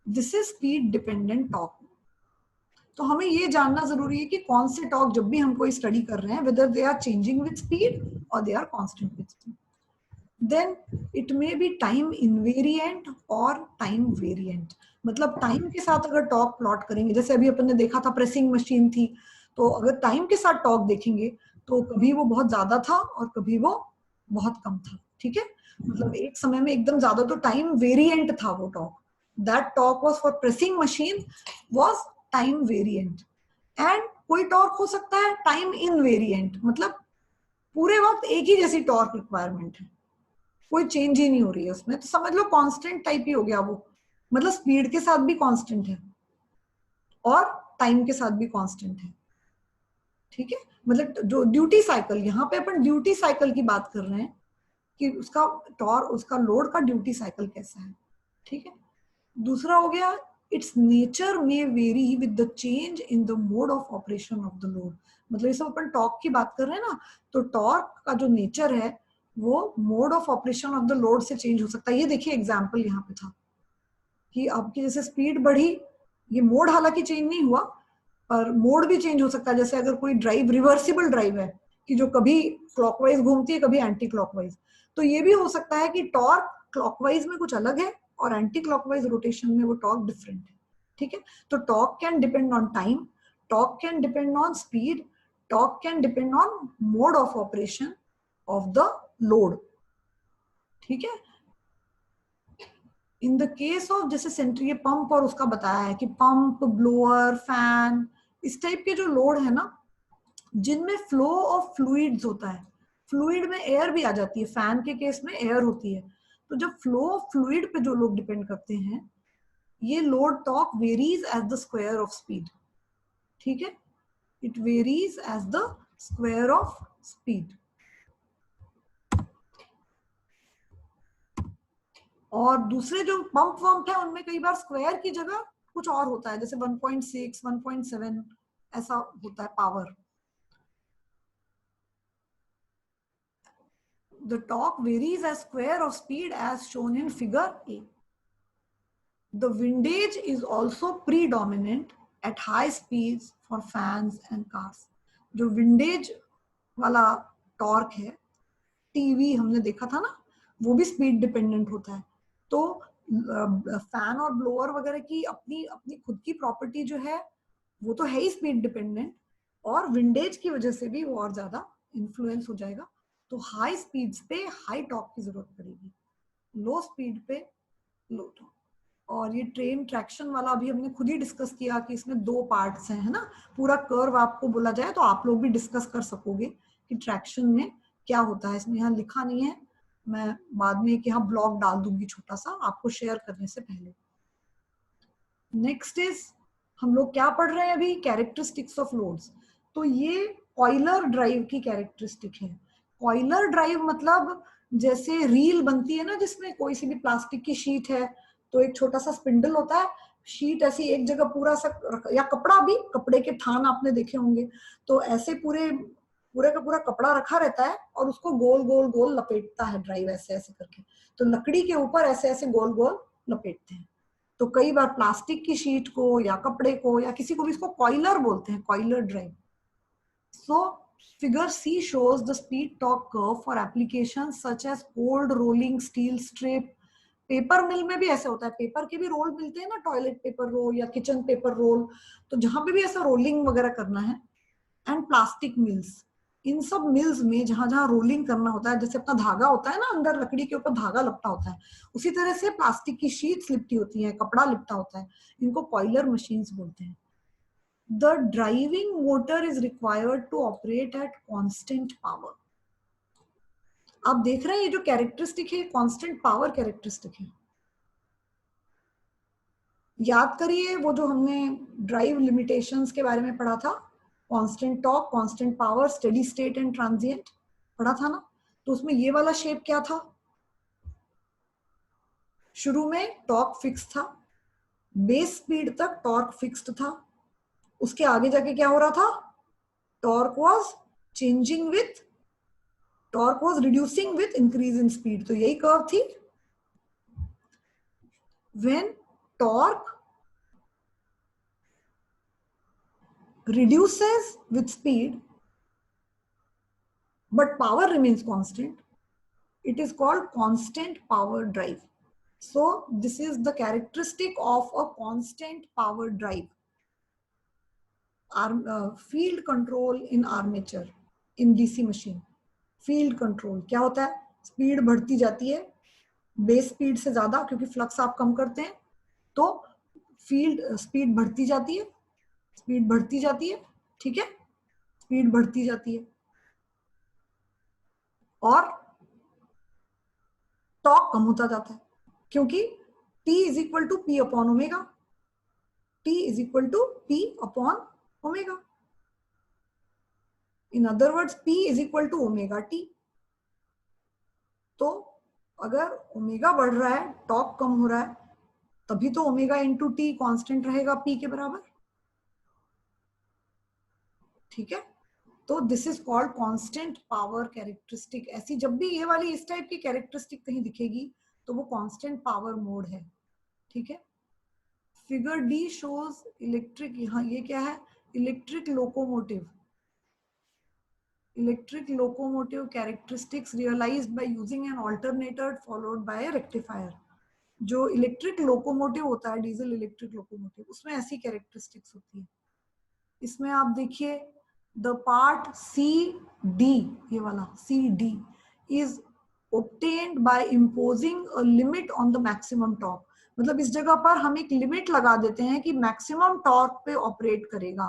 this is speed dependent torque. तो हमें ये जानना जरूरी है कि कौन से टॉर्क जब भी हम कोई स्टडी कर रहे हैं, whether they are changing with speed और they are constant with speed. Then it may be time invariant और टाइम वेरिएंट। मतलब टाइम के साथ अगर टॉर्क प्लॉट करेंगे, जैसे अभी अपन ने देखा था प्रेसिंग मशीन थी, तो अगर टाइम के साथ टॉर्क देखेंगे तो कभी वो बहुत ज्यादा था और कभी वो बहुत कम था, ठीक है। मतलब एक समय में एकदम ज्यादा, तो टाइम वेरिएंट था वो torque, that torque was for pressing machine was time variant. And कोई टॉर्क हो सकता है टाइम इनवेरिएंट, मतलब पूरे वक्त एक ही जैसी टॉर्क रिक्वायरमेंट है, कोई चेंज ही नहीं हो रही है उसमें, तो समझ लो कांस्टेंट टाइप ही हो गया वो, मतलब स्पीड के साथ भी कांस्टेंट है और टाइम के साथ भी कांस्टेंट है, ठीक है। मतलब जो ड्यूटी साइकिल, यहाँ पे अपन ड्यूटी साइकिल की बात कर रहे हैं कि उसका टॉर्क, उसका लोड का ड्यूटी साइकिल कैसा है, ठीक है। दूसरा हो गया it's nature may very with the change in the mode of operation of the load. मतलब ये सब अपन टॉर्क की बात कर रहे हैं ना, तो टॉर्क का जो नेचर है वो mode of operation of the load से चेंज हो सकता है। ये देखिए एग्जांपल यहाँ पे था कि आपकी जैसे स्पीड बढ़ी, ये मोड हालांकि चेंज नहीं हुआ पर मोड भी चेंज हो सकता है। जैसे अगर कोई ड्राइव रिवर्सिबल ड्राइव है, कि जो कभी क्लॉकवाइज घूमती है, कभी एंटी क्लॉकवाइज। तो ये भी हो सकता है कि टॉर्क क्लॉकवाइज में कुछ अलग है और एंटी क्लॉकवाइज रोटेशन में वो टॉर्क डिफरेंट है। ठीक है, तो torque can depend on time, torque can depend on speed, torque can depend on mode of operation of the load. ठीक है, इन द केस ऑफ जैसे सेंट्री पंप और उसका बताया है कि पंप, ब्लोअर, फैन, इस टाइप के जो लोड है ना, जिनमें फ्लो ऑफ फ्लूइड्स होता है, फ्लूइड में एयर भी आ जाती है, फैन के केस में एयर होती है, तो जब फ्लो ऑफ फ्लूइड पे जो लोग डिपेंड करते हैं, ये load torque varies as the square of speed. ठीक है, it varies as the square of speed. और दूसरे जो पंप वंप है उनमें कई बार स्क्वायर की जगह कुछ और होता है, जैसे 1.6, 1.7 ऐसा होता है power. The torque varies as square of speed as shown in figure A. The windage is also predominant at high speeds for fans and cars. जो विंडेज वाला टॉर्क है, टीवी हमने देखा था ना, वो भी स्पीड डिपेंडेंट होता है। तो फैन और ब्लोअर वगैरह की अपनी अपनी खुद की प्रॉपर्टी जो है वो तो है ही स्पीड डिपेंडेंट, और विंडेज की वजह से भी वो और ज्यादा इन्फ्लुएंस हो जाएगा। तो हाई स्पीड्स पे हाई टॉर्क की जरूरत पड़ेगी, लो स्पीड पे लो टॉर्क। और ये ट्रेन ट्रैक्शन वाला भी हमने खुद ही डिस्कस किया कि इसमें 2 पार्ट्स हैं, है ना। पूरा कर्व आपको बोला जाए तो आप लोग भी डिस्कस कर सकोगे कि ट्रैक्शन में क्या होता है। इसमें यहाँ लिखा नहीं है, मैं बाद में एक यहाँ ब्लॉग डाल दूंगी छोटा सा आपको शेयर करने से पहले। नेक्स्ट इज, हम लोग क्या पढ़ रहे हैं अभी, कैरेक्टरिस्टिक्स ऑफ लोड्स। तो ये कॉइलर ड्राइव की कैरेक्टरिस्टिक है। कॉइलर ड्राइव मतलब जैसे रील बनती है ना, जिसमें कोई सी भी प्लास्टिक की शीट है तो एक छोटा सा स्पिंडल होता है, शीट ऐसी एक जगह पूरा सा, या कपड़ा भी, कपड़े के थान आपने देखे होंगे, तो ऐसे पूरे पूरे का पूरा कपड़ा रखा रहता है और उसको गोल गोल गोल लपेटता है ड्राइव, ऐसे ऐसे करके। तो लकड़ी के ऊपर ऐसे ऐसे गोल गोल लपेटते हैं। तो कई बार प्लास्टिक की शीट को या कपड़े को या किसी को भी इसको कॉइलर बोलते हैं, कॉइलर drive. So figure C shows the speed torque curve for applications such as cold rolling steel strip। Paper mill में भी ऐसे होता है, पेपर के भी रोल मिलते हैं ना, टॉयलेट पेपर रोल या किचन पेपर रोल, तो जहां पे भी ऐसा रोलिंग वगैरह करना है। एंड प्लास्टिक मिल्स, इन सब मिल्स में जहां जहां रोलिंग करना होता है, जैसे अपना धागा होता है ना, अंदर लकड़ी के ऊपर धागा लपटा होता है, उसी तरह से प्लास्टिक की शीट्स लिपटी होती है, कपड़ा लिपटा होता है, इनको कॉइलर मशीन्स बोलते हैं। The driving motor is required to operate at constant power। आप देख रहे हैं ये जो कैरेक्टरिस्टिक है, कांस्टेंट पावर कैरेक्टरिस्टिक है। याद करिए वो जो हमने ड्राइव लिमिटेशंस के बारे में पढ़ा था, constant torque, constant power, steady state and transient पढ़ा था ना। तो उसमें ये वाला शेप क्या था, शुरू में टॉर्क फिक्स था, बेस स्पीड तक टॉर्क फिक्स्ड था, उसके आगे जाके क्या हो रहा था, torque was changing with, torque was reducing with increase in speed. तो यही कर्व थी। When torque reduces with speed but power remains constant, it is called constant power drive। So this is the characteristic of a constant power drive। Field control in armature in DC machine। Field control क्या होता है, speed बढ़ती जाती है base speed से ज्यादा, क्योंकि flux आप कम करते हैं, तो फील्ड स्पीड बढ़ती जाती है, स्पीड बढ़ती जाती है, ठीक है, स्पीड बढ़ती जाती है, और टॉर्क कम होता जाता है, क्योंकि T is equal to P upon omega, T is equal to P upon omega. In other words P is equal to omega T. तो अगर ओमेगा बढ़ रहा है, टॉर्क कम हो रहा है, तभी तो ओमेगा इंटू टी कॉन्स्टेंट रहेगा पी के बराबर, ठीक है। तो this is called constant power characteristic. ऐसी जब भी ये वाली इस टाइप की कैरेक्टरिस्टिक कहीं दिखेगी तो वो कांस्टेंट पावर मोड है, ठीक है। फिगर डी शोज इलेक्ट्रिक, यहाँ ये क्या है, electric locomotive. Electric locomotive characteristics realised by using an alternator followed by a rectifier. जो इलेक्ट्रिक लोकोमोटिव होता है, डीजल इलेक्ट्रिक लोकोमोटिव, उसमें ऐसी कैरेक्टरिस्टिक्स होती है। इसमें आप देखिए द पार्ट सी डी, ये वाला C D is obtained by imposing a limit on the maximum torque। मतलब इस जगह पर हम एक लिमिट लगा देते हैं कि मैक्सिमम टॉर्क पे ऑपरेट करेगा।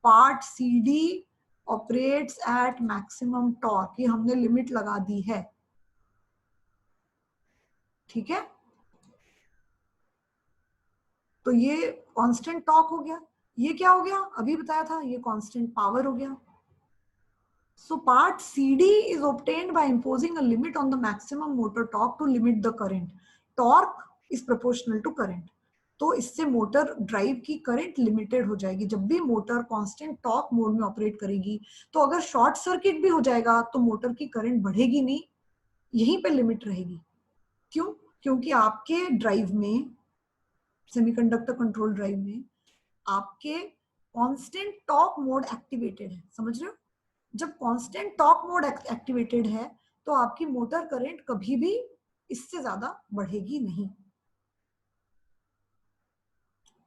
Part C D operates at maximum torque, ये हमने लिमिट लगा दी है, ठीक है। तो ये कांस्टेंट टॉर्क हो गया। ये क्या हो गया, अभी बताया था, ये कांस्टेंट पावर हो गया। So part CD is obtained by imposing a limit on the maximum motor torque to limit the current. Torque is proportional to current. तो इससे मोटर ड्राइव की करंट लिमिटेड हो जाएगी। जब भी मोटर कांस्टेंट टॉर्क मोड में operate करेगी, तो अगर शॉर्ट सर्किट भी हो जाएगा तो मोटर की करंट बढ़ेगी नहीं, यहीं पे लिमिट रहेगी। क्यों? क्योंकि आपके ड्राइव में, सेमीकंडक्टर कंट्रोल ड्राइव में, आपके कांस्टेंट टॉर्क मोड एक्टिवेटेड है। समझ रहे हो? जब कांस्टेंट टॉर्क मोड एक्टिवेटेड है तो आपकी मोटर करंट कभी भी इससे ज्यादा बढ़ेगी नहीं।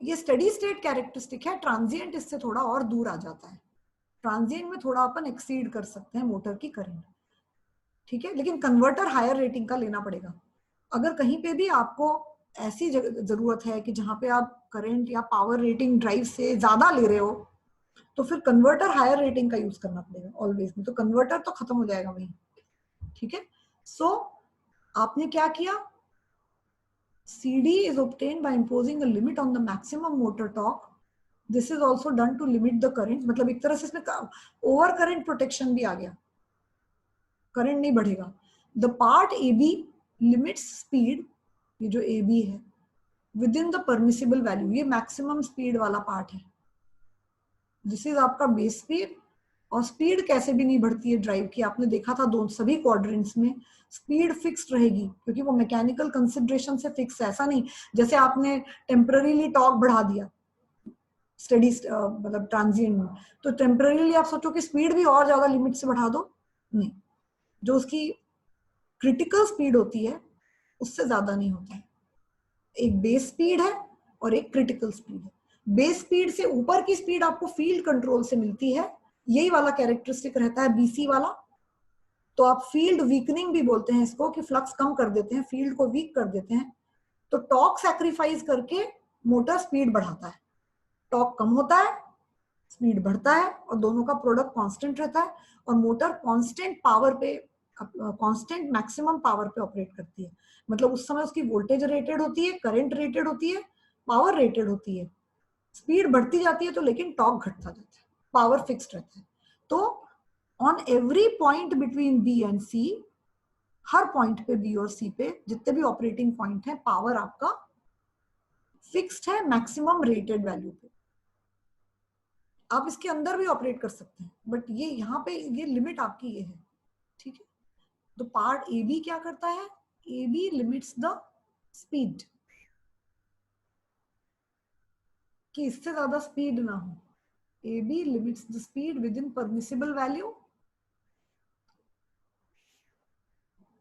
ये स्टेडी स्टेट कैरेक्टरिस्टिक है। ट्रांजिएंट इससे थोड़ा और दूर आ जाता है। ट्रांजिएंट में थोड़ा अपन एक्सीड कर सकते हैं मोटर की करंट, ठीक है। लेकिन कन्वर्टर हायर रेटिंग का लेना पड़ेगा। अगर कहीं पे भी आपको ऐसी जरूरत है कि जहां पे आप करंट या पावर रेटिंग ड्राइव से ज्यादा ले रहे हो, तो फिर कन्वर्टर हायर रेटिंग का यूज करना पड़ेगा ऑलवेज में। तो कन्वर्टर तो खत्म हो जाएगा वहीं, ठीक है। सो आपने क्या किया, CD is obtained by imposing a limit on the maximum motor torque. This is also done to limit the current। मतलब एक तरह से इसमें ओवर करंट प्रोटेक्शन भी आ गया, करंट नहीं बढ़ेगा। The part AB limits speed, ये जो AB है, with in the permissible value, ये मैक्सिमम स्पीड वाला पार्ट है। दिस इज आपका बेस स्पीड। और स्पीड कैसे भी नहीं बढ़ती है ड्राइव की, आपने देखा था दोनों सभी क्वाड्रेंट्स में स्पीड फिक्स्ड रहेगी, क्योंकि वो मैकेनिकल कंसिडरेशन से फिक्स है। ऐसा नहीं जैसे आपने टेम्पररीली टॉर्क बढ़ा दिया स्टेडी मतलब ट्रांजिएंट में, तो टेम्पररीली आप सोचो कि स्पीड भी और ज्यादा लिमिट से बढ़ा दो, नहीं। जो उसकी क्रिटिकल स्पीड होती है उससे ज्यादा नहीं होता है। एक बेस स्पीड है और एक क्रिटिकल स्पीड है। बेस स्पीड से ऊपर की स्पीड आपको फील्ड कंट्रोल से मिलती है, यही वाला कैरेक्टरिस्टिक रहता है BC वाला। तो आप फील्ड वीकनिंग भी बोलते हैं इसको, कि फ्लक्स कम कर देते हैं, फील्ड को वीक कर देते हैं। तो टॉर्क सैक्रिफाइस करके मोटर स्पीड बढ़ाता है। टॉर्क कम होता है, स्पीड बढ़ता है, और दोनों का प्रोडक्ट कांस्टेंट रहता है, और मोटर कांस्टेंट पावर पे, कांस्टेंट मैक्सिमम पावर पे ऑपरेट करती है। मतलब उस समय उसकी वोल्टेज रेटेड होती है, करंट रेटेड होती है, पावर रेटेड होती है। स्पीड बढ़ती जाती है तो लेकिन टॉर्क घटता जाता है, पावर फिक्स्ड रहता है। तो on every point between B and C, her point पे B और C पे जितने भी ऑपरेटिंग पॉइंट है, पावर आपका फिक्स्ड है मैक्सिमम रेटेड वैल्यू पे। आप इसके अंदर भी ऑपरेट कर सकते हैं, बट ये यहाँ पे ये लिमिट आपकी ये है, ठीक है। तो पार्ट AB क्या करता है, AB लिमिट्स द स्पीड, कि इससे ज्यादा स्पीड ना हो। AB limits the speed within permissible value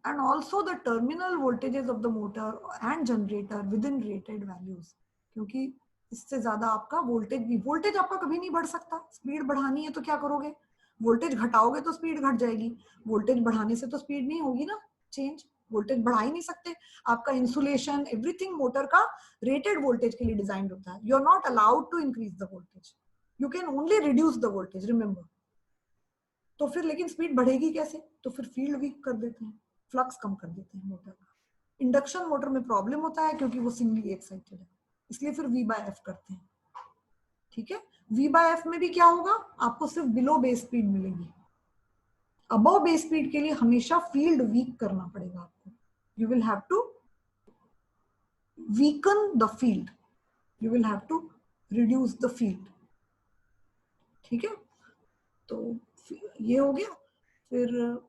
and also the terminal voltages of the motor and generator within rated values। क्योंकि इससे ज्यादा आपका वोल्टेज भी, वोल्टेज आपका कभी नहीं बढ़ सकता। स्पीड बढ़ानी है तो क्या करोगे, वोल्टेज घटाओगे तो स्पीड घट जाएगी। वोल्टेज बढ़ाने से तो स्पीड नहीं होगी ना चेंज, वोल्टेज बढ़ा ही नहीं सकते। आपका इंसुलेशन एवरीथिंग मोटर का रेटेड वोल्टेज के लिए डिजाइन होता है। You are not allowed to increase the voltage, you can only reduce the voltage, remember. तो फिर लेकिन स्पीड बढ़ेगी कैसे, तो फिर फील्ड वीक कर देते हैं, फ्लक्स कम कर देते हैं मोटर का। इंडक्शन मोटर में प्रॉब्लम होता है क्योंकि वो सिंगली एक्साइटेड है, इसलिए फिर V/F करते हैं, ठीक है। V/F में भी क्या होगा, आपको सिर्फ बिलो बेस स्पीड मिलेगी। अबव बेस स्पीड के लिए हमेशा फील्ड वीक करना पड़ेगा आपको। You will have to weaken the field, you will have to reduce the field, ठीक है। तो ये हो गया। फिर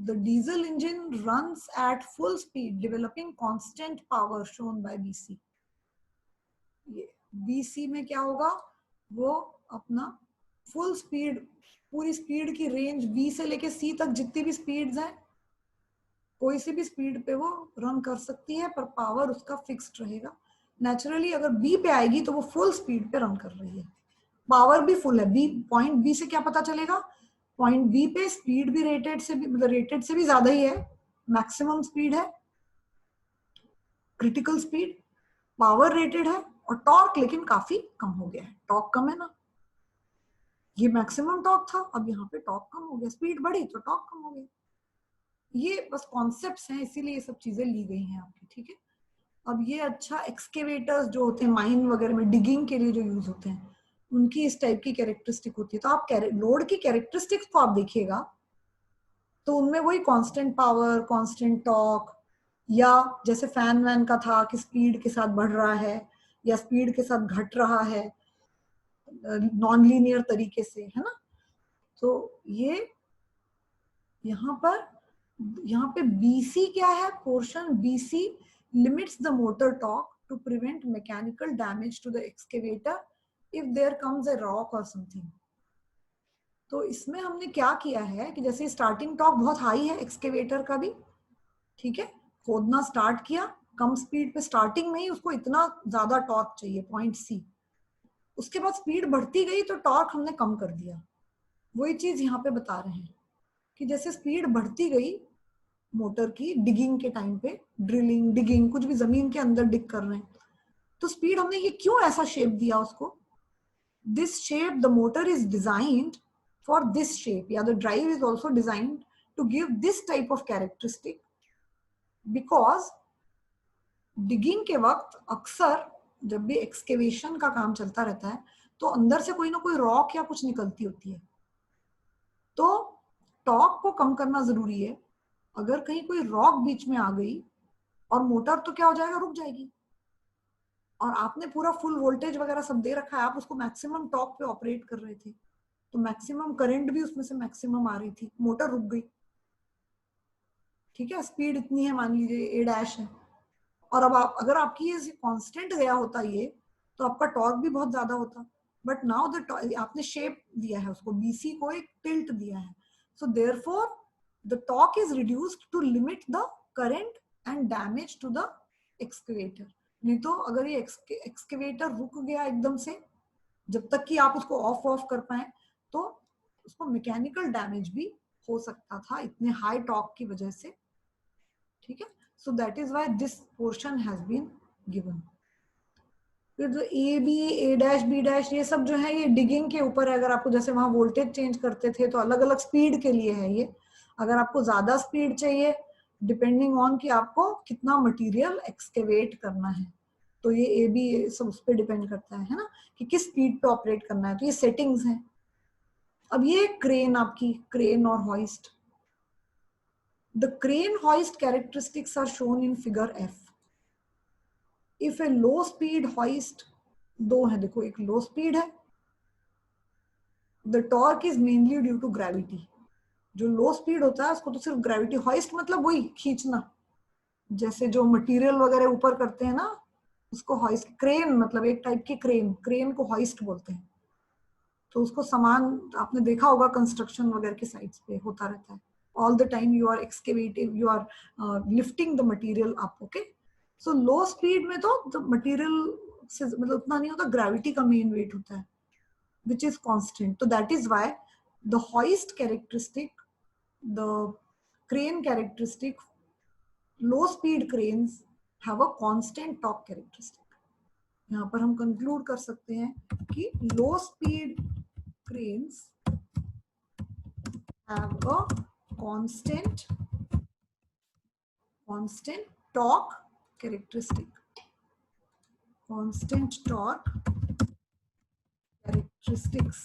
the diesel engine runs at full speed developing constant power shown by BC। ये BC में क्या होगा, वो अपना फुल स्पीड पूरी स्पीड की रेंज B से लेके C तक जितनी भी स्पीड्स हैं, कोई सी भी स्पीड पे वो रन कर सकती है, पर पावर उसका फिक्स्ड रहेगा। नेचुरली अगर B पे आएगी तो वो फुल स्पीड पे रन कर रही है, पावर भी फुल है। बी पॉइंट बी से क्या पता चलेगा, पॉइंट बी पे स्पीड भी रेटेड से भी, मतलब रेटेड से भी ज्यादा ही है, मैक्सिमम स्पीड है, क्रिटिकल स्पीड, पावर रेटेड है, और टॉर्क लेकिन काफी कम हो गया है। टॉर्क कम है ना, ये मैक्सिमम टॉर्क था, अब यहाँ पे टॉर्क कम हो गया, स्पीड बढ़ी तो टॉर्क कम हो गया। ये बस कॉन्सेप्ट्स हैं, इसीलिए ये सब चीजें ली गई हैं आपकी, ठीक है। अब ये अच्छा एक्सकेवेटर्स जो होते हैं माइन वगैरह में डिगिंग के लिए जो यूज होते हैं, उनकी इस टाइप की कैरेक्टरिस्टिक होती है। तो आप लोड की कैरेक्टरिस्टिक्स को आप देखिएगा तो उनमें वही कांस्टेंट पावर, कांस्टेंट टॉर्क, या जैसे फैन वैन का था कि स्पीड के साथ बढ़ रहा है या स्पीड के साथ घट रहा है नॉन लीनियर तरीके से, है ना। तो ये यहाँ पे BC क्या है, portion BC limits the motor torque to prevent mechanical damage to the excavator if there comes a rock or something। तो इसमें हमने क्या किया है कि जैसे स्टार्टिंग टॉर्क बहुत हाई है एक्सकेवेटर का भी, ठीक है, खोदना स्टार्ट किया कम स्पीड पे, स्टार्टिंग में ही उसको इतना ज्यादा टॉर्क चाहिए पॉइंट C, उसके बाद स्पीड बढ़ती गई तो टॉर्क हमने कम कर दिया। वही चीज यहाँ पे बता रहे हैं कि जैसे स्पीड बढ़ती गई मोटर की डिगिंग के टाइम पे, ड्रिलिंग डिगिंग कुछ भी जमीन के अंदर डिग कर रहे हैं, तो स्पीड हमने ये क्यों ऐसा शेप दिया उसको, this shape the motor is designed for this shape, या the drive is also designed to give this type of characteristic, because digging के वक्त अक्सर जब भी एक्सकेवेशन का काम चलता रहता है तो अंदर से कोई ना कोई रॉक या कुछ निकलती होती है, तो टॉर्क को कम करना जरूरी है। अगर कहीं कोई रॉक बीच में आ गई और मोटर तो क्या हो जाएगा, रुक जाएगी, और आपने पूरा फुल वोल्टेज वगैरह सब दे रखा है, आप उसको मैक्सिमम टॉर्क पे ऑपरेट कर रहे थे, तो मैक्सिमम करंट भी उसमें से मैक्सिमम आ रही थी, मोटर रुक गई, ठीक है, स्पीड इतनी है मान लीजिए A' है, और अब आप अगर आपकी ये कांस्टेंट गया होता ये, तो आपका टॉर्क भी बहुत ज्यादा होता, बट नाउ द आपने शेप दिया है उसको, BC को एक टिल्ट दिया है, so therefore the torque is reduced to limit the current and damage to the excavator. नहीं तो अगर ये एक्सकेवेटर रुक गया एकदम से, जब तक कि आप उसको ऑफ कर पाए, तो उसको मैकेनिकल डैमेज भी हो सकता था इतने हाई टॉर्क की वजह से, ठीक है। So that is why this portion has been given। फिर जो A', ये सब जो है ये डिगिंग के ऊपर है। अगर आपको जैसे वहां वोल्टेज चेंज करते थे तो अलग अलग स्पीड के लिए है ये, अगर आपको ज्यादा स्पीड चाहिए डिपेंडिंग ऑन कि आपको कितना मटेरियल एक्सकेवेट करना है, तो ये AB सब उस पर डिपेंड करता है ना, कि किस स्पीड पे ऑपरेट करना है, तो ये सेटिंग्स हैं। अब ये क्रेन, आपकी क्रेन और hoist, the crane hoist characteristics are shown in figure F। if a low speed hoist, दो है देखो, एक लो स्पीड है, the torque is mainly due to gravity। जो लो स्पीड होता है उसको तो सिर्फ ग्रेविटी, हॉइस्ट मतलब वही खींचना, जैसे जो मटेरियल वगैरह ऊपर करते हैं ना उसको हॉइस्ट, क्रेन मतलब एक टाइप की क्रेन, क्रेन को हॉइस्ट बोलते हैं। तो उसको सामान आपने देखा होगा कंस्ट्रक्शन वगैरह के साइट्स पे होता रहता है, all the time you are excavating, you are lifting the material up, okay। so low speed में तो the material से मतलब उतना नहीं होता, ग्रेविटी का मेन वेट होता है which is constant। so that is why the hoist characteristic, the crane characteristic, low speed cranes have a constant torque characteristic। यहाँ पर हम कंक्लूड कर सकते हैं कि लो speed cranes have a constant torque characteristic, constant torque characteristics।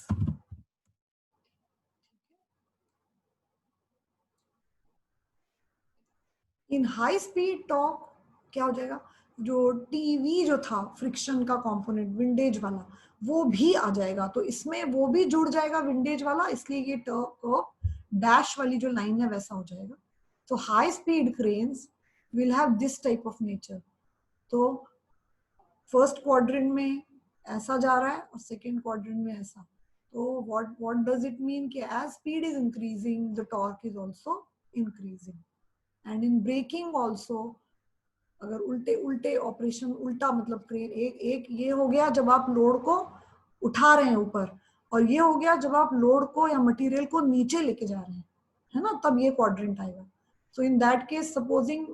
In high speed torque क्या हो जाएगा, जो TV जो था फ्रिक्शन का कंपोनेंट विंडेज वाला वो भी आ जाएगा, तो इसमें वो भी जुड़ जाएगा विंडेज वाला, इसलिए ये टॉर्क डैश वाली जो लाइन है वैसा हो जाएगा। तो high speed cranes will have this type of nature. तो फर्स्ट क्वाड्रेंट में ऐसा जा रहा है और सेकेंड क्वाड्रेंट में ऐसा, तो what does it mean कि as speed is increasing, the torque is also increasing. And in braking also, अगर उल्टे उल्टे ऑपरेशन, उल्टा मतलब क्रेन, एक ये हो गया जब आप लोड को उठा रहे हैं ऊपर, और ये हो गया जब आप लोड को या मटेरियल को नीचे लेके जा रहे हैं, है ना, तब ये क्वाड्रेंट आएगा. सो इन दैट केस सपोजिंग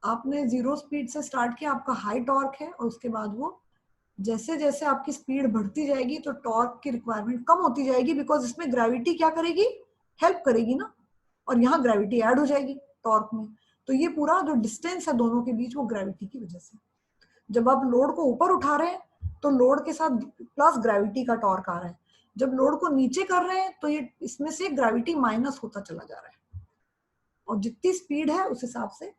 आपने 0 स्पीड से स्टार्ट किया, आपका हाई टॉर्क है, और उसके बाद वो जैसे जैसे आपकी स्पीड बढ़ती जाएगी तो टॉर्क की रिक्वायरमेंट कम होती जाएगी, बिकॉज इसमें ग्रेविटी क्या करेगी, हेल्प करेगी ना, और यहाँ ग्रेविटी ऐड हो जाएगी टॉर्क में. तो ये पूरा जो डिस्टेंस है दोनों के बीच वो ग्रेविटी की वजह से. जब आप लोड को ऊपर उठा रहे हैं तो लोड के साथ प्लस ग्रेविटी का टॉर्क आ रहा है, जब लोड को नीचे कर रहे हैं तो ये इसमें से ग्रेविटी माइनस होता चला जा रहा है, और जितनी स्पीड है उस हिसाब से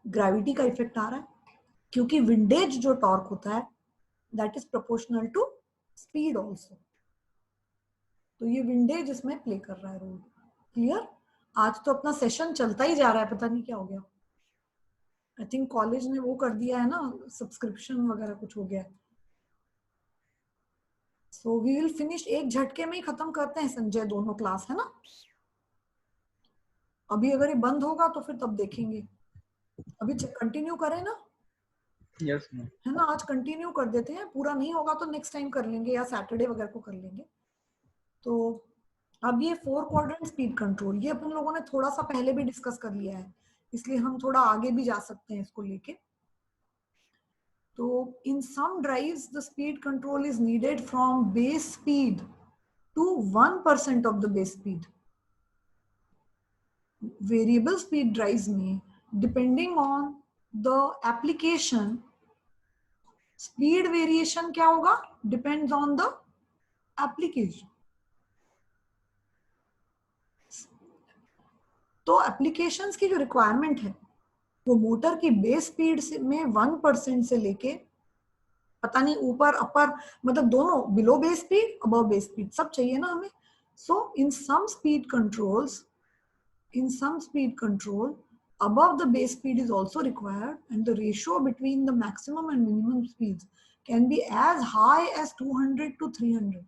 ग्रेविटी का इफेक्ट आ रहा है, क्योंकि विंडेज जो टॉर्क होता है that is proportional to speed also. तो ये विंडेज इसमें प्ले कर रहा है रोल. क्लियर? आज तो अपना सेशन चलता ही जा रहा है, पता नहीं क्या हो गया. आई थिंक कॉलेज ने वो कर दिया है ना, सब्सक्रिप्शन वगैरह कुछ हो गया. सो वी विल फिनिश, एक झटके में ही खत्म करते हैं संजय दोनों क्लास, है ना. अभी अगर ये बंद होगा तो फिर तब देखेंगे. अभी कंटिन्यू करें ना? Yes ma'am. है ना, आज कंटिन्यू कर देते हैं, पूरा नहीं होगा तो नेक्स्ट टाइम कर लेंगे या सैटरडे वगैरह को कर लेंगे. तो अब ये 4 क्वाड्रेंट स्पीड कंट्रोल, ये अपन लोगों ने थोड़ा सा पहले भी डिस्कस कर लिया है, इसलिए हम थोड़ा आगे भी जा सकते हैं इसको लेके. तो in some drives the speed control is needed from base speed to 1% of the base speed. Variable speed drives में depending on the application, speed variation क्या होगा, depends on the application. तो एप्लीकेशंस की जो रिक्वायरमेंट है वो motor की base speed में 1% से लेके पता नहीं ऊपर अपर, मतलब दोनों, below base speed above base speed, सब चाहिए ना हमें. सो इन सम speed control above the base speed is also required, and the ratio between the maximum and minimum speeds can be as high as 200 to 300.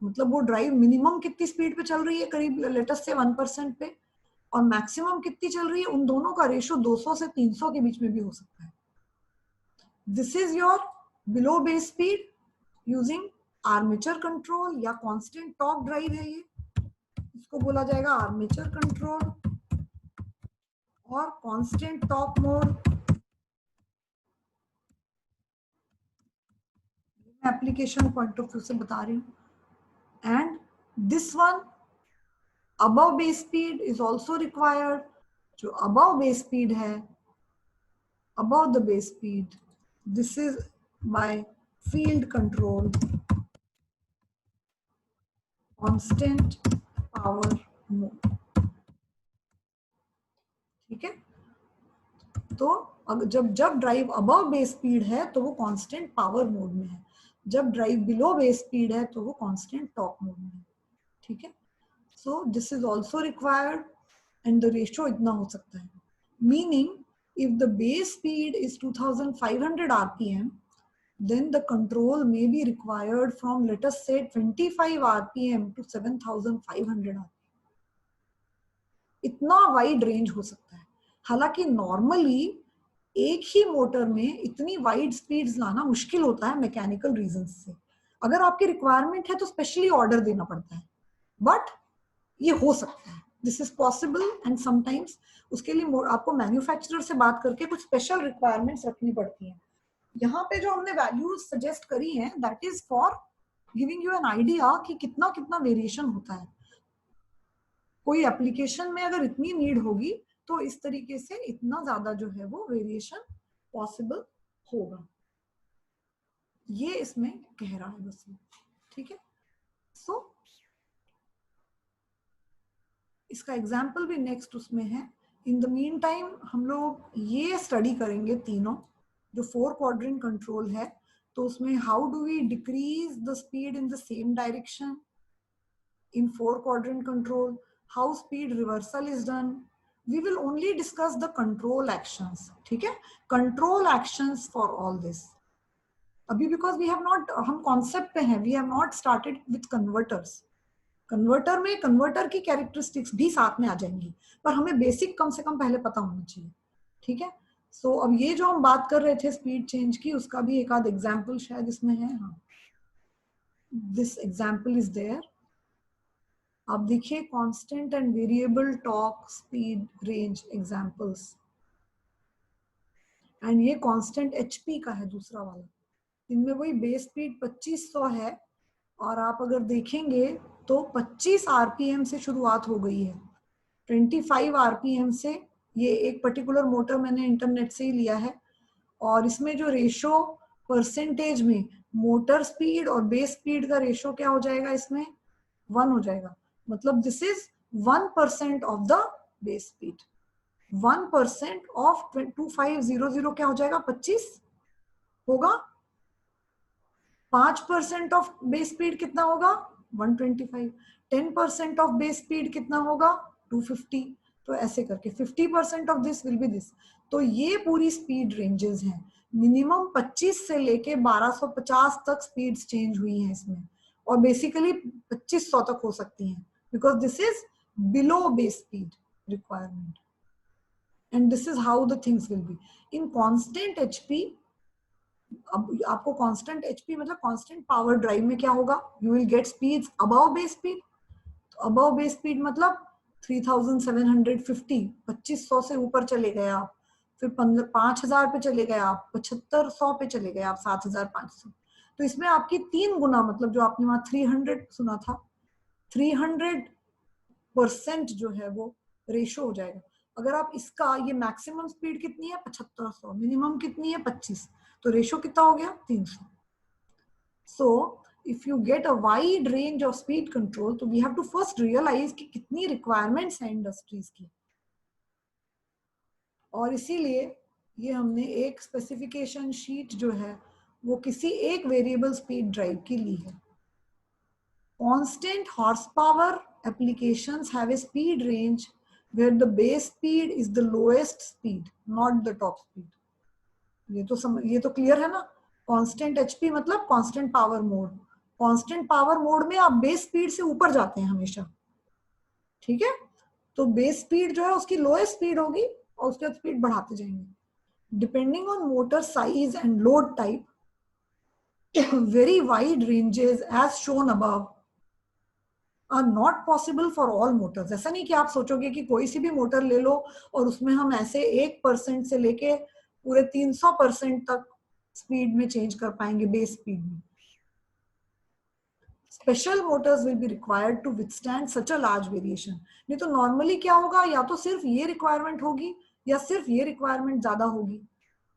मतलब वो ड्राइव मिनिमम कितनी speed पे चल रही है, करीब लेटेस्ट से 1% पे, और मैक्सिमम कितनी चल रही है, उन दोनों का रेशियो 200 से 300 के बीच में भी हो सकता है. This is your below base speed using armature control या कांस्टेंट टॉर्क ड्राइव है ये, इसको बोला जाएगा आर्मेचर कंट्रोल और कांस्टेंट टॉर्क मोड. मैं एप्लीकेशन पॉइंट ऑफ व्यू से बता रही हूँ. And this one above base speed is also required. जो अबव बेस स्पीड है, above the base speed, this is by field control, constant power mode. ठीक है. तो जब ड्राइव अबव बेस स्पीड है तो वो कांस्टेंट पावर मोड में है, जब ड्राइव बिलो बेस स्पीड है तो वो कांस्टेंट टॉर्क मोड में है. ठीक है. So this is also required, and the ratio इतना हो सकता है. Meaning if the base speed is 2500 rpm, then the control may be required from, let us say, 25 rpm to 7500 rpm. इतना wide range हो सकता है. हालांकि नॉर्मली एक ही मोटर में इतनी वाइड स्पीड्स लाना मुश्किल होता है मैकेनिकल रीजंस से. अगर आपकी रिक्वायरमेंट है तो स्पेशली ऑर्डर देना पड़ता है, बट ये हो सकता है. This is possible, and sometimes उसके लिए आपको मैन्युफैक्चरर से बात करके कुछ स्पेशल रिक्वायरमेंट्स रखनी पड़ती हैं. यहाँ पे जो हमने वैल्यूज सजेस्ट करी हैं that is for giving you an idea कि कितना कितना वेरिएशन होता है. कोई एप्लीकेशन में अगर इतनी नीड होगी तो इस तरीके से इतना ज्यादा जो है वो वेरिएशन पॉसिबल होगा. ये इसमें कह रहा है बस. ठीक है. सो इसका एग्जाम्पल भी नेक्स्ट उसमें है. इन द मीन टाइम हम लोग ये स्टडी करेंगे तीनों, जो 4 क्वाड्रेंट कंट्रोल है, तो उसमें how do we decrease the speed in the same direction in 4 quadrant control, how speed reversal is done. We will only discuss the control actions. ठीक है. Control actions for all this. अभी because we have not, हम concept पे हैं, we have not started with converters. Converter में converter की characteristics भी साथ में आ जाएंगी, पर हमें बेसिक कम से कम पहले पता होना चाहिए. ठीक है. सो अब ये जो हम बात कर रहे थे स्पीड चेंज की, उसका भी एक आध एग्जाम्पल शायद इसमें है. हाँ, दिस एग्जाम्पल इज देयर. आप देखिए, constant and variable torque speed range examples. And ये कांस्टेंट एचपी का है दूसरा वाला. इनमें वही बेस स्पीड 2500 है, और आप अगर देखेंगे तो 25 आरपीएम से शुरुआत हो गई है, 25 आरपीएम से. ये एक पर्टिकुलर मोटर मैंने इंटरनेट से ही लिया है, और इसमें जो रेशो परसेंटेज में मोटर स्पीड और बेस स्पीड का रेशो क्या हो जाएगा, इसमें 1 हो जाएगा. मतलब this is 1% of the base speed. 1% of 2500 क्या हो जाएगा, 25 होगा. 5% ऑफ बेस स्पीड कितना होगा, 125. 10% ऑफ बेस स्पीड कितना होगा, 250. तो ऐसे करके 50% of this will be this. तो ये पूरी स्पीड रेंजेस हैं. मिनिमम 25 से लेके 1250 तक स्पीड्स चेंज हुई हैं इसमें, और बेसिकली 2500 तक हो सकती हैं, because this is below base speed requirement. And this is how the things will be in constant HP. अब आपको कांस्टेंट एचपी मतलब कांस्टेंट पावर ड्राइव में क्या होगा, you will get speeds above base speed. Above base speed मतलब 3750, 2500 से ऊपर चले गए आप, फिर 5000 पे चले गए आप, 7500 पे चले गए आप, 7500. तो इसमें आपकी 3 गुना, मतलब जो आपने वहां 300 सुना था, 300% जो है वो रेशो हो जाएगा. अगर आप इसका, ये मैक्सिमम स्पीड कितनी है 7500, मिनिमम कितनी है 25, तो रेशो कितना हो गया 300. सो if you get a wide range of speed control, तो we have to first realize कि कितनी requirements हैं इंडस्ट्रीज की. और इसीलिए ये हमने एक स्पेसिफिकेशन शीट जो है वो किसी एक वेरिएबल स्पीड ड्राइव की ली है. Constant horsepower applications have a speed range where the base speed is the lowest speed, not the top speed. ये तो क्लियर है ना. कांस्टेंट एचपी मतलब constant power mode. Constant power mode में आप base speed से ऊपर जाते हैं हमेशा. ठीक है. तो बेस स्पीड जो है उसकी लोएस्ट स्पीड होगी, और उसके बाद स्पीड बढ़ाते जाएंगे depending on motor size and load type. Very wide ranges as shown above are not possible for all motors. ऐसा नहीं कि आप सोचोगे कि कोई सी भी मोटर ले लो और उसमें हम ऐसे 1% से लेके पूरे 300% तक स्पीड में चेंज कर पाएंगे बेस स्पीड में. Special motors will be required to withstand such a large variation. नहीं तो नॉर्मली क्या होगा, या तो सिर्फ ये रिक्वायरमेंट होगी या सिर्फ ये रिक्वायरमेंट ज्यादा होगी.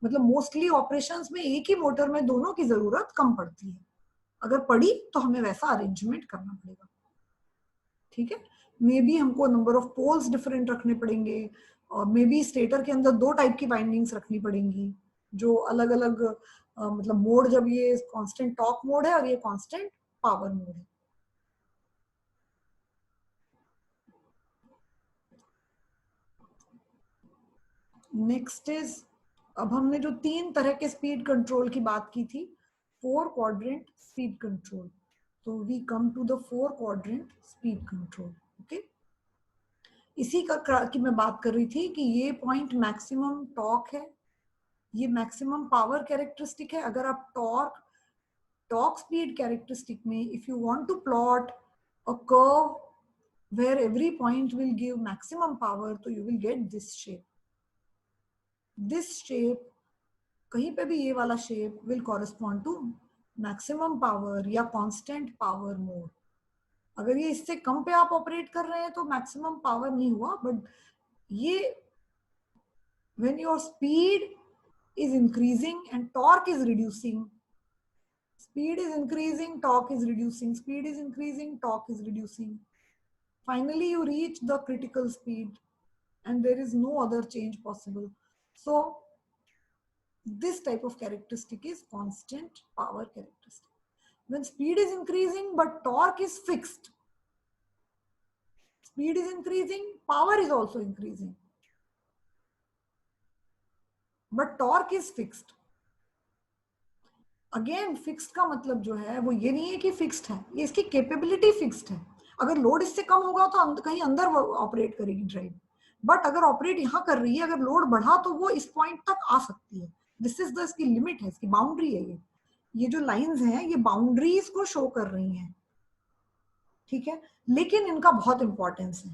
मतलब मोस्टली ऑपरेशंस में एक ही मोटर में दोनों की जरूरत कम पड़ती है. अगर पड़ी तो हमें वैसा अरेंजमेंट करना पड़ेगा. ठीक है. मे बी हमको नंबर ऑफ पोल्स डिफरेंट रखने पड़ेंगे, और मे बी स्टेटर के अंदर 2 टाइप की वाइंडिंग्स रखनी पड़ेंगी जो अलग अलग, मतलब मोड, जब ये कांस्टेंट टॉर्क मोड है और ये कांस्टेंट पावर मोड है. नेक्स्ट इज, अब हमने जो 3 तरह के स्पीड कंट्रोल की बात की थी, 4 क्वाड्रेंट स्पीड कंट्रोल. तो we come to the 4 quadrant speed control. Okay. इसी का की मैं बात कर रही थी कि ये पॉइंट मैक्सिमम टॉर्क है, ये मैक्सिमम पावर कैरेक्टरिस्टिक है. अगर आप टॉर्क स्पीड कैरेक्टरिस्टिक में if you want to plot a curve where every point will give maximum power, तो you will get this shape. This shape, कहीं पे भी ये वाला shape will correspond to maximum power या constant power mode. अगर ये इससे कम पे आप ऑपरेट कर रहे हैं तो मैक्सिमम पावर नहीं हुआ, बट ये when your speed is increasing and torque is reducing, speed is increasing, torque is reducing, speed is increasing, torque is reducing, finally you reach the critical speed and there is no other change possible. So this type of characteristic is constant power characteristic. When speed is increasing but torque is fixed, speed is increasing, power is also increasing, but torque is fixed. Again fixed का मतलब जो है वो ये नहीं है कि fixed है, ये इसकी कैपेबिलिटी फिक्स्ड है। अगर लोड इससे कम होगा तो कहीं अंदर ऑपरेट करेगी ड्राइव, बट अगर ऑपरेट यहाँ कर रही है, अगर लोड बढ़ा तो वो इस पॉइंट तक आ सकती है। दिस इज द इसकी लिमिट है, इसकी बाउंड्री है। ये जो लाइंस हैं ये बाउंड्रीज को शो कर रही हैं, ठीक है। लेकिन इनका बहुत इंपॉर्टेंस है।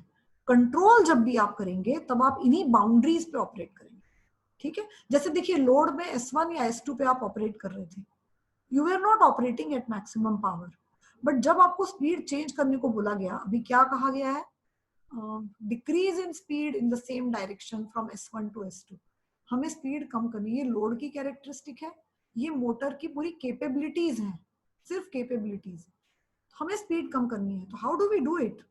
कंट्रोल जब भी आप करेंगे तब आप इन्हीं बाउंड्रीज पे ऑपरेट करेंगे, ठीक है। जैसे देखिए लोड में S1 या S2 पे आप ऑपरेट कर रहे थे, you are not operating at maximum power, but जब आपको स्पीड चेंज करने को बोला गया, अभी क्या कहा गया है, decrease in speed in the same direction from S1 to S2। हमें स्पीड कम करनी है, लोड की कैरेक्टरिस्टिक है, ये मोटर की पूरी कैपेबिलिटीज हैं, सिर्फ कैपेबिलिटीज। हमें स्पीड कम करनी है, तो how do we do it?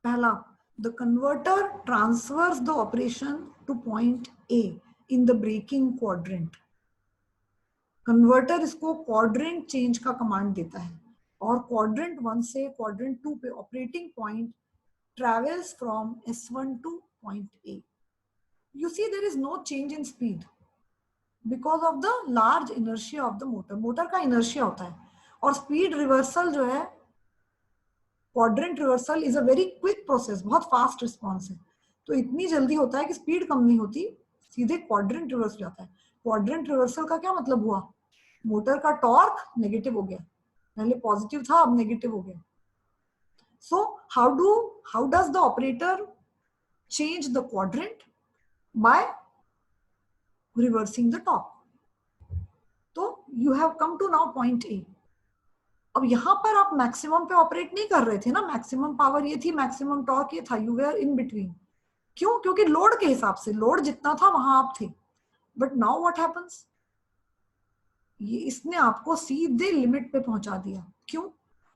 पहला, the converter transfers the operation to point A in the braking quadrant. Converter इसको क्वाड्रेंट चेंज का कमांड देता है, और क्वाड्रेंट 1 से क्वाड्रेंट 2 पे operating point travels from S1 to point A. You see there is no change in speed because of the large inertia of the motor. Motor का inertia होता है, और speed reversal जो है, quadrant reversal is a very quick process, बहुत fast response है, तो इतनी जल्दी होता है कि speed कम नहीं होती, सीधे quadrant reverse जाता है। quadrant reversal का क्या मतलब हुआ? मोटर का टॉर्क नेगेटिव हो गया, पहले पॉजिटिव था अब नेगेटिव हो गया। So how does the operator change the quadrant? By reversing the torque. तो you have come to now point A. अब यहां पर आप मैक्सिमम पे ऑपरेट नहीं कर रहे थे ना, मैक्सिमम पावर ये थी, मैक्सिमम टॉर्क ये था, यू वेयर इन बिटवीन। क्यों? क्योंकि लोड के हिसाब से, लोड जितना था वहां आप थे। बट नाउ व्हाट हैपेंस, ये इसने आपको सीधे लिमिट पे पहुंचा दिया। क्यों?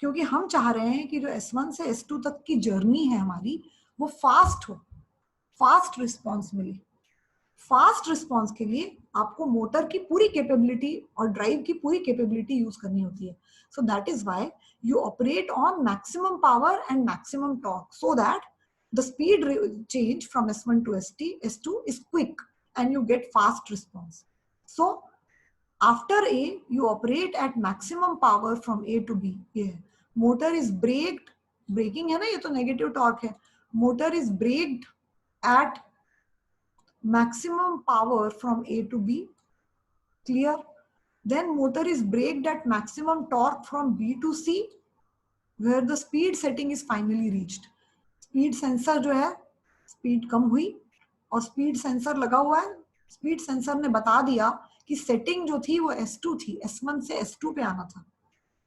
क्योंकि हम चाह रहे हैं कि जो S1 से S2 तक की जर्नी है हमारी, वो फास्ट हो, फास्ट रिस्पॉन्स मिले। फास्ट रिस्पॉन्स के लिए आपको मोटर की पूरी कैपेबिलिटी और ड्राइव की पूरी कैपेबिलिटी यूज करनी होती है। So that is why you operate on maximum power and maximum torque, so that the speed change from S1 to S2 is quick and you get fast response. So after A you operate at maximum power from A to B. Yeah. Motor is braked, braking है ना, ये तो negative torque है, motor is braked at maximum power from A to B. Clear? Then motor is braked at maximum torque from B to C, where the speed setting is finally reached. Speed sensor जो है, speed कम हुई और speed sensor लगा हुआ है, speed sensor ने बता दिया कि setting जो थी वो S2 थी, S1 से S2 पे आना था।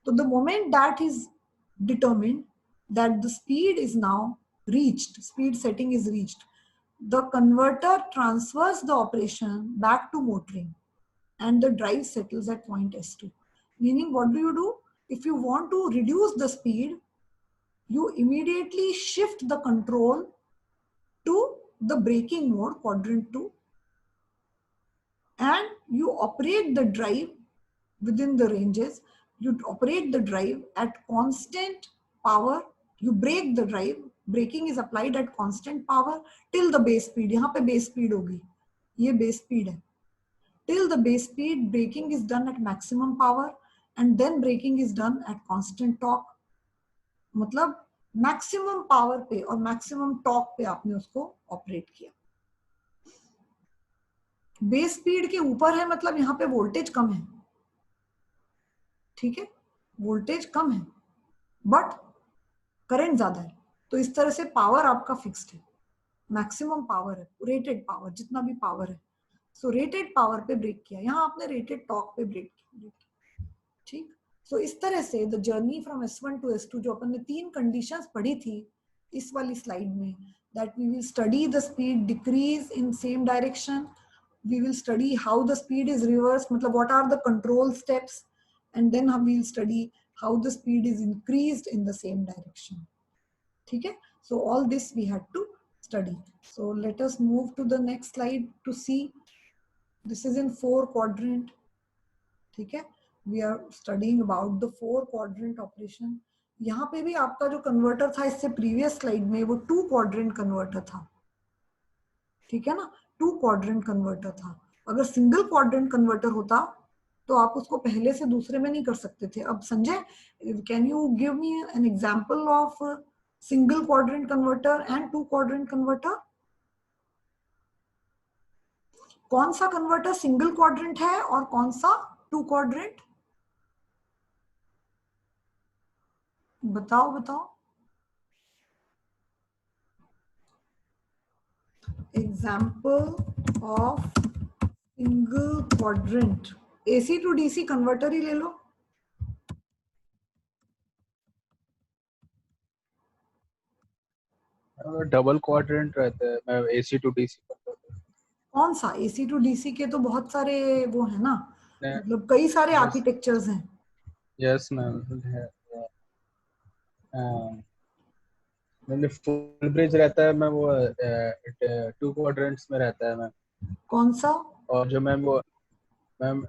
तो the moment that is determined that the speed is now reached, speed setting is reached, the converter transfers the operation back to motoring and the drive settles at point S2. Meaning, what do? If you want to reduce the speed, you immediately shift the control to the braking mode, quadrant 2, and you operate the drive within the ranges. You operate the drive at constant power, you brake the drive, braking is applied at constant power till the base speed. यहाँ पे base speed होगी, ये base speed है, till the base speed braking is done at maximum power and then braking is done at constant torque. मतलब maximum power पे और maximum torque पे आपने उसको ऑपरेट किया। बेस स्पीड के ऊपर है मतलब यहाँ पे वोल्टेज कम है, ठीक है, वोल्टेज कम है बट करंट ज्यादा है, तो इस तरह से पावर आपका फिक्स्ड है, मैक्सिमम पावर है, रेटेड पावर जितना भी पावर है। सो रेटेड पावर पे ब्रेक किया, यहाँ आपने रेटेड टॉर्क पे ब्रेक किया, ठीक। सो इस तरह से the journey from S1 to S2 जो अपन ने 3 कंडीशंस पढ़ी थी इस वाली स्लाइड में, that we will study the speed decrease in same direction, we will study how the speed is reverse, मतलब what are the control steps, and then we will study how the speed is increased in the same direction. ठीक है, so all this we had to study. So let us move to the next slide to see. This is in 4 quadrant. ठीक है, we are studying about the 4 quadrant operation. यहाँ पे भी आपका जो converter था इससे प्रीवियस स्लाइड में वो 2 quadrant कन्वर्टर था, ठीक है ना, 2 quadrant कन्वर्टर था। अगर सिंगल क्वाड्रेंट कन्वर्टर होता तो आप उसको पहले से दूसरे में नहीं कर सकते थे। अब Sanjay, can you give me an example of single quadrant converter and two quadrant converter? कौन सा कन्वर्टर सिंगल क्वाड्रेंट है और कौन सा टू क्वाड्रेंट? बताओ बताओ। Example of single quadrant, AC to DC converter ही ले लो। डबल क्वाड्रेंट रहता है, मैं AC to DC कौन सा? एसी टू डीसी के तो बहुत सारे वो है ना, ने मतलब कई सारे यस आर्किटेक्चर्स हैं। यस मैम है। मैंने फुल ब्रिज रहता है मैं वो 2 क्वाड्रेंट्स में रहता है मैम। कौन सा? और जो मैम वो ma'am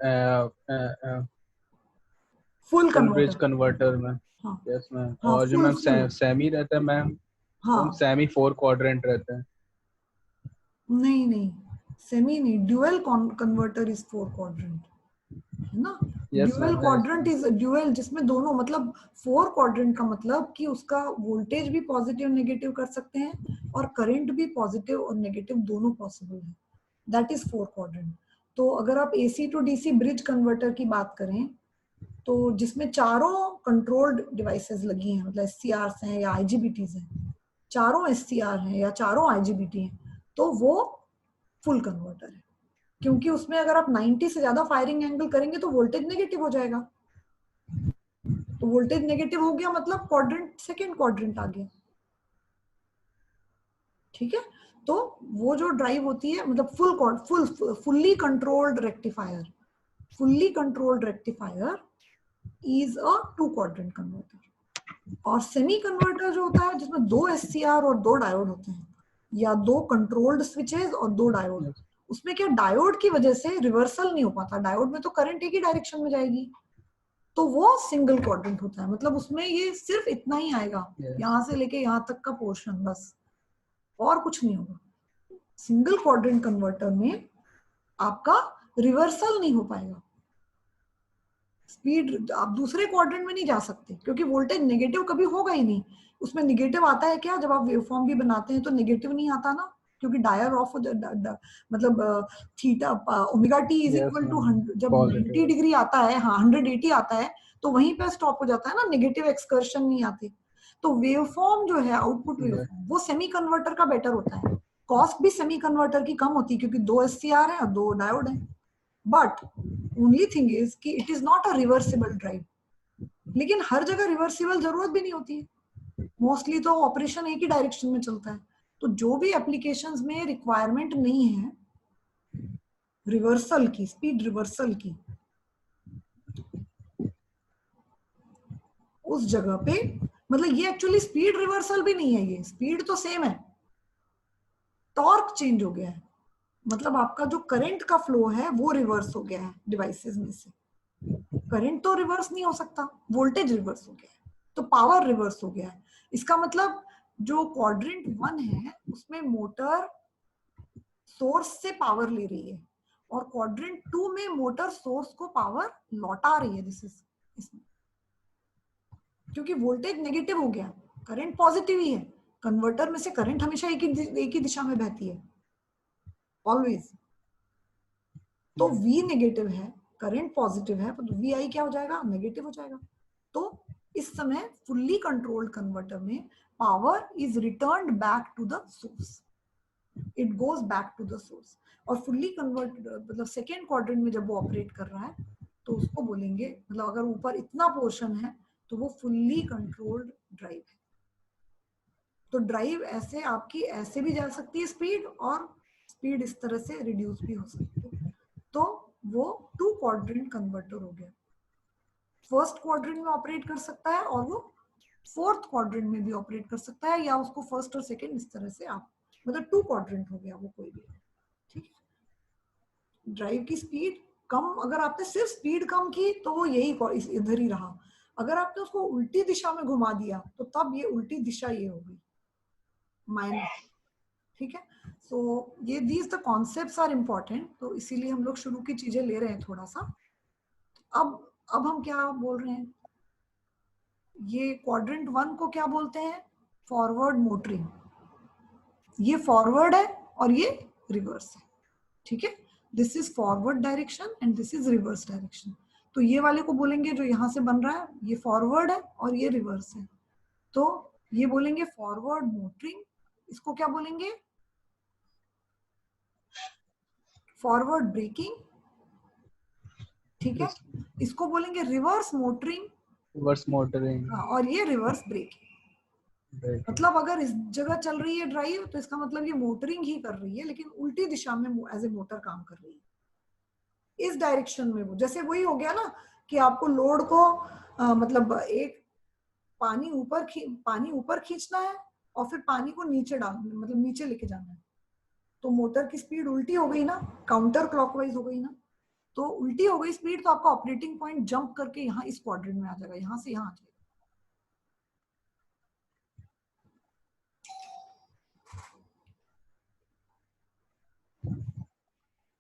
full full bridge converter. Converter में। हाँ यस मैम। हाँ, और जो फुल मैम फुल। सेमी रहता है मैम, मैम हाँ, सेमी 4 क्वाड्रेंट रहता है। नहीं नहीं, सेमी नहीं, dual converter is four quadrant, है ना। Yes dual ma'am yes quadrant ma'am. Is dual, जिसमें दोनों, मतलब फोर क्वाड्रेंट का मतलब कि उसका वोल्टेज भी पॉजिटिव नेगेटिव कर सकते हैं और करंट भी पॉजिटिव और नेगेटिव दोनों पॉसिबल है। That is four quadrant. तो अगर आप AC to DC bridge converter की बात करें, तो जिसमें चारों कंट्रोल्ड डिवाइसेस लगी हैं, मतलब एससीआर हैं या आईजीबीटीज हैं, चारों एससीआर हैं या चारों आईजीबीटी हैं, तो वो फुल कन्वर्टर है। क्योंकि उसमें अगर आप 90 से ज्यादा फायरिंग एंगल करेंगे तो वोल्टेज नेगेटिव हो जाएगा। तो वोल्टेज नेगेटिव हो गया मतलब क्वाड्रेंट, सेकेंड क्वाड्रेंट आ गया। ठीक है। तो वो जो ड्राइव होती है, मतलब fully controlled rectifier, fully controlled rectifier is a two quadrant converter. और सेमी कन्वर्टर जो होता है, जिसमें दो एससीआर और दो डायोड होते हैं, या दो कंट्रोल्ड स्विचेस और दो डायोड, उसमें क्या डायोड की वजह से रिवर्सल नहीं हो पाता, डायोड में तो करंट एक ही डायरेक्शन में जाएगी, तो वो सिंगल क्वाड्रेंट होता है। मतलब उसमें ये सिर्फ इतना ही आएगा, यस यहां से लेके यहां तक का पोर्शन, बस, और कुछ नहीं होगा। सिंगल क्वाड्रेंट कन्वर्टर में आपका रिवर्सल नहीं हो पाएगा, स्पीड आप दूसरे क्वाड्रेंट में नहीं जा सकते, क्योंकि वोल्टेज नेगेटिव कभी होगा ही नहीं। उसमें नेगेटिव आता है क्या? जब आप वेवफॉर्म भी बनाते हैं तो नेगेटिव नहीं आता ना, क्योंकि डायर ऑफ हो मतलब theta omega T is yes equal to ma'am 100, जब 90 पॉजिटिव। डिग्री आता है, हाँ 180 आता है, तो वहीं पे स्टॉप हो जाता है ना, नेगेटिव एक्सकर्शन नहीं आते। तो वेवफॉर्म जो है, आउटपुट वेवफॉर्म, वो सेमी कन्वर्टर का बेटर होता है। कॉस्ट भी सेमी कन्वर्टर की कम होती है, क्योंकि दो एससीआर है और दो डायोड है। बट ओनली थिंग इज कि it is not a reversible drive. लेकिन हर जगह रिवर्सिबल जरूरत भी नहीं होती है, मोस्टली तो ऑपरेशन एक ही डायरेक्शन में चलता है। तो जो भी एप्लीकेशंस में रिक्वायरमेंट नहीं है रिवर्सल की, स्पीड रिवर्सल की, उस जगह पे, मतलब ये एक्चुअली स्पीड रिवर्सल भी नहीं है, ये स्पीड तो सेम है, टॉर्क चेंज हो गया है। मतलब आपका जो करंट का फ्लो है वो रिवर्स हो गया है डिवाइसेस में से। करंट तो रिवर्स नहीं हो सकता, वोल्टेज रिवर्स हो गया है, तो पावर रिवर्स हो गया है। इसका मतलब जो क्वाड्रेंट 1 है उसमें मोटर सोर्स से पावर ले रही है, और क्वाड्रेंट 2 में मोटर सोर्स को पावर लौटा रही है। दिस इज इसमें, क्योंकि वोल्टेज नेगेटिव हो गया, करंट पॉजिटिव ही है। कन्वर्टर में से करंट हमेशा एक ही दिशा में बहती है, ऑलवेज। तो V नेगेटिव है, करंट पॉजिटिव है, तो वी आई क्या हो जाएगा? नेगेटिव हो जाएगा। तो इस समय फुल्ली कंट्रोल्ड कन्वर्टर में power is returned back to the source, it goes back to the source. और फुल्ली कन्वर्ट, मतलब सेकेंड क्वाड्रेंट में जब वो ऑपरेट कर रहा है, तो उसको बोलेंगे, मतलब अगर ऊपर इतना पोर्शन है तो वो फुल्ली कंट्रोल्ड ड्राइव है। तो ड्राइव ऐसे आपकी ऐसे भी जा सकती है स्पीड, और स्पीड इस तरह से रिड्यूस भी हो सकती है। तो वो टू क्वाड्रेंट कन्वर्टर हो गया, फर्स्ट क्वाड्रेंट में ऑपरेट कर सकता है और वो फोर्थ क्वाड्रेंट में भी ऑपरेट कर सकता है, या उसको फर्स्ट और सेकंड इस तरह से आप, मतलब टू क्वाड्रेंट हो गया वो कोई भी। ठीक है। ड्राइव की स्पीड कम, अगर आपने सिर्फ स्पीड कम की तो वो यही इधर ही रहा। अगर आपने उसको उल्टी दिशा में घुमा दिया तो तब ये उल्टी दिशा ये हो गई, माइनस। ठीक है। सो ये these the concepts are important, तो इसीलिए हम लोग शुरू की चीजें ले रहे हैं थोड़ा सा। अब हम क्या बोल रहे हैं, ये क्वाड्रेंट 1 को क्या बोलते हैं, फॉरवर्ड मोटरिंग। ये फॉरवर्ड है और ये रिवर्स है, ठीक है। This is forward direction and this is reverse direction. तो ये वाले को बोलेंगे जो यहां से बन रहा है, ये फॉरवर्ड है और ये रिवर्स है, तो ये बोलेंगे फॉरवर्ड मोटरिंग। इसको क्या बोलेंगे, फॉरवर्ड ब्रेकिंग, ठीक है। इसको बोलेंगे रिवर्स मोटरिंग, रिवर्स मोटरिंग। और ये रिवर्स ब्रेकिंग। मतलब अगर इस जगह चल रही है ड्राइव तो इसका मतलब ये मोटरिंग ही कर रही है, लेकिन उल्टी दिशा में एज ए मोटर काम कर रही है इस डायरेक्शन में। वो जैसे वही हो गया ना कि आपको लोड को मतलब एक पानी ऊपर खींचना है और फिर पानी को नीचे डालना, मतलब नीचे लेके जाना है, तो मोटर की स्पीड उल्टी हो गई ना, काउंटर क्लॉकवाइज हो गई ना। तो उल्टी हो गई स्पीड तो आपका ऑपरेटिंग पॉइंट जंप करके यहाँ इस क्वाड्रेंट में आ जाएगा, यहाँ से यहाँ आ जाएगा।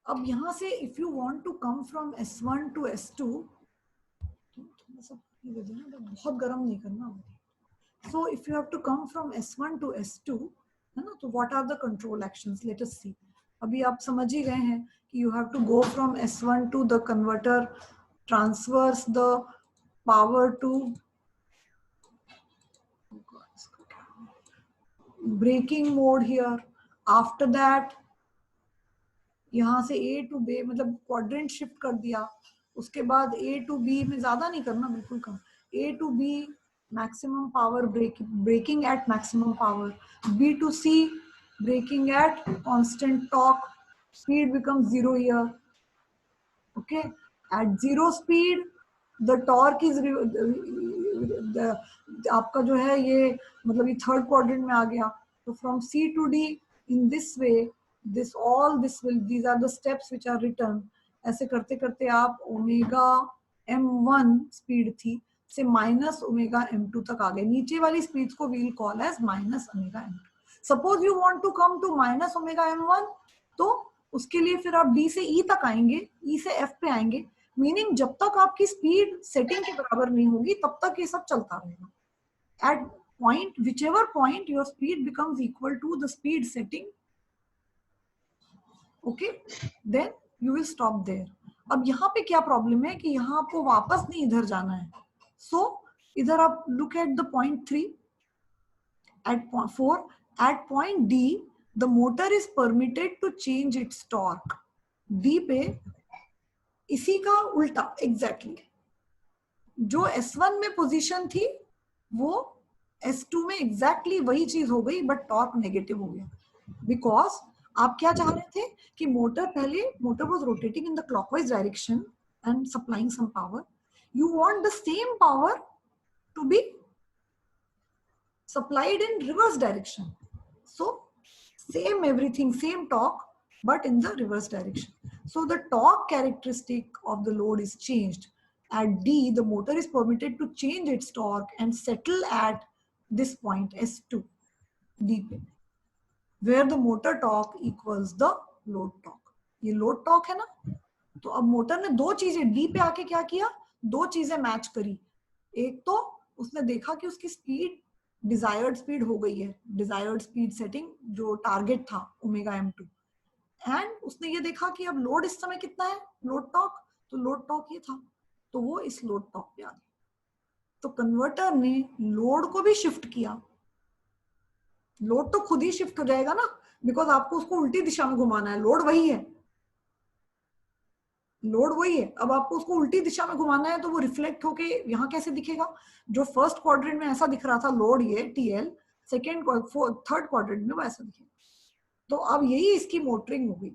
अब यहाँ से if you want to come from S1 to S2, थोड़ा सा बहुत गर्म नहीं करना। So if you have to come from S1 to S2, है ना, तो what are the control actions? Let us see. अभी आप समझ ही गए हैं कि you have to go from S1 to the converter, transfers the power to braking mode here. After that यहाँ से A to B मतलब क्वाड्रेंट शिफ्ट कर दिया, उसके बाद A to B में ज्यादा नहीं करना, बिल्कुल कम, A to B maximum power braking at maximum power, B to C braking at constant torque, speed becomes 0 here, okay. At 0 speed the torque is आपका जो है ये मतलब ये थर्ड क्वाड्रेंट में आ गया। तो from C to D in this way, these are the steps which are written। ऐसे करते करते आप ओमेगा m1 स्पीड थी से माइनस ओमेगा m2 तक आ गए। नीचे वाली स्पीड्स को we'll call as minus omega m2। Suppose you want to come to minus omega m1, तो उसके लिए फिर आप D से E तक आएंगे, E से F पे आएंगे, मीनिंग जब तक आपकी स्पीड सेटिंग के बराबर नहीं होगी तब तक ये सब चलता रहेगा। at whichever point your speed becomes equal to the speed setting, okay, then you will stop there। अब यहाँ पे क्या प्रॉब्लम है कि यहाँ आपको वापस नहीं इधर जाना है, so इधर आप look at the point 3, at point 4, at point D the motor is permitted to change its torque। D पे इसी का उल्टा एग्जैक्टली जो S1 में पोजीशन थी वो S2 में एग्जैक्टली वही चीज हो गई, बट टॉर्क नेगेटिव हो गया। बिकॉज आप क्या चाह रहे थे कि motor was rotating in the clockwise direction and supplying some power, you want the same power to be supplied in reverse direction, so same everything, same torque but in the reverse direction, so the torque characteristic of the load is changed। At D the motor is permitted to change its torque and settle at this point S2 D पे, where the motor torque equals the load torque। ये load torque है ना, तो अब motor ने दो चीजें D पे आके क्या किया, दो चीजें मैच करी। एक तो उसने देखा कि उसकी स्पीड डिजायर्ड स्पीड हो गई है, डिजायर्ड स्पीड सेटिंग जो टारगेट था ओमेगा m2, एंड उसने ये देखा कि अब लोड इस समय कितना है, लोड टॉर्क, तो लोड टॉर्क ये था, तो वो इस लोड टॉर्क पे आ गया। तो कन्वर्टर ने लोड को भी शिफ्ट किया, लोड तो खुद ही शिफ्ट हो जाएगा ना, बिकॉज आपको उसको उल्टी दिशा में घुमाना है, लोड वही है, लोड वही है, अब आपको उसको उल्टी दिशा में घुमाना है, तो वो रिफ्लेक्ट होके यहाँ कैसे दिखेगा, जो फर्स्ट क्वाड्रेंट में ऐसा दिख रहा था लोड ये TL, थर्ड क्वाड्रेंट में वो ऐसा दिखेगा। तो अब यही इसकी मोटरिंग हो गई,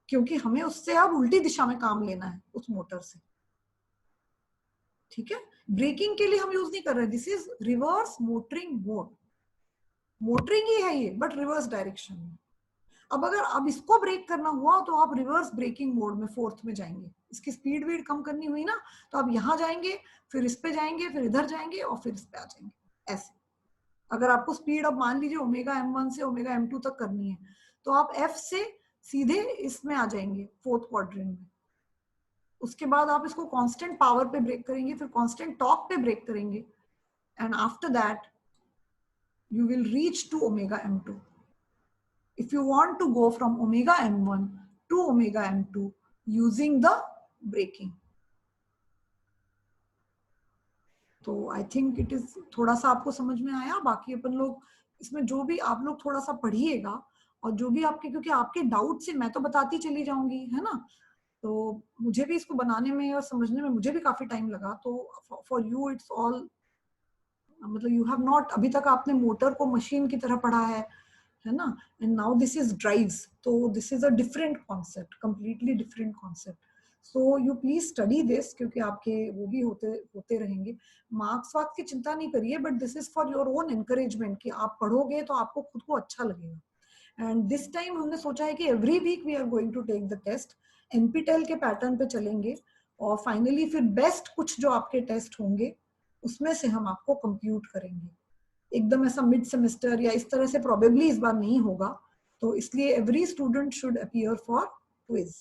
क्योंकि हमें उससे अब उल्टी दिशा में काम लेना है उस मोटर से, ठीक है। ब्रेकिंग के लिए हम यूज नहीं कर रहे, this is reverse motoring mode, motoring ही है ये बट रिवर्स डायरेक्शन में। अब अगर अब इसको ब्रेक करना हुआ तो आप रिवर्स ब्रेकिंग मोड में फोर्थ में जाएंगे, इसकी स्पीड वीड कम करनी हुई ना, तो आप यहाँ जाएंगे, फिर इस पे जाएंगे, फिर इधर जाएंगे और फिर इस पे आ जाएंगे, ऐसे। अगर आपको स्पीड अब मान लीजिए ओमेगा m1 से ओमेगा m2 तक करनी है, तो आप F से सीधे इसमें आ जाएंगे फोर्थ क्वाड्रेंट में, उसके बाद आप इसको कांस्टेंट पावर पे ब्रेक करेंगे, फिर कांस्टेंट टॉर्क पे ब्रेक करेंगे, and after that you will reach to omega m2. If you want to go from omega m1 to omega m2 using the braking. तो आई थिंक इट इज थोड़ा सा आपको समझ में आया। बाकी अपन लोग इसमें जो भी आप लोग थोड़ा सा पढ़िएगा, और जो भी आपके, क्योंकि आपके डाउट से मैं तो बताती चली जाऊंगी, है ना, तो मुझे भी इसको बनाने में और समझने में मुझे भी काफी टाइम लगा। तो फॉर यू इट्स ऑल, मतलब यू हैव नॉट, अभी तक आपने मोटर को मशीन की तरह पढ़ा है ना, and now this is drives, तो this is a different concept, completely different concept. So you please study this, क्योंकि आपके वो भी होते रहेंगे। मार्क्स वार्क्स की चिंता नहीं करिए, but this is for your own encouragement, कि आप पढ़ोगे तो आपको खुद को अच्छा लगेगा। एंड दिस टाइम हमने सोचा है कि every week we are going to take the test, NPTEL के पैटर्न पे चलेंगे, और फाइनली फिर बेस्ट कुछ जो आपके टेस्ट होंगे उसमें से हम आपको कंप्यूट करेंगे। एकदम ऐसा मिड सेमेस्टर या इस तरह से प्रोबेबली इस बार नहीं होगा, तो इसलिए every student should appear for quiz.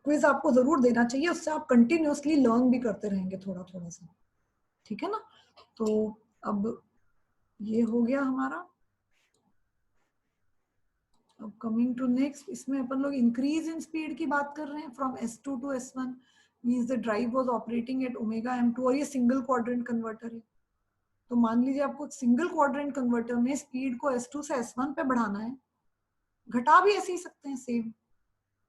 Quiz आपको जरूर देना चाहिए, उससे आप कंटिन्यूअसली लर्न भी करते रहेंगे थोड़ा थोड़ा सा, ठीक है ना। तो अब ये हो गया हमारा। अब कमिंग टू नेक्स्ट, इसमें अपन लोग इंक्रीज इन स्पीड की बात कर रहे हैं, from S2 to S1 means the drive was operating eight omega m2, और ये सिंगल क्वाड्रेंट कन्वर्टर है। तो मान लीजिए आपको सिंगल क्वाड्रेंट कन्वर्टर में स्पीड को S2 से S1 पे बढ़ाना है, घटा भी ऐसे ही सकते हैं, सेम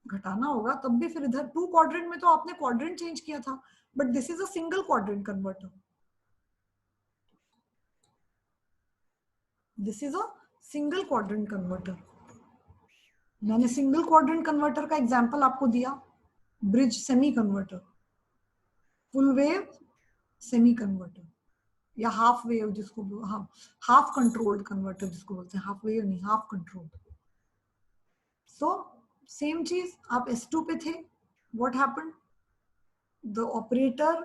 घटाना होगा तब भी। फिर इधर टू क्वाड्रेंट में तो आपने क्वाड्रेंट चेंज किया था, but this is a single quadrant converter, this is a single quadrant converter. मैंने सिंगल क्वाड्रेंट कन्वर्टर का एग्जांपल आपको दिया, bridge semi converter, full wave semi converter, या हाफ वेव जिसको, हाफ कंट्रोल्ड कन्वर्टर जिसको बोलते हैं, हाफ वेव नहीं, हाफ कंट्रोल्ड। सो सेम चीज, आप S2 पे थे, what happened, the operator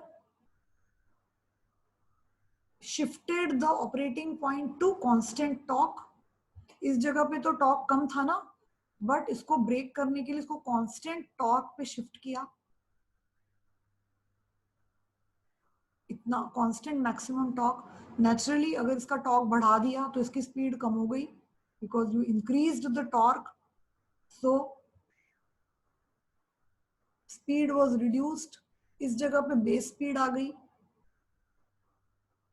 shifted the operating point to constant torque. इस जगह पे तो टॉर्क कम था ना, बट इसको ब्रेक करने के लिए इसको कांस्टेंट टॉर्क पे शिफ्ट किया, इतना कांस्टेंट मैक्सिमम टॉर्क। नेचुरली अगर इसका टॉर्क बढ़ा दिया तो इसकी स्पीड कम हो गई, because you increased the torque, so speed was reduced. इस जगह पे बेस स्पीड आ गई,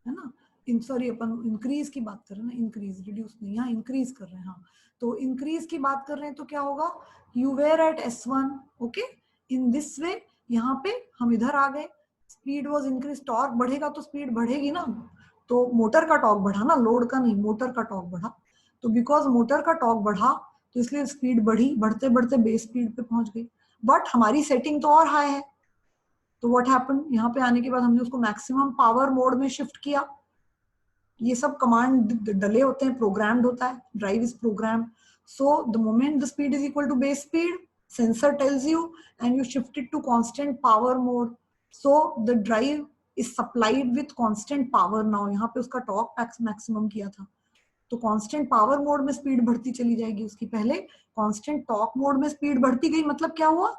है ना, सॉरी अपन इंक्रीज की बात कर रहे हैं ना, इंक्रीज, रिड्यूस नहीं, यहाँ इंक्रीज कर रहे हैं। हाँ, तो इंक्रीज की बात कर रहे हैं तो क्या होगा, you were at S1, okay, in this way, यहाँ पे हम इधर आ गए, स्पीड वाज इंक्रीज, टॉर्क बढ़ेगा तो स्पीड बढ़ेगी ना, तो मोटर का टॉर्क बढ़ा ना, लोड का नहीं, मोटर का टॉर्क बढ़ा। तो बिकॉज मोटर का टॉर्क बढ़ा तो इसलिए स्पीड बढ़ी, बढ़ते बढ़ते बेस स्पीड पे पहुंच गई, बट हमारी सेटिंग तो और हाई है। तो व्हाट हैपेंड, यहाँ पे आने के बाद हमने उसको मैक्सिमम पावर मोड में शिफ्ट किया। ये सब कमांड डले होते हैं, प्रोग्राम्ड होता है, drive is program. So the moment the speed is equal to base speed, sensor tells you and you shift it to constant power mode, so the drive is supplied with constant power now। यहाँ पे उसका torque maximum किया था, तो constant power mode में speed बढ़ती चली जाएगी उसकी, पहले कांस्टेंट टॉर्क मोड में स्पीड बढ़ती गई, मतलब क्या हुआ,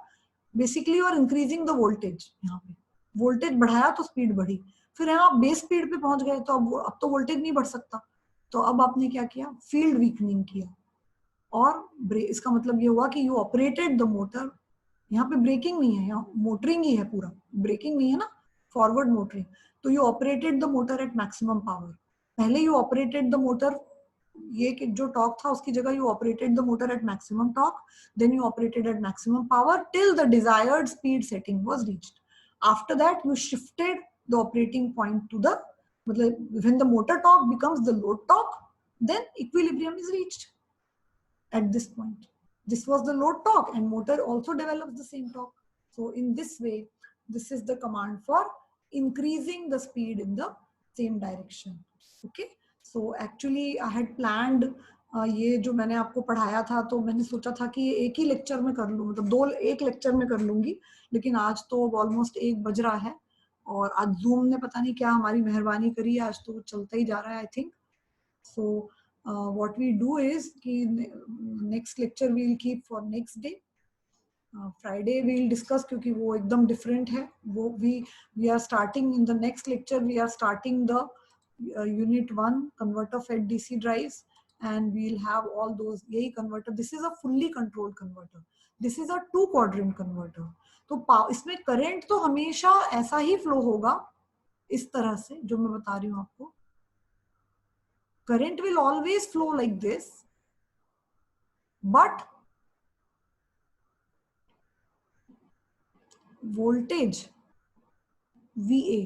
basically you are increasing the voltage. यहाँ पे वोल्टेज बढ़ाया तो स्पीड बढ़ी, फिर यहाँ आप बेस स्पीड पे पहुंच गए, तो अब तो वोल्टेज नहीं बढ़ सकता, तो अब आपने क्या किया, फील्ड वीकनिंग किया, और इसका मतलब ये हुआ कि यू ऑपरेटेड द मोटर, यहाँ पे ब्रेकिंग नहीं है, यहाँ मोटरिंग ही है पूरा, ब्रेकिंग नहीं है ना, फॉरवर्ड मोटरिंग। तो you operated the motor at maximum power, पहले यू ऑपरेटेड द मोटर, ये जो टॉर्क था उसकी जगह you operated the motor at maximum torque, then you operated at maximum power till the desired speed setting was reached. After that you shifted the operating point to the, मतलब when the motor torque becomes the load torque, then equilibrium is reached at this point. This was the load torque, and motor also develops the same torque. So in this way, this is the command for increasing the speed in the same direction. Okay, so actually I had planned ये जो मैंने आपको पढ़ाया था, तो मैंने सोचा था कि ये एक ही लेक्चर में कर लूँ, मतलब एक लेक्चर में कर लूंगी, लेकिन आज तो ऑलमोस्ट 1 बज रहा है, और आज जूम ने पता नहीं क्या हमारी मेहरबानी करी है, आज तो चलता ही जा रहा है I think. So what we do is कि next lecture we will keep for next day, Friday we'll discuss, क्योंकि वो एकदम डिफरेंट है. वो we are starting in the next lecture, we are starting the unit 1 converter fed DC drives, and we'll have all those. यही converter, this is a fully controlled converter, this is a 2 quadrant converter. तो इसमें current तो हमेशा ऐसा ही flow होगा, इस तरह से जो मैं बता रही हूँ आपको. Current will always flow like this, but voltage VA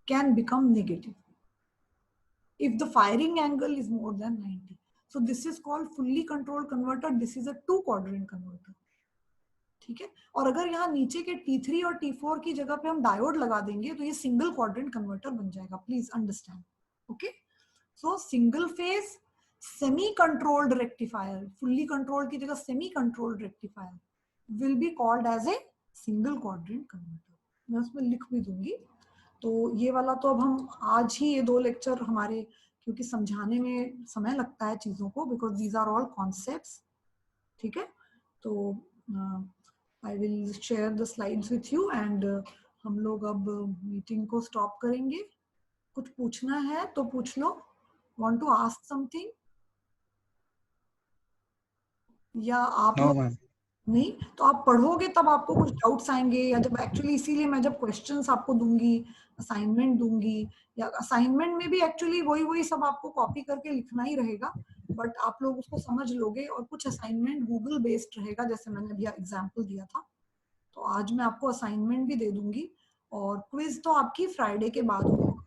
can become negative if the firing angle is more than 90. So this is called fully controlled converter. This is a 2 quadrant converter. ठीक है. और अगर यहाँ नीचे के T3 और T4 की जगह पे हम डायोड लगा देंगे तो ये सिंगल क्वाड्रेंट कन्वर्टर बन जाएगा. Please understand. Okay. So single phase semi controlled rectifier, fully controlled की जगह semi controlled rectifier will be called as a single quadrant converter. मैं उसमें लिख भी दूंगी. तो ये वाला तो अब हम आज ही ये 2 लेक्चर हमारे, क्योंकि समझाने में समय लगता है चीजों को, because these are all concepts. ठीक है. तो I will share the slides with you, and हम लोग अब मीटिंग को स्टॉप करेंगे. कुछ पूछना है तो पूछ लो. Want to ask something? या आप नो लोग मैम. नहीं, तो आप पढ़ोगे तब आपको कुछ डाउट्स आएंगे, या जब एक्चुअली, इसीलिए मैं जब क्वेश्चंस आपको दूंगी, असाइनमेंट दूंगी, या असाइनमेंट में भी एक्चुअली वही सब आपको कॉपी करके लिखना ही रहेगा, बट आप लोग उसको समझ लोगे. और कुछ असाइनमेंट गूगल बेस्ड रहेगा, जैसे मैंने अभी एग्जांपल दिया था. तो आज मैं आपको असाइनमेंट भी दे दूंगी, और क्विज तो आपकी फ्राइडे के बाद होगी.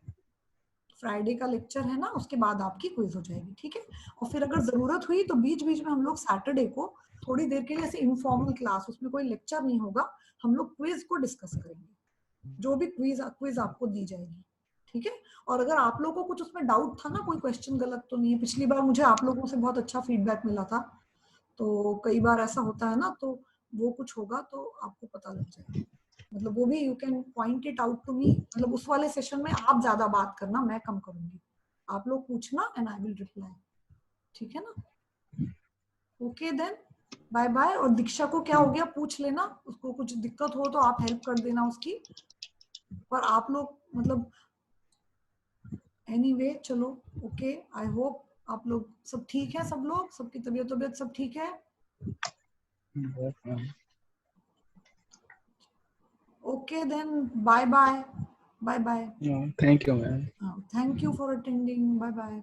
फ्राइडे का लेक्चर है ना, उसके बाद आपकी क्विज हो जाएगी. ठीक है. और फिर अगर जरूरत हुई तो बीच बीच में हम लोग सैटरडे को थोड़ी देर के लिए ऐसे इनफॉर्मल क्लास, उसमें कोई लेक्चर नहीं होगा, हम लोग क्विज को डिस्कस करेंगे, जो भी क्विज आपको दी जाएगी. ठीक है. और अगर आप लोगों को कुछ उसमें डाउट था ना, कोई क्वेश्चन गलत तो नहीं है, पिछली बार मुझे आप लोगों से बहुत अच्छा फीडबैक मिला था, तो कई बार ऐसा होता है ना, तो वो कुछ होगा तो आपको पता लग जाएगा. मतलब वो भी you can point it out to me. मतलब उस वाले सेशन में आप ज्यादा बात करना, मैं कम करूंगी. आप लोग पूछना एंड आई विल रिप्लाई. ठीक है ना. Okay then, bye bye. और दीक्षा को क्या हो गया पूछ लेना, उसको कुछ दिक्कत हो तो आप हेल्प कर देना उसकी. पर आप लोग मतलब एनीवे चलो. ओके. आई होप आप लोग सब ठीक है, सब लोग, सबकी तबीयत सब ठीक है. Okay then, bye bye. Bye bye. No, thank you, ma'am. Thank you for attending. Bye bye.